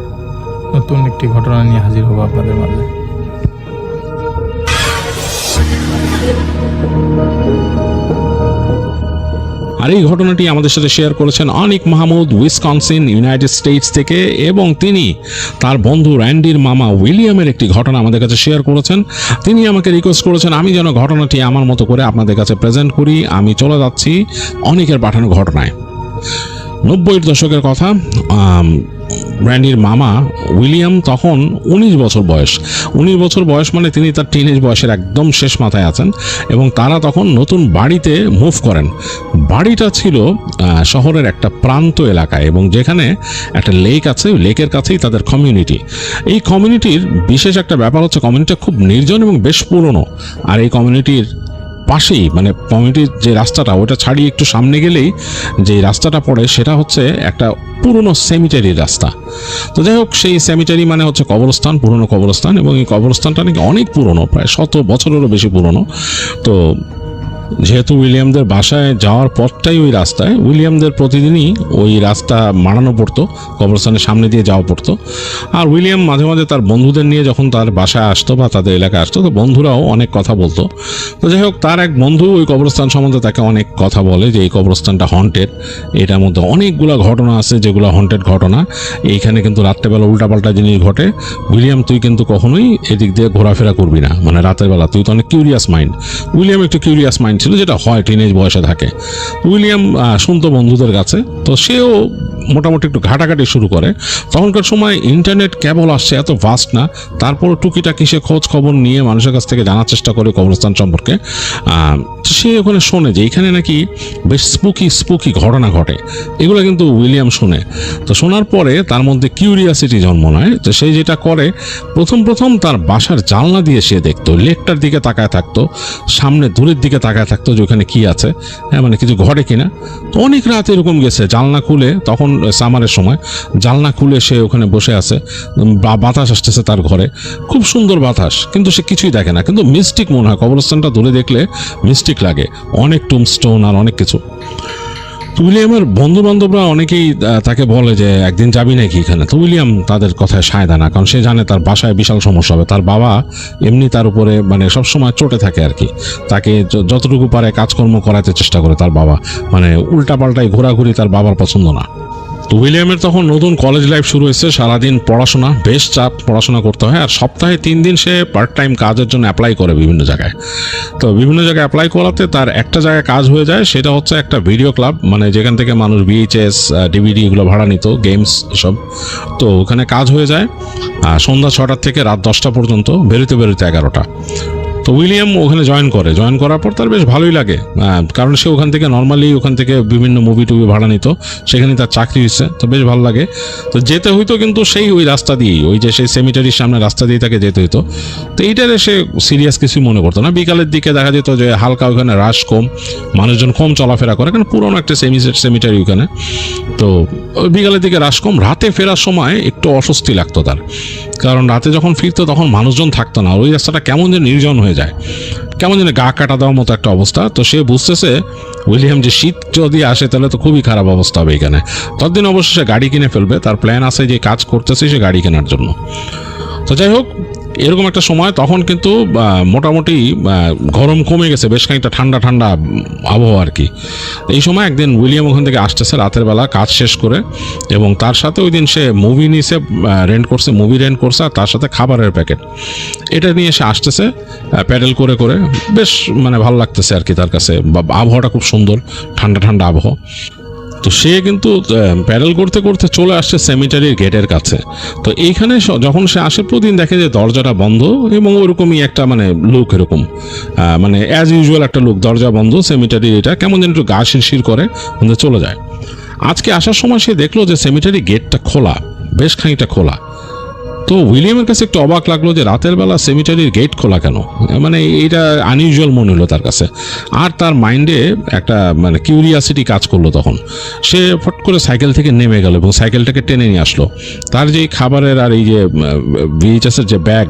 নতুন একটি ঘটনা নিয়ে হাজির হব আপনাদের মাঝে। আর এই ঘটনাটি আমাদের সাথে শেয়ার করেছেন অনিক মাহমুদ, উইসকনসিন, ইউনাইটেড স্টেটস থেকে, এবং তিনি তার বন্ধু র্যান্ডির মামা উইলিয়ামের একটি ঘটনা আমাদের কাছে শেয়ার করেছেন। তিনি আমাকে রিকোয়েস্ট করেছেন আমি যেন ঘটনাটি আমার মতো করে আপনাদের কাছে প্রেজেন্ট করি। আমি চলে যাচ্ছি অনিকের পাঠানো ঘটনায়। 90-এর দশকের কথা। র্যান্ডির মামা উইলিয়াম তখন 19 বছর বয়স। 19 বছর বয়স মানে তিনি তার টিনেজ বয়সের একদম শেষ মাথায় আছেন, এবং তারা তখন নতুন বাড়িতে মুভ করেন। বাড়িটা ছিল শহরের একটা প্রান্ত এলাকায়, এবং যেখানে একটা লেক আছে, ওই লেকের কাছেই তাদের কমিউনিটি। এই কমিউনিটির বিশেষ একটা ব্যাপার হচ্ছে কমিউনিটিটা খুব নির্জন এবং বেশ পুরনো। আর এই কমিউনিটির পাশেই মানে কমিউনিটির যে রাস্তাটা, ওটা ছাড়িয়ে একটু সামনে গেলেই যে রাস্তাটা পড়ে সেটা হচ্ছে একটা পুরনো সেমিটারির রাস্তা। তো যাই হোক, সেই সেমিটারি মানে হচ্ছে কবরস্থান, পুরনো কবরস্থান, এবং এই কবরস্থানটা নাকি অনেক পুরনো, প্রায় 100 বছরেরও বেশি পুরনো। তো যেহেতু উইলিয়ামদের বাসায় যাওয়ার পথটাই ওই রাস্তায়, উইলিয়ামদের প্রতিদিনই ওই রাস্তা মারানো পড়তো, কবরস্থানের সামনে দিয়ে যাওয়া পড়তো। আর উইলিয়াম মাঝে মাঝে তার বন্ধুদের নিয়ে যখন তার বাসায় আসতো বা তাদের এলাকায় আসতো, তো বন্ধুরাও অনেক কথা বলতো। তো যাই হোক, তার এক বন্ধু ওই কবরস্থান সম্বন্ধে তাকে অনেক কথা বলে যে এই কবরস্থানটা হন্টেড, এটার মধ্যে অনেকগুলো ঘটনা আছে যেগুলো হন্টেড ঘটনা। এইখানে কিন্তু রাত্রেবেলা উল্টাপাল্টা জিনিস ঘটে। উইলিয়াম, তুই কিন্তু কখনোই এদিক দিয়ে ঘোরাফেরা করবি না, মানে রাতের বেলা, তুই তো অনেক কিউরিয়াস মাইন্ড। উইলিয়াম একটু কিউরিয়াস মাইন্ড ছিল, যেটা হয় টিনেজ বয়সে থাকে। উইলিয়াম শুনতো বন্ধুদের কাছে, তো সেও মোটামুটি একটু ঘাটাঘাটি শুরু করে। তখনকার সময় ইন্টারনেট কেবল আসছে, এত ভাস্ট না, তারপর টুকিটাকি সে খোঁজ খবর নিয়ে মানুষের কাছ থেকে জানার চেষ্টা করে কবরস্থান সম্পর্কে। সে ওখানে শোনে যে এখানে নাকি বেশ স্পুকি ঘটনা ঘটে। এগুলো কিন্তু উইলিয়াম শুনে। তো শোনার পরে তার মধ্যে কিউরিয়াসিটি জন্ম নেয়। তো সে যেটা করে, প্রথম তার বাসার জানলা দিয়ে সে দেখতো, লেকটার দিকে তাকায় থাকতো, সামনে দূরের দিকে তাকায় থাকতো যে ওখানে কি আছে, হ্যাঁ মানে কিছু ঘটে কিনা। তো অনেক রাত এরকম গেছে, জানলা খুলে, তখন সামারের সময়, জানলা খুলে সে ওখানে বসে আছে, বাতাস আসতেছে তার ঘরে, খুব সুন্দর বাতাস, কিন্তু সে কিছুই দেখে না। কিন্তু মিস্টিক মনে হয়, কবরস্থানটা দূরে দেখলে মিস্টিক লাগে, অনেক টুমস্টোন আর অনেক কিছু। তো উইলিয়ামের বন্ধু বান্ধবরা অনেকেই তাকে বলে যে একদিন যাবি নাকি এখানে। তো উইলিয়াম তাদের কথায় সায় দেয় না, কারণ সে জানে তার বাসায় বিশাল সমস্যা হবে। তার বাবা এমনি তার উপরে মানে সবসময় চটে থাকে আর কি, তাকে যতটুকু পারে কাজকর্ম করাতে চেষ্টা করে তার বাবা, মানে উল্টাপাল্টায় ঘোরাঘুরি তার বাবার পছন্দ না। তো উইলিয়ামের তখন নতুন কলেজ লাইফ শুরু হয়েছে, সারাদিন পড়াশোনা, বেশ চাপ পড়াশোনা করতে হয়। আর সপ্তাহে 3 দিন সে পার্ট টাইম কাজের জন্য অ্যাপ্লাই করে বিভিন্ন জায়গায়। তো বিভিন্ন জায়গায় অ্যাপ্লাই করাতে তার একটা জায়গায় কাজ হয়ে যায়, সেটা হচ্ছে একটা ভিডিও ক্লাব, মানে যেখান থেকে মানুষ VHS DVD এগুলো ভাড়া নিত, গেমস এসব। তো ওখানে কাজ হয়ে যায় সন্ধ্যা 6টা থেকে রাত 10টা পর্যন্ত, বেরোতে 11টা। তো উইলিয়াম ওখানে জয়েন করার পর তার বেশ ভালোই লাগে, কারণ সে ওখান থেকে বিভিন্ন মুভি টুভি ভাড়া নিত, সেখানে তার চাকরি হয়েছে, তো বেশ ভালো লাগে। তো যেতে হইতো কিন্তু সেই ওই রাস্তা দিয়েই, ওই যে সেই সেমিটারির সামনে রাস্তা দিয়ে তাকে যেতে হইতো। তো এইটারে সে সিরিয়াস কিছু মনে করতো না। বিকালের দিকে দেখা যেত যে হালকা ওখানে রাশ কম, মানুষজন কম চলাফেরা করে, কারণ পুরোনো একটা সেমিটারি ওখানে। তো ওই বিকালের দিকে রাশ কম। রাতে ফেরার সময় একটু অস্বস্তি লাগতো তার, কারণ রাতে যখন ফিরতো তখন মানুষজন থাকতো না, ওই রাস্তাটা কেমন যেন নির্জন হয়ে যায়, কেমন যেন গা কাটা দেওয়ার মতো একটা অবস্থা। তো সে বুঝতেছে উইলিয়াম যে শীত যদি আসে তাহলে তো খুবই খারাপ অবস্থা হবে এখানে। ততদিন অবশ্য সে গাড়ি কিনে ফেলবে, তার প্ল্যান আছে যে কাজ করতেছে সে গাড়ি কেনার জন্য। তো যাই হোক, এরকম একটা সময় তখন কিন্তু মোটামুটি গরম কমে গেছে, বেশ খানিকটা ঠান্ডা ঠান্ডা আবহাওয়া আর কি। এই সময় একদিন উইলিয়াম ওখান থেকে আসতেছে রাতের বেলা কাজ শেষ করে, এবং তার সাথে ওই দিন সে মুভি রেন্ট করছে আর তার সাথে খাবারের প্যাকেট, এটা নিয়ে সে আসতেছে প্যাডেল করে করে। বেশ মানে ভালো লাগতেছে আর কি তার কাছে, আবহাওয়াটা খুব সুন্দর, ঠান্ডা ঠান্ডা আবহাওয়া। তো সে কিন্তু প্যাডেল করতে করতে চলে আসছে সেমিটারির গেটের কাছে। তো এইখানে যখন সে আসে প্রতিদিন দেখে যে দরজাটা বন্ধ, এবং ওরকমই একটা মানে লুক, এরকম মানে অ্যাজ ইউজুয়াল একটা লুক, দরজা বন্ধ সেমিটারির, এটা কেমন যেন একটু গা শিরশির করে চলে যায়। আজকে আসার সময় সে দেখলো যে সেমিটারি গেটটা খোলা, বেশ খানিকটা খোলা। তো উইলিয়ামের কাছে একটু অবাক লাগলো যে রাতের বেলা সেমিটারির গেট খোলা কেন, মানে এটা আনইউজুয়াল মনে হলো তার কাছে। আর তার মাইন্ডে একটা মানে কিউরিয়াসিটি কাজ করলো। তখন সে ফট করে সাইকেল থেকে নেমে গেল এবং সাইকেলটাকে টেনে নিয়ে আসলো। তার যে খাবারের আর এই যে VHS-এর যে ব্যাগ,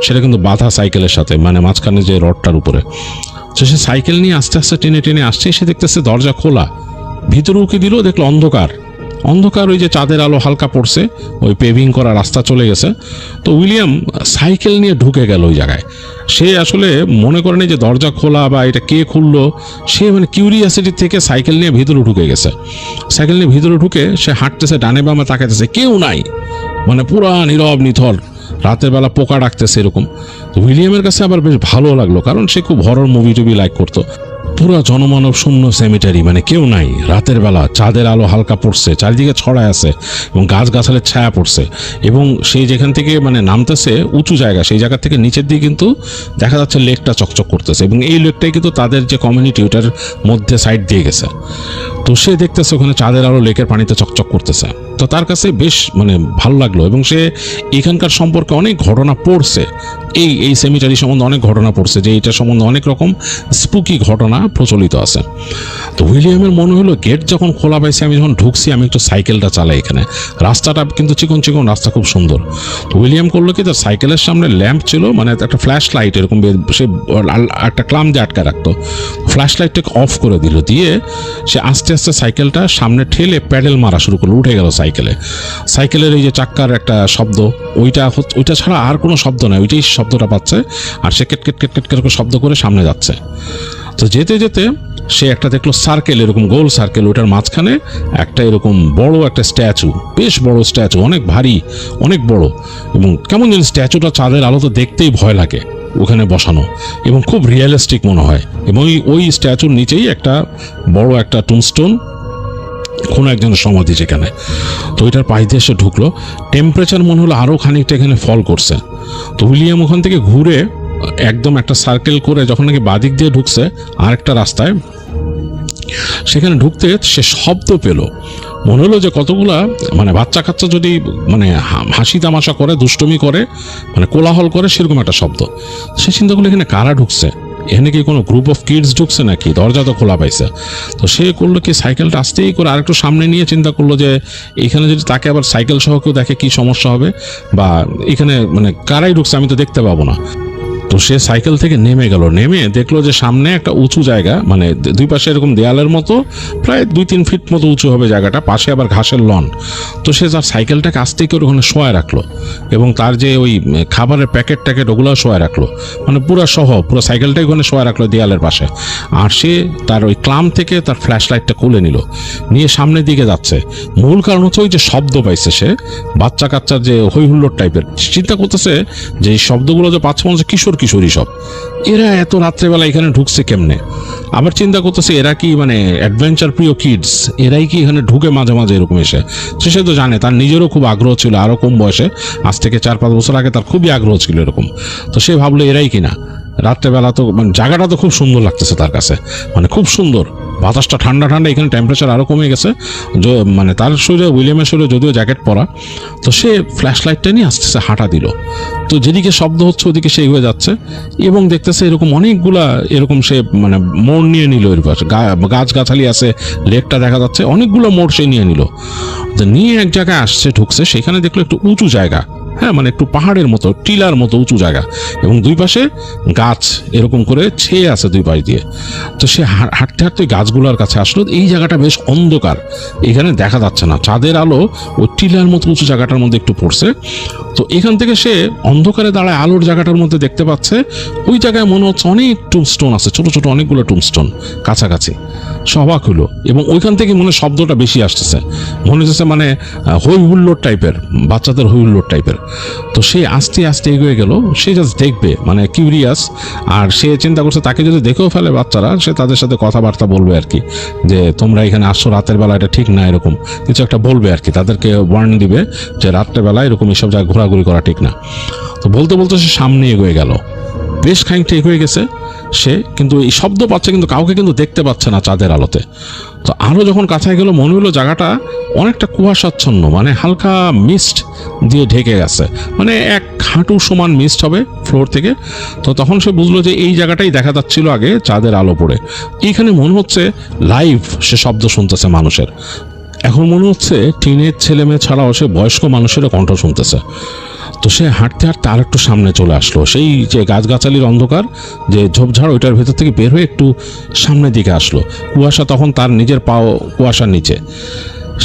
সেটা কিন্তু বাঁধা সাইকেলের সাথে, মানে মাঝখানে যে রডটার উপরে। তো সে সাইকেল নিয়ে আস্তে আস্তে টেনে টেনে আসছে, সে দেখতেছে দরজা খোলা। ভিতরে উকি দিল, দেখলো অন্ধকার, ওই যে চাঁদের আলো হালকা পড়ছে, ওই পেভিং করা রাস্তা চলে গেছে। তো উইলিয়াম সাইকেল নিয়ে ঢুকে গেল ওই জায়গায়। সে আসলে মনে করেনি যে দরজা খোলা বা এটা কে খুললো, সে মানে কিউরিয়াসিটি থেকে সাইকেল নিয়ে ভিতরে ঢুকে গেছে। সাইকেল নিয়ে ভিতরে ঢুকে সে হাঁটতেছে, ডানে বামে তাকাইতেছে, কেউ নাই, মানে পুরা নীরব নিথর, রাতের বেলা পোকা ডাকতেছে এরকম। উইলিয়ামের কাছে আবার বেশ ভালো লাগলো, কারণ সে খুব হরর মুভি টুভি লাইক করতো। পুরো জনমানব শূন্য সেমিটারি, মানে কেউ নাই, রাতের বেলা চাঁদের আলো হালকা পড়ছে, চারিদিকে ছড়ায় আছে এবং গাছগাছালের ছায়া পড়ছে। এবং সেই যেখান থেকে মানে নামতেছে উঁচু জায়গা, সেই জায়গা থেকে নিচের দিকে কিন্তু দেখা যাচ্ছে লেকটা চকচক করতেছে, এবং এই লেকটাই কিন্তু তাদের যে কমিউনিটি ওটার মধ্যে সাইড দিয়ে গেছে। তো সে দেখতেছে ওখানে চাঁদের আলো লেকের পানিতে চকচক করতেছে। তো তার কাছে বেশ মানে ভালো লাগলো, এবং সে এখানকার সম্পর্কে অনেক ঘটনা পড়ছে, এই সেমিটারি সম্বন্ধে অনেক ঘটনা পড়ছে, যে এটা সম্বন্ধে অনেক রকম স্পুকি ঘটনা প্রচলিত আছে। তো উইলিয়ামের মনে হলো গেট যখন খোলা পাইছে, আমি যখন ঢুকছি আমি একটু সাইকেলটা চালাই এখানে, রাস্তাটা কিন্তু চিকন চিকন রাস্তা, খুব সুন্দর। তো উইলিয়াম করলো কি, তার সাইকেলের সামনে ল্যাম্প ছিল, মানে একটা ফ্ল্যাশ লাইট এরকম, সে একটা ক্লাম দিয়ে আটকে রাখতো, ফ্ল্যাশ লাইটটাকে অফ করে দিল, দিয়ে সে আস্তে আস্তে সাইকেলটা সামনে ঠেলে প্যাডেল মারা শুরু করলো, উঠে গেল সাইকেলের এই যে চাক্কার একটা শব্দ, ওইটা ছাড়া আর কোনো শব্দ নয়, ওইটাই শব্দটা পাচ্ছে। আর সে কেট কেট কেট কেট কেট শব্দ করে সামনে যাচ্ছে। তো যেতে যেতে সে একটা দেখলো সার্কেল, এরকম গোল সার্কেল, ওইটার মাঝখানে একটা এরকম বড় একটা স্ট্যাচু, বেশ বড় স্ট্যাচু, অনেক ভারী, অনেক বড়, এবং কেমন যেন স্ট্যাচুটা চাঁদের আলো তো দেখতেই ভয় লাগে ওখানে বসানো, এবং খুব রিয়েলিস্টিক মনে হয়। এবং ওই স্ট্যাচুর নিচেই একটা বড় একটা টুমস্টোন, কোনো একজনের সমাধি যেখানে। তো ওইটার পাশ দিয়ে এসে ঢুকলো, টেম্পারেচার মনে হলো আরও খানিকটা এখানে ফল করছে। তো উইলিয়াম ওখান থেকে ঘুরে একদম একটা সার্কেল করে যখন নাকি বাদিক দিয়ে ঢুকছে আরেকটা রাস্তায়, সেখানে ঢুকতে সে শব্দ পেল, মনে হলো যে কতগুলা মানে বাচ্চা কাচ্চা যদি মানে হাসি তামাশা করে, দুষ্টুমি করে, মানে কোলাহল করে, সেরকম একটা শব্দ। সে চিন্তা করলো এখানে কারা ঢুকছে, এখানে কি কোনো গ্রুপ অফ কিডস ঢুকছে নাকি, দরজা তো খোলা পাইছে। তো সে করলো কি, সাইকেলটা আস্তেই করে আরেকটু সামনে নিয়ে চিন্তা করলো যে এখানে যদি তাকে আবার সাইকেল সহ কেউ দেখে কি সমস্যা হবে, বা এখানে মানে কারাই ঢুকছে আমি তো দেখতে পাবো না। তো তো সে সাইকেল থেকে নেমে গেল, নেমে দেখলো যে সামনে একটা উঁচু জায়গা, মানে দুই পাশে এরকম দেয়ালের মতো, প্রায় 2-3 ফিট মতো উঁচু হবে জায়গাটা, পাশে আবার ঘাসের লন। তো সে তার সাইকেলটাকে আস্তে করে ওখানে শোয়া রাখলো এবং তার যে ওই খাবারের প্যাকেট ট্যাকেট ওগুলো শোয়া রাখলো, মানে পুরো সাইকেলটাই ওখানে শোয়া রাখলো দেয়ালের পাশে। আর সে তার ওই ক্লাম থেকে তার ফ্ল্যাশ লাইটটা খুলে নিয়ে সামনের দিকে যাচ্ছে। মূল কারণ হচ্ছে ওই যে শব্দ পাইছে সে, বাচ্চা কাচ্চার যে হই হুল্লোড় টাইপের। চিন্তা করতেছে যে এই শব্দগুলো যে পাচ্ছে মনে হচ্ছে কিশোরী সব, এরা এত রাত্রেবেলা এখানে ঢুকছে কেমনে। আবার চিন্তা করতেছে এরা কি মানে অ্যাডভেঞ্চার প্রিয় কিডস, এরাই কি এখানে ঢুকে মাঝে মাঝে এরকম এসে। সে তো জানে, তার নিজেরও খুব আগ্রহ ছিল, আরো কম বয়সে, আজ থেকে 4-5 বছর আগে তার খুবই আগ্রহ ছিল এরকম। তো সে ভাবলো এরাই কিনা। রাত্রেবেলা তো মানে জায়গাটা তো খুব সুন্দর লাগতেছে তার কাছে, মানে খুব সুন্দর, বাতাসটা ঠান্ডা, এখানে টেম্পারেচার আরও কমে গেছে, মানে তার শরীরে, উইলিয়ামের শরীরে যদিও জ্যাকেট পরা। তো সে ফ্ল্যাশ লাইটটা নিয়ে আস্তে হাঁটা দিল। তো যেদিকে শব্দ হচ্ছে ওদিকে সে এগিয়ে যাচ্ছে এবং দেখতেছে এরকম অনেকগুলা এরকম সে মানে মোড় নিয়ে নিল, এর পাশে গাছগাছালি আছে, লেকটা দেখা যাচ্ছে, অনেকগুলো মোড় সে নিয়ে নিল। নিয়ে এক জায়গায় আসছে, ঢুকছে, সেখানে দেখলো একটু উঁচু জায়গা, হ্যাঁ, মানে একটু পাহাড়ের মতো, টিলার মতো উঁচু জায়গা, এবং দুই পাশে গাছ এরকম করে ছেয়ে আছে দুই পাশ দিয়ে। তো সে হাঁটতে হাঁটতে গাছগুলোর কাছে আসলো। এই জায়গাটা বেশ অন্ধকার, এখানে দেখা যাচ্ছে না, চাঁদের আলো ওই টিলার মতো উঁচু জায়গাটার মধ্যে একটু পড়ছে। তো এখান থেকে সে অন্ধকারে দাঁড়ায় আলোর জায়গাটার মধ্যে দেখতে পাচ্ছে ওই জায়গায় মনে হচ্ছে অনেক টুমস্টোন আছে, ছোট ছোট অনেকগুলো টুমস্টোন কাছাকাছি। অবাক হলো, এবং ওইখান থেকে মনে শব্দটা বেশি আসতেছে, মনে হচ্ছে মানে হই হুল্লোড় টাইপের, বাচ্চাদের হই হুল্লোড় টাইপের। তো সে আস্তে আস্তে এগিয়ে গেল, সে জাস্ট দেখবে, মানে কিউরিয়াস। আর সে চিন্তা করছে তাকে যদি দেখেও ফেলে বাচ্চারা, সে তাদের সাথে কথাবার্তা বলবে আর কি, যে তোমরা এখানে আসছো রাতের বেলা, এটা ঠিক না, এরকম কিছু একটা বলবে আর কি, তাদেরকে ওয়ার্নিং দিবে যে রাত্রের বেলা এরকম এসব জায়গায় ঘোরাঘুরি করা ঠিক না। তো বলতে বলতে সে সামনে এগিয়ে গেল, বেশ খানিকটা এগিয়ে গেছে সে, কিন্তু এই শব্দ পাচ্ছে কিন্তু কাউকে কিন্তু দেখতে পাচ্ছে না চাঁদের আলোতে। তো আরও যখন কাছায় গেল মনে হলো জায়গাটা অনেকটা কুয়াশাচ্ছন্ন, মানে হালকা মিস্ট দিয়ে ঢেকে গেছে, মানে এক হাঁটু সমান মিস্ট হবে ফ্লোর থেকে। তো তখন সে বুঝলো যে এই জায়গাটাই দেখা যাচ্ছিল আগে চাঁদের আলো পড়ে। এইখানে মনে হচ্ছে লাইভ সে শব্দ শুনতেছে মানুষের। এখন মনে হচ্ছে টিনের ছেলে মেয়ে ছাড়াও সে বয়স্ক মানুষেরও কণ্ঠ শুনতেছে। তো সে হাঁটতে হাঁটতে আর একটু সামনে চলে আসলো, সেই যে গাছগাছালির অন্ধকার যে ঝোপঝাড় ওইটার ভেতর থেকে বের হয়ে একটু সামনের দিকে আসলো। কুয়াশা তখন তার নিজের পাও কুয়াশার নিচে।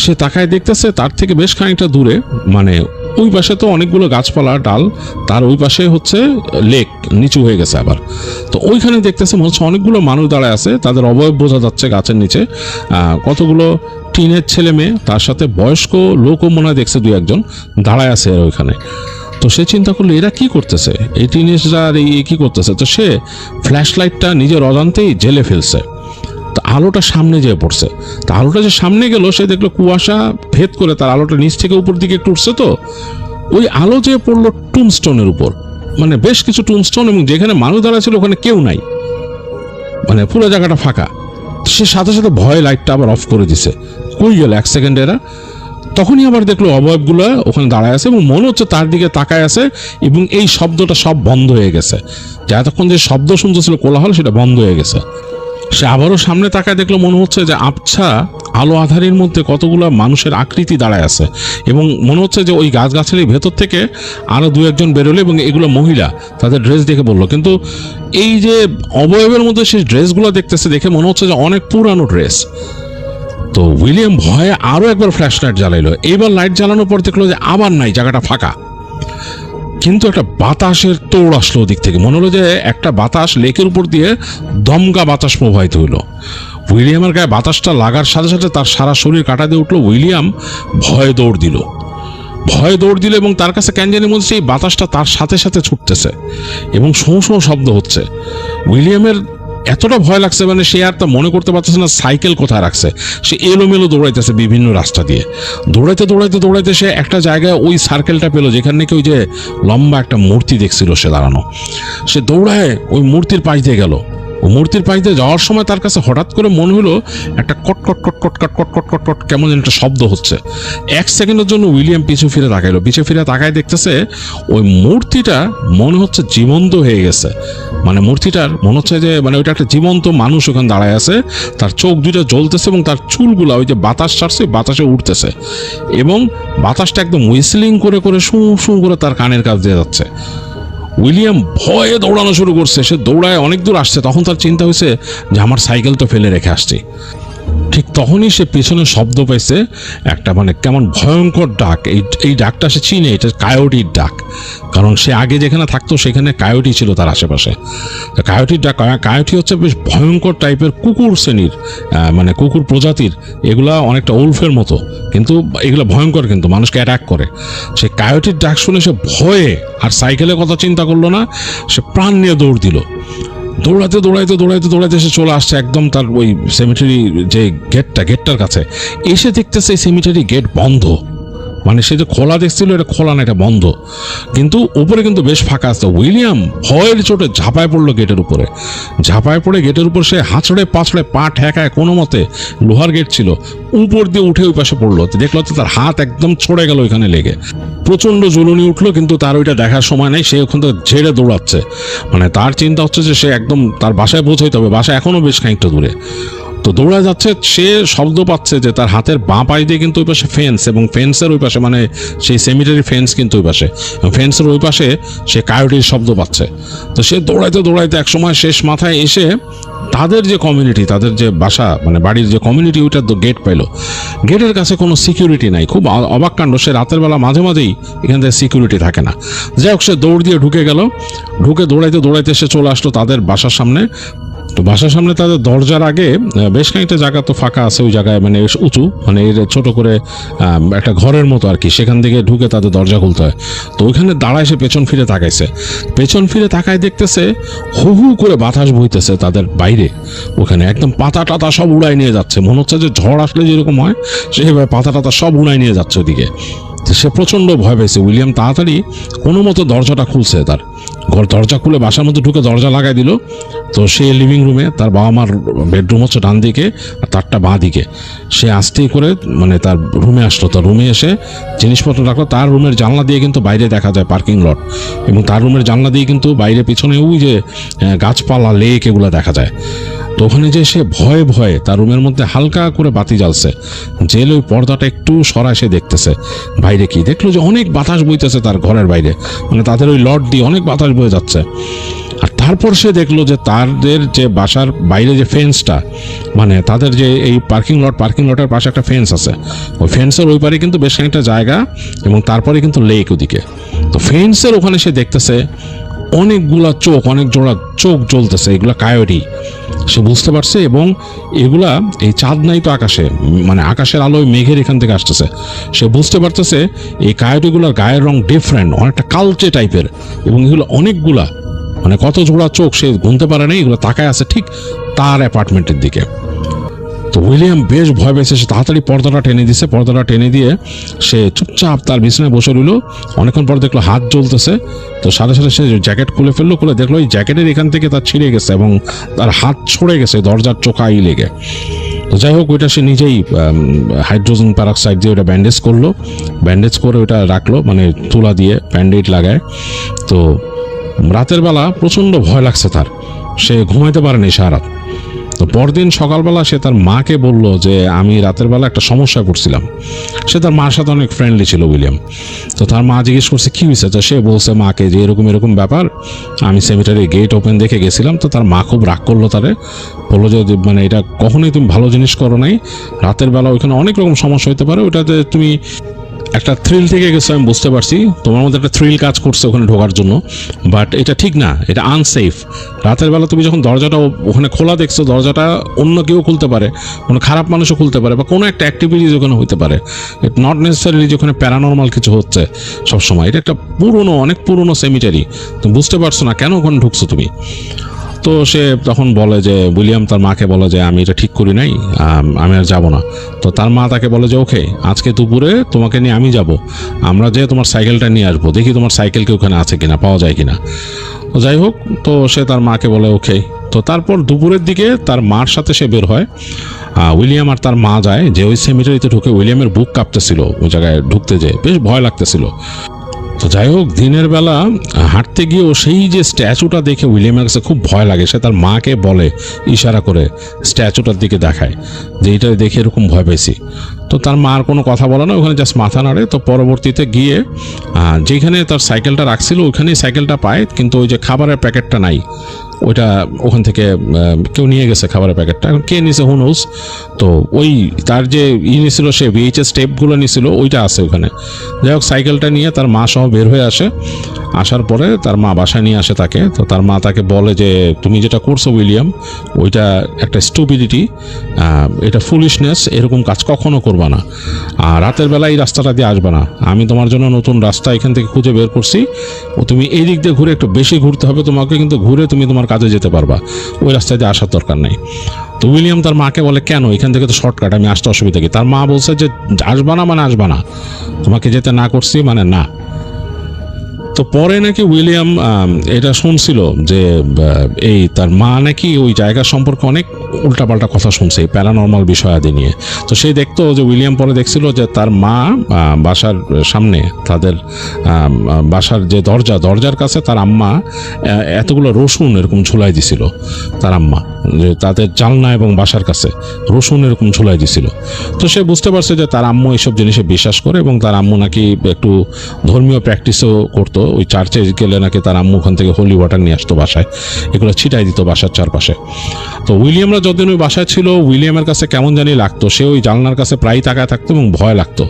সে তাকায় দেখতেছে তার থেকে বেশ খানিকটা দূরে, মানে ওই পাশে তো অনেকগুলো গাছপালা ডাল, তার ওই পাশে হচ্ছে লেক, নিচু হয়ে গেছে আবার। তো ওইখানে দেখতেছে মনে হচ্ছে অনেকগুলো মানুষ দাঁড়ায় আছে, তাদের অবয়ব বোঝা যাচ্ছে গাছের নিচে, কতগুলো টিনের ছেলে মেয়ে, তার সাথে বয়স্ক লোকও মনে হয় দেখছে 2-1 দাঁড়ায় আছে আর ওইখানে। তো সে চিন্তা করলো এরা কি করতেছে, এই টিনেজরা এই কি করতেছে। তো সে ফ্ল্যাশ লাইটটা নিজের অজান্তেই জেলে ফেলছে। তো আলোটা সামনে যেয়ে পড়ছে, তো আলোটা যে সামনে গেল সে দেখলো কুয়াশা ভেদ করে তার আলোটা নিচ থেকে উপর দিকে একটু উঠছে। তো ওই আলো যে পড়লো টুমস্টোনের উপর, মানে বেশ কিছু টুমস্টোন, এবং যেখানে মানুষ দাঁড়া ছিল ওখানে কেউ নাই, মানে পুরো জায়গাটা ফাঁকা। সে সাথে সাথে ভয়ে লাইটটা আবার অফ করে দিছে। কই গেল 1 সেকেন্ড এরা? তখনই আবার দেখলো অবয়বগুলো ওখানে দাঁড়ায় আছে এবং মনে হচ্ছে তার দিকে তাকায় আছে, এবং এই শব্দটা সব বন্ধ হয়ে গেছে, যা এতক্ষণ যে শব্দ শুনতেছিল কোলাহল সেটা বন্ধ হয়ে গেছে। সে আবারও সামনে তাকায় দেখলো মনে হচ্ছে যে আবছা আলো আধারের মধ্যে কতগুলো মানুষের আকৃতি দাঁড়ায় আছে, এবং মনে হচ্ছে যে ওই গাছগাছালির ভেতর থেকে আরো 2-1 বেরোলো, এবং এগুলো মহিলা, তাদের ড্রেস দেখে বললো। কিন্তু এই যে অবয়বের মধ্যে সেই ড্রেসগুলো দেখতেছে, দেখে মনে হচ্ছে যে অনেক পুরানো ড্রেস। তো উইলিয়াম ভয়ে আরো একবার ফ্ল্যাশ লাইট জ্বালাইলো। এইবার লাইট জ্বালানোর পর দেখলো যে আবার নাই, জায়গাটা ফাঁকা। কিন্তু একটা বাতাসের তোড় আসলো ওদিক থেকে, মনে হলো যে একটা বাতাস লেকের উপর দিয়ে দমকা বাতাস প্রবাহিত হইলো। উইলিয়ামের গায়ে বাতাসটা লাগার সাথে সাথে তার সারা শরীর কাটা দিয়ে উঠলো। উইলিয়াম ভয়ে দৌড় দিল এবং তার কাছে ক্যানজানির মধ্যে সেই বাতাসটা তার সাথে সাথে ছুটতেছে এবং শোঁ শোঁ শব্দ হচ্ছে। উইলিয়ামের এতটা ভয় লাগছে, মানে সে আর তা মনে করতে পারতেছে না সাইকেল কোথায় রাখছে। সে এলোমেলো দৌড়াইতেছে বিভিন্ন রাস্তা দিয়ে, দৌড়াইতে সে একটা জায়গায় ওই সার্কেলটা পেলো যেখানে নাকি ওই যে লম্বা একটা মূর্তি দেখছিল সে দাঁড়ানো। সে দৌড়ায় ওই মূর্তির পাশ দিয়ে গেল। ও মূর্তির পাশ দিয়ে যাওয়ার সময় তার কাছে হঠাৎ করে মনে হলো একটা কটকট কটকট কটকট কটকট কট কেমন একটা শব্দ হচ্ছে। 1 সেকেন্ডের জন্য উইলিয়াম পিছু ফিরে তাকায় দেখতেছে ওই মূর্তিটা মনে হচ্ছে জীবন্ত হয়ে গেছে। মানে মূর্তিটার মনে হচ্ছে যে মানে ওইটা একটা জীবন্ত মানুষ ওখানে দাঁড়ায় আছে, তার চোখ দুটো জ্বলতেছে এবং তার চুলগুলা ওই যে বাতাস ছাড়ছে বাতাসে উঠতেছে, এবং বাতাসটা একদম হুইসলিং করে করে শু শু করে তার কানের কাছ দিয়ে যাচ্ছে। উইলিয়াম ভয়ে দৌড়ানো শুরু করছে। সে দৌড়ায় অনেক দূর আসছে, তখন তার চিন্তা হয়েছে যে আমার সাইকেল তো ফেলে রেখে আসছি। ঠিক তখনই সে পেছনে শব্দ পাইছে একটা মানে কেমন ভয়ঙ্কর ডাক। এই ডাকটা সে চিনে, এটা কায়োটির ডাক, কারণ সে আগে যেখানে থাকতো সেখানে কায়োটি ছিল তার আশেপাশে। কায়োটির ডাক, কায়োটি হচ্ছে বেশ ভয়ঙ্কর টাইপের কুকুর শ্রেণীর, মানে কুকুর প্রজাতির। এগুলা অনেকটা উলফের মতো, কিন্তু এগুলো ভয়ঙ্কর, কিন্তু মানুষকে অ্যাটাক করে। সে কায়োটির ডাক শুনে সে ভয়ে আর সাইকেলের কথা চিন্তা করলো না, সে প্রাণ নিয়ে দৌড় দিল। দৌড়াতে দৌড়াইতে দৌড়াইতে দৌড়াইতে সে চলে আসছে একদম তার ওই সেমিটারি যে গেটটার কাছে। এসে দেখতেছে এই সেমিটারি গেট বন্ধ, মানে সে যে খোলা দেখছিল এটা খোলা না, এটা বন্ধ, কিন্তু উপরে কিন্তু বেশ ফাঁকা আছে। উইলিয়াম ভয়ের চোটে ঝাঁপায় পড়লো গেটের উপরে। ঝাঁপায় পড়ে গেটের উপর সে হাঁচড়ে পাঁচড়ে পা ঠেকায় কোনো মতে, লোহার গেট ছিল, উপর দিয়ে উঠে ওই পাশে পড়লো। দেখলো তো তার হাত একদম ছড়ে গেল ওইখানে লেগে, প্রচন্ড জ্বলুনি উঠলো, কিন্তু তার ওইটা দেখার সময় নেই। সে ওখান থেকে ঝেড়ে দৌড়াচ্ছে, মানে তার চিন্তা হচ্ছে যে সে একদম তার বাসায় পৌঁছাইতে হবে, বাসা এখনো বেশ খানিকটা দূরে। তো দৌড়া যাচ্ছে, সে শব্দ পাচ্ছে যে তার হাতের বাঁ পাশ দিয়ে কিন্তু ওই পাশে ফেন্স, এবং ফেন্সের ওই পাশে মানে সেই সেমিটারি ফেন্স কিন্তু ওই পাশে, ফেন্সের ওই পাশে সে কায়োটির শব্দ পাচ্ছে। তো সে দৌড়াইতে দৌড়াইতে একসময় শেষ মাথায় এসে তাদের যে কমিউনিটি, তাদের যে বাসা মানে বাড়ির যে কমিউনিটি, ওইটার তো গেট পাইলো। গেটের কাছে কোনো সিকিউরিটি নাই। খুব অবাক কাণ্ড, সে রাতের বেলা মাঝে মাঝেই এখান থেকে সিকিউরিটি থাকে না। যাই হোক, সে দৌড় দিয়ে ঢুকে গেল। ঢুকে দৌড়াইতে দৌড়াইতে সে চলে আসলো তাদের বাসার সামনে। তো বাসার সামনে তাদের দরজার আগে বেশ খানিকটা জায়গা তো ফাঁকা আছে, ওই জায়গায় মানে উঁচু, মানে ছোট করে একটা ঘরের মতো আর কি, সেখান থেকে ঢুকে তাদের দরজা খুলতে হয়। তো ওইখানে দাঁড়ায় সে পেছন ফিরে তাকাইছে। পেছন ফিরে তাকায় দেখতেছে হু হু করে বাতাস বইতেছে তাদের বাইরে। ওখানে একদম পাতা টাতা সব উড়াই নিয়ে যাচ্ছে, মনে হচ্ছে যে ঝড় আসলে যেরকম হয় সেভাবে পাতা টাতা সব উড়াই নিয়ে যাচ্ছে ওদিকে। সে প্রচণ্ড ভয় পেয়েছে। উইলিয়াম তাড়াতাড়ি কোনো মতো দরজাটা খুলছে, তার দরজা খুলে বাসার মধ্যে ঢুকে দরজা লাগাই দিল। তো সে লিভিং রুমে, তার বাবা মার বেডরুম হচ্ছে ডান দিকে আর তারটা বাঁ দিকে, সে আস্তে করে মানে তার রুমে আসলো। তার রুমে এসে জিনিসপত্র রাখলো। তার রুমের জানলা দিয়ে কিন্তু বাইরে দেখা যায় পার্কিং লট, এবং তার রুমের জানলা দিয়ে কিন্তু বাইরে পিছনে ওই যে গাছপালা, লেক, এগুলো দেখা যায়। তো ওখানে যে সে ভয়ে ভয়ে তার রুমের মধ্যে হালকা করে বাতি জ্বালছে, জেলে ওই পর্দাটা একটু সরায় সে দেখতেছে বাইরে কি। দেখলো যে অনেক বাতাস বইতেছে তার ঘরের বাইরে, মানে তাদের ওই লট দিয়ে অনেক বাতাস বয়ে যাচ্ছে। আর তারপর সে দেখলো যে তাদের যে বাসার বাইরে যে ফেন্সটা, মানে তাদের যে এই পার্কিং লটের পাশে একটা ফেন্স আছে, ওই ফেন্সের ওই পারে কিন্তু বেশ খানিকটা জায়গা, এবং তারপরে কিন্তু লেক ওদিকে। তো ফেন্সের ওখানে সে দেখতেছে অনেকগুলা চোখ, অনেক জোড়া চোখ জ্বলতেছে, এগুলা কায়োটি সে বুঝতে পারছে। এবং এগুলা এই চাঁদ নাই তো আকাশে, মানে আকাশের আলোয় মেঘের এখান থেকে আসতেছে। সে বুঝতে পারতেছে এই কায়োটিগুলোর গায়ের রং ডিফারেন্ট, অনেকটা কালচে টাইপের, এবং এগুলো অনেকগুলা, মানে কত জোড়া চোখ সে গুনতে পারে না, এগুলো তাকায় আছে ঠিক তার অ্যাপার্টমেন্টের দিকে। তো উইলিয়াম বেশ ভয় পেয়েছে, সে তাড়াতাড়ি পর্দাটা টেনে দিছে। পর্দাটা টেনে দিয়ে সে চুপচাপ তার বিছানায় বসে রইল। অনেকক্ষণ পর দেখলো হাত জ্বলতেছে। তো সাথে সাথে সে জ্যাকেট খুলে ফেললো, খুলে দেখলো এই জ্যাকেটের এখান থেকে তার ছিঁড়ে গেছে এবং তার হাত ছড়ে গেছে দরজার চোখাই লেগে। তো যাই হোক, ওইটা সে নিজেই হাইড্রোজেন প্যারক্সাইড দিয়ে ওটা ব্যান্ডেজ করলো, ব্যান্ডেজ করে ওটা রাখলো, মানে তুলা দিয়ে ব্যান্ডেড লাগায়। তো রাতের বেলা প্রচণ্ড ভয় লাগছে তার, সে ঘুমাইতে পারেনি সারা রাত। তো পরদিন সকালবেলা সে তার মাকে বলল যে আমি রাতের বেলা একটা সমস্যায় পড়ছিলাম। সে তার মার সাথে অনেক ফ্রেন্ডলি ছিল উইলিয়াম। তো তার মা জিজ্ঞেস করছে কী হয়েছে। তো সে বলছে মাকে যে এরকম এরকম ব্যাপার, আমি সেমিটারি গেট ওপেন দেখে গেছিলাম। তো তার মা খুব রাগ করলো, তারে বললো যে মানে এটা কখনোই তুমি ভালো জিনিস করো নাই, রাতের বেলা ওইখানে অনেক রকম সমস্যা হতে পারে, ওইটাতে তুমি একটা থ্রিল থেকে গেছো, আমি বুঝতে পারছি তোমার মধ্যে একটা থ্রিল কাজ করছে ওখানে ঢোকার জন্য, বাট এটা ঠিক না, এটা আনসেফ। রাতের বেলা তুমি যখন দরজাটা ওখানে খোলা দেখছো, দরজাটা অন্য কেউ খুলতে পারে, কোনো খারাপ মানুষও খুলতে পারে, বা কোনো একটা অ্যাক্টিভিটিস ওখানে হতে পারে, ইট নট নেসেসারিলি যে ওখানে প্যারানর্মাল কিছু হচ্ছে সবসময়। এটা একটা পুরনো, অনেক পুরনো সেমিটারি, তুমি বুঝতে পারছো না কেন ওখানে ঢুকছো তুমি। তো সে তখন বলে যে উইলিয়াম তার মাকে বলে যে আমি এটা ঠিক করি নাই, আমি আর যাবো না। তো তার মা তাকে বলে যে ওকে, আজকে দুপুরে তোমাকে নিয়ে আমি যাব, আমরা যে তোমার সাইকেলটা নিয়ে আসবো, দেখি তোমার সাইকেল কি ওখানে আছে কিনা, পাওয়া যায় কিনা। তো যাই হোক, তো সে তার মাকে বলে ওকে। তো তারপর দুপুরের দিকে তার মার সাথে সে বের হয়। উইলিয়াম আর তার মা যায়, যে ওই সেমিটারিতে ঢুকে উইলিয়ামের বুক কাঁপতেছিল, ওই জায়গায় ঢুকতে যেয়ে বেশ ভয় লাগতেছিল। তো যাই হোক, দিনের বেলা হাঁটতে গিয়েও সেই যে স্ট্যাচুটা দেখে উইলিয়ামের কাছে খুব ভয় লাগে। সে তার মাকে বলে, ইশারা করে স্ট্যাচুটার দিকে দেখায় যে এটা দেখে এরকম ভয় পেয়েছি। তো তার মার কোনো কথা বলে না, ওখানে জাস্ট মাথা নাড়ে। তো পরবর্তীতে গিয়ে যেখানে তার সাইকেলটা রাখছিল ওইখানেই সাইকেলটা পায়, কিন্তু ওই যে খাবারের প্যাকেটটা নাই, ওইটা ওখান থেকে কেউ নিয়ে গেছে খাবারের প্যাকেটটা। এখন কে নিয়েছে হু নোজ। তো ওই তার যে নিয়েছিল, সে VHS টেপগুলো নিয়েছিল, ওইটা আছে ওখানে। যাই হোক, সাইকেলটা নিয়ে তার মা সহ বের হয়ে আসে। আসার পরে তার মা বাসায় নিয়ে আসে তাকে। তো তার মা তাকে বলে যে তুমি যেটা করছো উইলিয়াম, ওইটা একটা স্টুপিডিটি, এটা ফুলিশনেস, এরকম কাজ কখনো করবা না। আর রাতের বেলা এই রাস্তাটা দিয়ে আসবা না। আমি তোমার জন্য নতুন রাস্তা এখান থেকে খুঁজে বের করছি, ও তুমি এই দিক দিয়ে ঘুরে, একটু বেশি ঘুরতে হবে তোমাকে, কিন্তু ঘুরে তুমি তোমার কাজে যেতে পারবা, ওই রাস্তায় দিয়ে আসার দরকার নেই। তো উইলিয়াম তার মাকে বলে, কেন, এখান থেকে তো শর্টকাট, আমি আসতে অসুবিধা কি? তার মা বলছে যে আসবা না মানে আসবা না, তোমাকে যেতে না করছি মানে না। তো পরে নাকি উইলিয়াম এটা শুনছিল যে এই তার মা নাকি ওই জায়গা সম্পর্কে অনেক উল্টাপাল্টা কথা শুনছে এই প্যারানর্মাল বিষয়াদি নিয়ে। তো সেই দেখতো যে উইলিয়াম পরে দেখছিল যে তার মা বাসার সামনে, তাদের বাসার যে দরজার কাছে তার আম্মা এতগুলো রসুন এরকম ঝুলাই দিছিল। তার আম্মা যে তাদের জানলা এবং বাসার কাছে রসুন এরকম ঝুলাই দিছিল। তো সে বুঝতে পারছে যে তার আম্মু এইসব জিনিসে বিশ্বাস করে, এবং তার আম্মু নাকি একটু ধর্মীয় প্র্যাকটিসও করতো। ওই চার্চে গেলে নাকি তার আম্মু ওখান থেকে হোলি ওয়াটার নিয়ে আসতো বাসায়, এগুলো ছিটাই দিত বাসার চারপাশে। তো উইলিয়ামরা যতদিন ওই বাসায় ছিল, উইলিয়ামের কাছে কেমন জানি লাগতো, সে ওই জানলার কাছে প্রায় তাকায় থাকতো এবং ভয় লাগতো।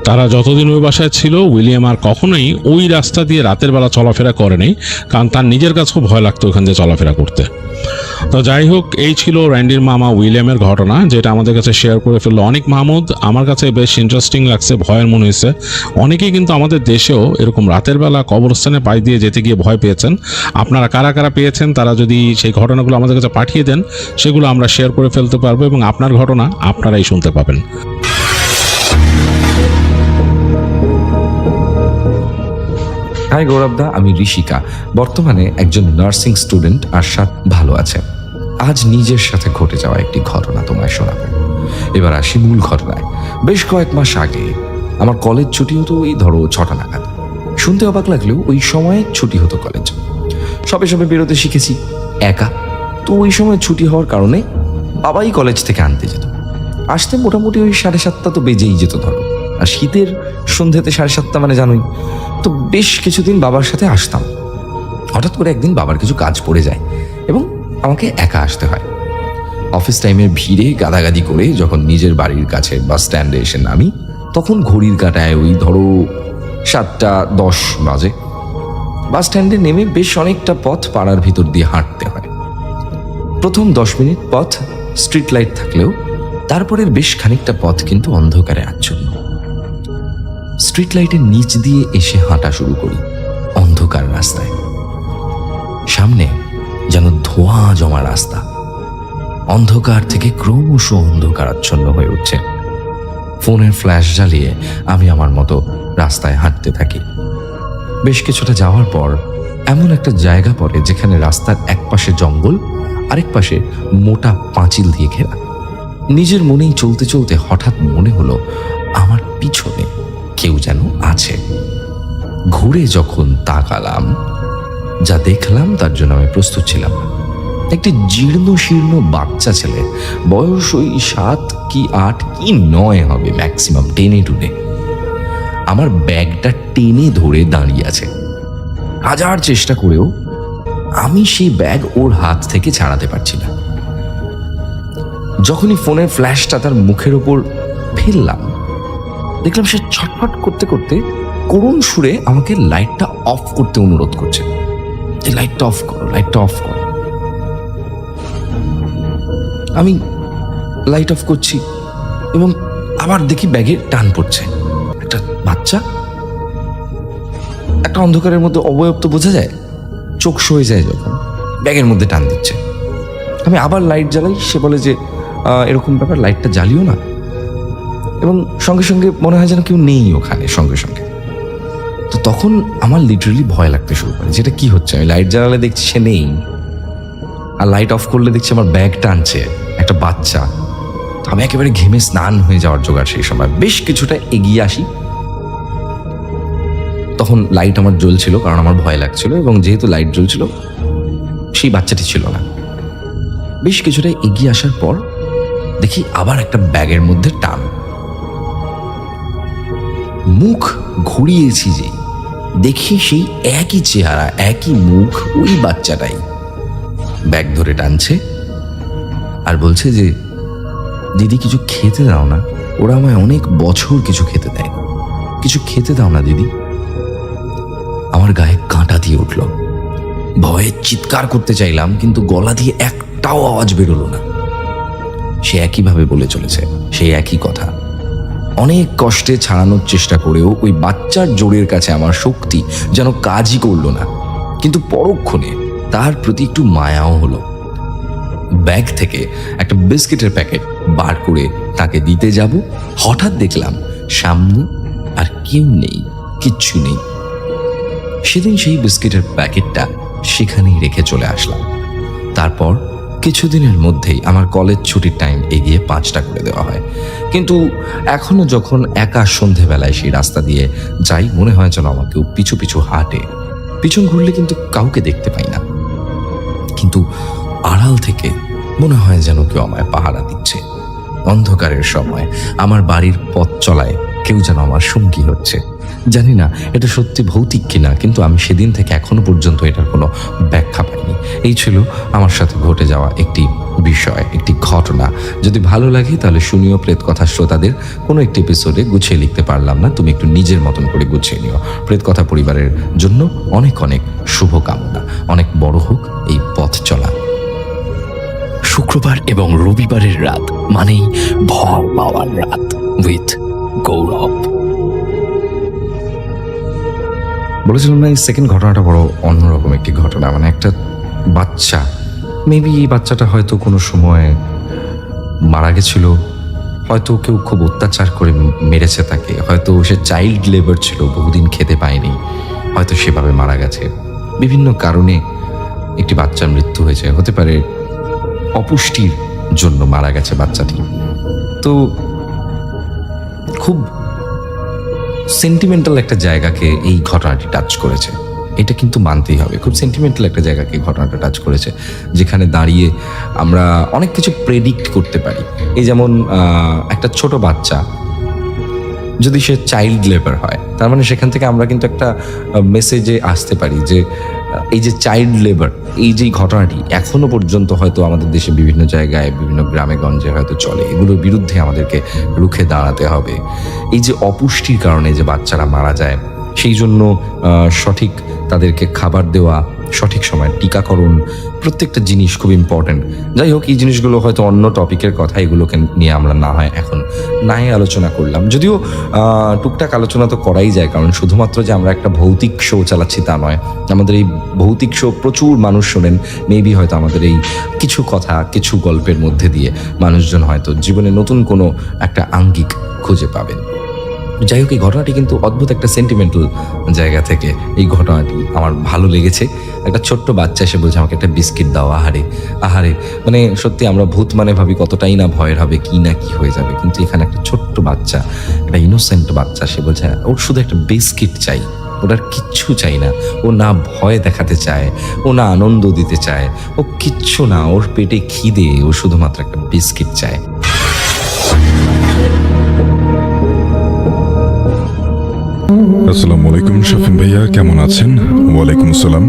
তারা যতদিন ওই বাসায় ছিল, উইলিয়াম আর কখনোই ওই রাস্তা দিয়ে রাতের বেলা চলাফেরা করেনি, কারণ তার নিজের কাছেও ভয় লাগতো ওখান দিয়ে চলাফেরা করতে। তো যাই হোক, এই ছিল র্যান্ডির মামা উইলিয়ামের ঘটনা, যেটা আমাদের কাছে শেয়ার করে ফেললো অনিক মাহমুদ। আমার কাছে বেশ ইন্টারেস্টিং লাগছে, ভয়ের মনে হয়েছে। অনেকেই কিন্তু আমাদের দেশেও এরকম রাতের বেলা কবরস্থানে পাশ দিয়ে যেতে গিয়ে ভয় পেয়েছেন। আপনারা কারা কারা পেয়েছেন, তারা যদি সেই ঘটনাগুলো আমাদের কাছে পাঠিয়ে দেন, সেগুলো আমরা শেয়ার করে ফেলতে পারবো, এবং আপনার ঘটনা আপনারাই শুনতে পাবেন। হাই গৌরবদা, আমি ঋষিকা, বর্তমানে একজন নার্সিং স্টুডেন্ট আর ভালো আছে। আজ নিজের সাথে ঘটে যাওয়া একটি ঘটনা তোমায় শোনাবো। এবার আসি মূল ঘটনায়। বেশ কয়েক মাস আগে আমার কলেজ ছুটি হতো, এই ধরো 6টা নাগাদ। শুনতে অবাক লাগলেও ওই সময় ছুটি হতো কলেজ। সবে সবে বেরোতে শিখেছি একা। তো ওই সময় ছুটি হওয়ার কারণে বাবাই কলেজ থেকে আনতে যেত। আসতে মোটামুটি ওই 7:30 তো বেজেই যেত ধরো। আর শীতের সন্ধ্যেতে 7:30 মানে জানোই। তো বেশ কিছুদিন বাবার সাথে আসতাম। হঠাৎ করে একদিন বাবার কিছু কাজ পড়ে যায় এবং আমাকে একা আসতে হয়। অফিস টাইমের ভিড়ে গাদাগাদি করে যখন নিজের বাড়ির কাছে বাস স্ট্যান্ডে এসে নামি, তখন ঘড়ির কাঁটায় ওই ধরো 7:10 বাজে। বাস স্ট্যান্ডে নেমে বেশ অনেকটা পথ পাড়ার ভিতর দিয়ে হাঁটতে হয়। প্রথম 10 মিনিট পথ স্ট্রিট লাইট থাকলেও তারপরের বেশ খানিকটা পথ কিন্তু অন্ধকারে আচ্ছন্ন। স্ট্রিট লাইটের নিচ দিয়ে এসে হাঁটা শুরু করি অন্ধকার রাস্তায়। সামনে যেন ধোঁয়া জমা রাস্তা, অন্ধকার থেকে ক্রমশ অন্ধকারাচ্ছন্ন হয়ে উঠছে। ফোনের ফ্ল্যাশ জ্বালিয়ে আমি আমার মতো রাস্তায় হাঁটতে থাকি। বেশ কিছুটা যাওয়ার পর এমন একটা জায়গা পড়ে যেখানে রাস্তার এক পাশে জঙ্গল, আরেক পাশে মোটা পাঁচিল দিয়ে ঘেরা। নিজের মনেই চলতে চলতে হঠাৎ মনে হলো আমার পিছনে কেউ যেন আছে। ঘুরে যখন তাকালাম, যা দেখলাম তার জন্য আমি প্রস্তুত ছিলাম না। একটি জীর্ণ শীর্ণ বাচ্চা ছেলে, বয়স ওই 7 কি 8 কি 9 হবে ম্যাক্সিমাম, টেনে টুনে আমার ব্যাগটা টেনে ধরে দাঁড়িয়ে আছে। হাজার চেষ্টা করেও আমি সেই ব্যাগ ওর হাত থেকে ছাড়াতে পারছি না। যখনই ফোনের ফ্ল্যাশটা তার মুখের ওপর ফেললাম, দেখলাম সে ছটফট করতে করতে করুণ সুরে আমাকে লাইটটা অফ করতে অনুরোধ করছে, যে লাইটটা অফ করো, লাইটটা অফ করো। আমি লাইট অফ করছি এবং আবার দেখি ব্যাগে টান পড়ছে। একটা বাচ্চা, একটা অন্ধকারের মধ্যে অবয়ব তো বোঝা যায়, চোখ সয়ে যায় যখন ব্যাগের মধ্যে টান দিচ্ছে। আমি আবার লাইট জ্বালাই, সে বলে যে এরকম ব্যাপার, লাইটটা জ্বালিও না। এবং সঙ্গে সঙ্গে মনে হয় যেন কেউ নেই ওখানে সঙ্গে সঙ্গে। তো তখন আমার লিটারেলি ভয় লাগতে শুরু করে, যেটা কি হচ্ছে। আমি লাইট জ্বালালে দেখছি সে নেই, আর লাইট অফ করলে দেখছি আমার ব্যাগ টানছে একটা বাচ্চা। আমি একেবারে ঘেমে স্নান হয়ে যাওয়ার জোগাড় সেই সময়। বেশ কিছুটা এগিয়ে আসি, তখন লাইট আমার জ্বলছিল কারণ আমার ভয় লাগছিল, এবং যেহেতু লাইট জ্বলছিল সেই বাচ্চাটি ছিল না। বেশ কিছুটা এগিয়ে আসার পর দেখি আবার একটা ব্যাগের মধ্যে টান। মুখ ঘুরিয়েছি যে দেখি সেই একই চেহারা, একই মুখ, ওই বাচ্চাটাই ব্যাগ ধরে টানছে আর বলছে যে দিদি কিছু খেতে দাও না, ওরা আমায় অনেক বছর কিছু খেতে দেয়, কিছু খেতে দাও না দিদি। আমার গায়ে কাঁটা দিয়ে উঠল, ভয়ে চিৎকার করতে চাইলাম কিন্তু গলা দিয়ে একটাও আওয়াজ বেরোলো না। সে একইভাবে বলে চলেছে, সেই একই কথা। অনেক কষ্টে ছাড়ানোর চেষ্টা করেও ওই বাচ্চার জোরের কাছে আমার শক্তি যেন কাজই করলো না, কিন্তু পরক্ষণে তার প্রতি একটু মায়াও হলো। ব্যাগ থেকে একটা বিস্কিটের প্যাকেট বার করে তাকে দিতে যাব, হঠাৎ দেখলাম সামনে আর কেউ নেই, কিচ্ছু নেই। সেদিন সেই বিস্কিটের প্যাকেটটা সেখানেই রেখে চলে আসলাম। তারপর কিছুদিনের মধ্যেই আমার কলেজ ছুটির টাইম এগিয়ে 5টা করে দেওয়া হয়, কিন্তু এখনো যখন একা সন্ধেবেলায় সেই রাস্তা দিয়ে যাই মনে হয় যেন আমাকেও পিছু পিছু হাঁটে। পিছন ঘুরলে কিন্তু কাউকে দেখতে পাই না, কিন্তু আড়াল থেকে মনে হয় যেন কেউ আমায় পাহারা দিচ্ছে। অন্ধকারের সময় আমার বাড়ির পথ চলায় কেউ যেন আমার সঙ্গী হচ্ছে। জানি না এটা সত্যি ভৌতিক কিনা, কিন্তু আমি সেদিন থেকে এখনো পর্যন্ত এটার কোনো ব্যাখ্যা পাইনি। এই ছিল আমার সাথে ঘটে যাওয়া একটি বিষয়, একটি ঘটনা। যদি ভালো লাগে তাহলে শুনিও প্রেত কথা শ্রোতাদের। কোনো একটি এপিসোডে গুছিয়ে লিখতে পারলাম না, তুমি একটু নিজের মতন করে গুছিয়ে নিও। প্রেত কথা পরিবারের জন্য অনেক অনেক শুভকামনা, অনেক বড় হোক এই পথ চলা। শুক্রবার এবং রবিবারের রাত মানেই ভয় পাওয়ার রাত উইথ গৌরব। বলেছিলাম না, এই সেকেন্ড ঘটনাটা বড় অন্যরকম একটি ঘটনা। মানে একটা বাচ্চা, মেবি এই বাচ্চাটা হয়তো কোনো সময় মারা গেছিল, হয়তো কেউ খুব অত্যাচার করে মেরেছে তাকে, হয়তো সে চাইল্ড লেবার ছিল, বহুদিন খেতে পায়নি, হয়তো সেভাবে মারা গেছে। বিভিন্ন কারণে একটি বাচ্চার মৃত্যু হয়েছে, হতে পারে অপুষ্টির জন্য মারা গেছে বাচ্চাটি। তো খুব সেন্টিমেন্টাল একটা জায়গাকে এই ঘটনাটি টাচ করেছে, এটা কিন্তু মানতেই হবে। খুব সেন্টিমেন্টাল একটা জায়গাকে ঘটনাটা টাচ করেছে, যেখানে দাঁড়িয়ে আমরা অনেক কিছু প্রেডিক্ট করতে পারি। এই যেমন একটা ছোট বাচ্চা যদি সে চাইল্ড লেবার হয়, তার মানে সেখান থেকে আমরা কিন্তু একটা মেসেজে আসতে পারি যে এই যে চাইল্ড লেবার, এই যে ঘটনাটি এখনো পর্যন্ত হয়তো আমাদের দেশে বিভিন্ন জায়গায়, বিভিন্ন গ্রামে গঞ্জে হয়তো চলে, এগুলোর বিরুদ্ধে আমাদেরকে রুখে দাঁড়াতে হবে। এই যে অপুষ্টির কারণে যে বাচ্চারা মারা যায়, সেই জন্য সঠিক তাদেরকে খাবার দেওয়া, সঠিক সময় টিকাকরণ, প্রত্যেকটা জিনিস খুব ইম্পর্ট্যান্ট। যাই হোক, এই জিনিসগুলো হয়তো অন্য টপিকের কথা, এগুলোকে নিয়ে আমরা না হয় এখন নাই আলোচনা করলাম। যদিও টুকটাক আলোচনা তো করাই যায়, কারণ শুধুমাত্র যে আমরা একটা ভৌতিক শো চালাচ্ছি তা নয়। আমাদের এই ভৌতিক শো প্রচুর মানুষ শোনেন, মেবি হয়তো আমাদের এই কিছু কথা, কিছু গল্পের মধ্যে দিয়ে মানুষজন হয়তো জীবনে নতুন কোনো একটা আঙ্গিক খুঁজে পাবেন। যাই হোক, এই ঘটনাটি কিন্তু অদ্ভুত একটা সেন্টিমেন্টাল জায়গা থেকে এই ঘটনাটি আমার ভালো লেগেছে। একটা ছোট্ট বাচ্চা এসে বলছে আমাকে একটা বিস্কিট দাও। আহারে আহারে, মানে সত্যি আমরা ভূত মানে ভাবি কতটাই না ভয়ের হবে, কি না কি হয়ে যাবে, কিন্তু এখানে একটা ছোট্ট বাচ্চা, একটা ইনোসেন্ট বাচ্চা, সে বলছে ওর শুধু একটা বিস্কিট চাই, ওটার কিচ্ছু চাই না। ও না ভয় দেখাতে চায়, ও না আনন্দ দিতে চায়, ও কিচ্ছু না, ওর পেটে খিদে, ও শুধুমাত্র একটা বিস্কিট চায়। আসসালামু আলাইকুম শাফিন ভাইয়া, কেমন আছেন? ওয়ালাইকুম আসসালাম,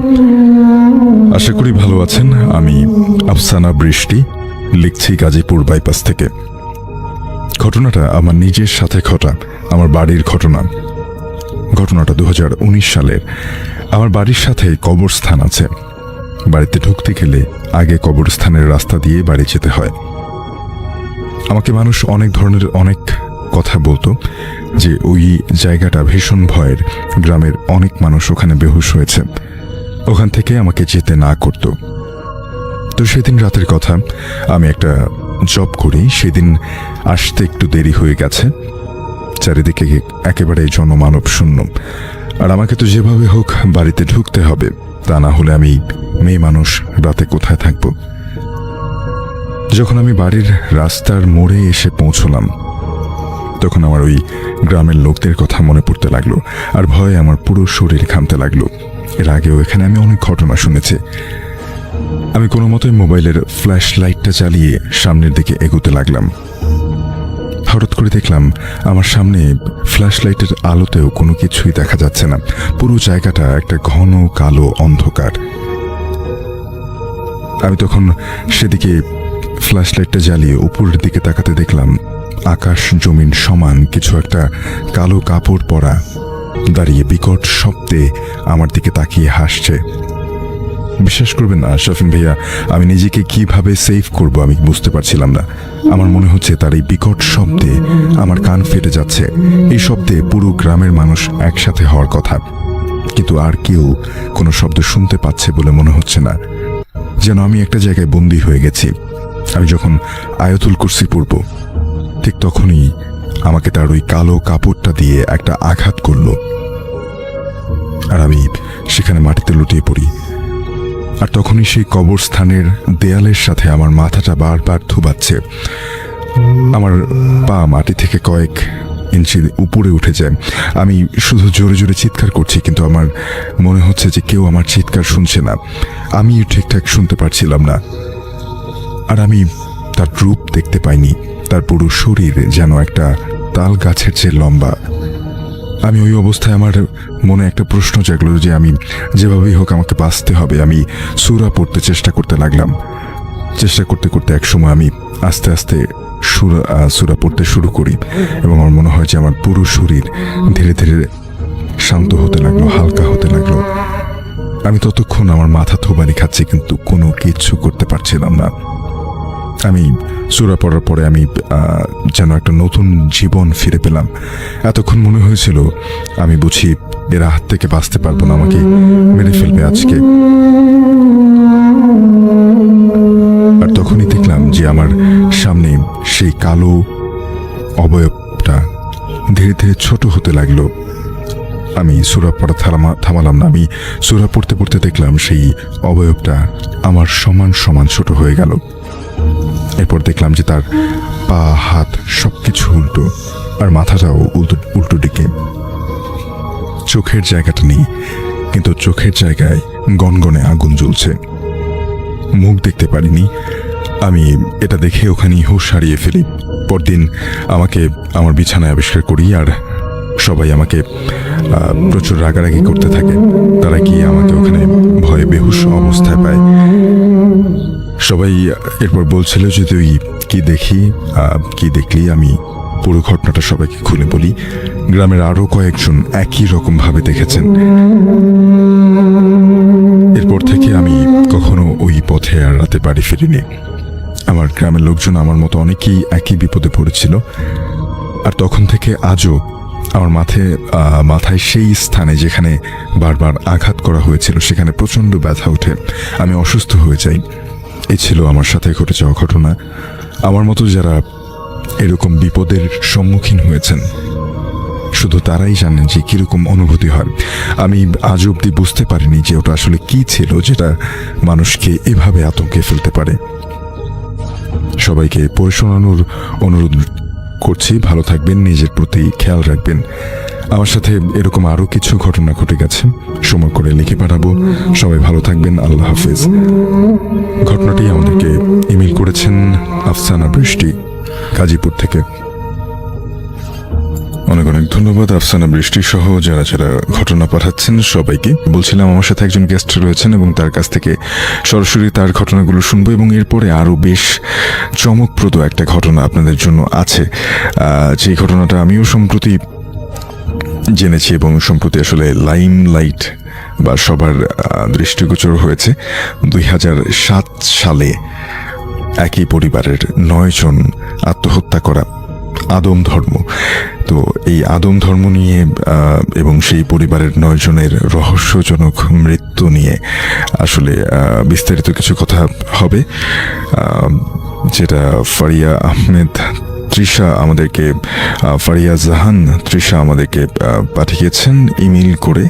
আশা করি ভালো আছেন। আমি আফসানা বৃষ্টি, লিখছি গাজীপুর বাইপাস থেকে। ঘটনাটা আমার নিজের সাথে ঘটা, আমার বাড়ির ঘটনাটা 2019 সালের। আমার বাড়ির সাথে কবরস্থান আছে। বাড়িতে ঢুকতে গেলে আগে কবরস্থানের রাস্তা দিয়ে বাড়ি যেতে হয়। আমাকে মানুষ অনেক ধরনের অনেক কথা বলতো যে ওই জায়গাটা ভীষণ ভয়ের, গ্রামের অনেক মানুষ ওখানে বেহুশ হয়েছে, ওখান থেকে আমাকে যেতে না করতো। তো সেদিন রাতের কথা, আমি একটা জব করি, সেদিন আসতে একটু দেরি হয়ে গেছে। চারিদিকে একেবারে জনমানব শূন্য, আর আমাকে তো যেভাবে হোক বাড়িতে ঢুকতে হবে, তা না হলে আমি মেয়ে মানুষ, রাতে কোথায় থাকবো। যখন আমি বাড়ির রাস্তার মোড়ে এসে পৌঁছলাম, তখন আমার ওই গ্রামের লোকদের কথা মনে পড়তে লাগলো, আর ভয়ে আমার পুরো শরীর ঘামতে লাগলো। এর আগেও এখানে আমি অনেক ঘটনা শুনেছি। আমি কোনো মতোই মোবাইলের ফ্ল্যাশ লাইটটা চালিয়ে সামনের দিকে এগোতে লাগলাম। হঠাৎ করে দেখলাম আমার সামনে ফ্ল্যাশ লাইটের আলোতেও কোনো কিছুই দেখা যাচ্ছে না। পুরো জায়গাটা একটা ঘন কালো অন্ধকার। আমি তখন সেদিকে ফ্ল্যাশ লাইটটা জ্বালিয়ে উপরের দিকে তাকাতে দেখলাম আকাশ জমিন সমান কিছু একটা কালো কাপড় পরা দাঁড়িয়ে বিকট শব্দে আমার দিকে তাকিয়ে হাসছে। বিশ্বাস করবেন না শফিন ভাইয়া, আমি নিজেকে কিভাবে সেভ করব আমি বুঝতে পারছিলাম না। আমার মনে হচ্ছে তার এই বিকট শব্দে আমার কান ফেটে যাচ্ছে। এই শব্দে পুরো গ্রামের মানুষ একসাথে হওয়ার কথা, কিন্তু আর কেউ কোনো শব্দ শুনতে পাচ্ছে বলে মনে হচ্ছে না। যেন আমি একটা জায়গায় বন্দী হয়ে গেছি। আমি যখন আয়াতুল কুরসি পড়ব ঠিক তখনই আমাকে তার ওই কালো কাপড়টা দিয়ে একটা আঘাত করলো, আর আমি সেখানে মাটিতে লুটিয়ে পড়ি। আর তখনই সেই কবরস্থানের দেয়ালের সাথে আমার মাথাটা বারবার ধুবাচ্ছে। আমার পা মাটি থেকে কয়েক ইঞ্চি উপরে উঠে যায়। আমি শুধু জোরে জোরে চিৎকার করছি, কিন্তু আমার মনে হচ্ছে যে কেউ আমার চিৎকার শুনছে না। আমি ঠিকঠাক শুনতে পারছিলাম না। আর আমি তার রূপ দেখতে পাইনি। তার পুরো শরীর যেন একটা তাল গাছের চেয়ে লম্বা। আমি ওই অবস্থায় আমার মনে একটা প্রশ্ন জাগলো যে আমি যেভাবেই হোক আমাকে বাঁচতে হবে। আমি সূরা পড়তে চেষ্টা করতে লাগলাম। চেষ্টা করতে করতে একসময় আমি আস্তে আস্তে সূরা পড়তে শুরু করি, এবং আমার মনে হয় যে আমার পুরো শরীর ধীরে ধীরে শান্ত হতে লাগলো, হালকা হতে লাগলো। আমি ততক্ষণ আমার মাথা থোবানি খাচ্ছি, কিন্তু কোনো কিচ্ছু করতে পারছিলাম না। আমি সূরা পড়ার পরে আমি যেন একটা নতুন জীবন ফিরে পেলাম। এতক্ষণ মনে হয়েছিল আমি বুঝি এরা হাত থেকে বাঁচতে পারবো না, আমাকে মেরে ফেলবে আজকে। আর তখনই দেখলাম যে আমার সামনে সেই কালো অবয়বটা ধীরে ধীরে ছোট হতে লাগলো। আমি সূরা পড়া থামালাম না। আমি সূরা পড়তে পড়তে দেখলাম সেই অবয়বটা আমার সমান সমান ছোট হয়ে গেল। এরপর দেখলাম যে তার পা হাত সবকিছু উল্টো, আর মাথাটাও উল্টো দিকে। চোখের জায়গাটা নেই, কিন্তু চোখের জায়গায় গনগনে আগুন জ্বলছে। মুখ দেখতে পারিনি। আমি এটা দেখে ওখানেই হুঁশ হারিয়ে ফেলি। পরদিন আমাকে আমার বিছানায় আবিষ্কার করি, আর সবাই আমাকে প্রচুর রাগারাগি করতে থাকে। তারা কি আমাকে ওখানে ভয়ে বেহুশ অবস্থায় পায়। সবাই এরপর বলছিল যে তুই কি দেখলি। আমি পুরো ঘটনাটা সবাইকে খুলে বলি। গ্রামের আরো কয়েকজন একই রকম ভাবে দেখেছেন। এরপর থেকে আমি কখনো ওই পথে আর রাতে বাড়ি ফিরিনি। আমার গ্রামের লোকজন আমার মতো অনেকেই একই বিপদে পড়েছিল, আর তখন থেকে আজও আমার মাথায় সেই স্থানে যেখানে বারবার আঘাত করা হয়েছিল সেখানে প্রচণ্ড ব্যথা ওঠে। আমি অসুস্থ হয়ে যাই। এই ছিল আমার সাথে ঘটে যাওয়া ঘটনা। আমার মতো যারা এরকম বিপদের সম্মুখীন হয়েছেন শুধু তারাই জানেন যে কিরকম অনুভূতি হয়। আমি আজ অব্দি বুঝতে পারিনি যে ওটা আসলে কি ছিল যেটা মানুষকে এভাবে আতঙ্কে ফেলতে পারে। সবাইকে পড়ে শোনানোর অনুরোধ করছি। ভালো থাকবেন, নিজের প্রতি খেয়াল রাখবেন। আমার সাথে এরকম আরো কিছু ঘটনা ঘটে গেছে, সময় করে লিখে পাঠাবো। সবাই ভালো থাকবেন, আল্লাহ হাফেজ। ঘটনাটি আমাদেরকে ইমেল করেছেন আফসানা বৃষ্টি, গাজীপুর থেকে। অনেক অনেক ধন্যবাদ আফসানা বৃষ্টি সহ যারা যারা ঘটনা পাঠাচ্ছেন সবাইকে। বলছিলাম আমার সাথে একজন গেস্ট রয়েছেন এবং তার কাছ থেকে সরাসরি তার ঘটনাগুলো শুনবো, এবং এরপরে আরও বেশ চমকপ্রদ একটা ঘটনা আপনাদের জন্য আছে। যে ঘটনাটা আমিও সম্প্রতি জেনেছি এবং সম্প্রতি আসলে লাইট বা সবার দৃষ্টিগোচর হয়েছে। 2007 সালে একই পরিবারের 9 জন আত্মহত্যা করা আদম ধর্ম। তো এই আদম ধর্ম নিয়ে এবং সেই পরিবারের 9 জনের রহস্যজনক মৃত্যু নিয়ে আসলে বিস্তারিত কিছু কথা হবে, যেটা ফারিয়া আহমেদ তৃষা আমাদেরকে ফারিয়া জাহান তৃষা আমাদেরকে পাঠিয়েছেন ইমেল করে।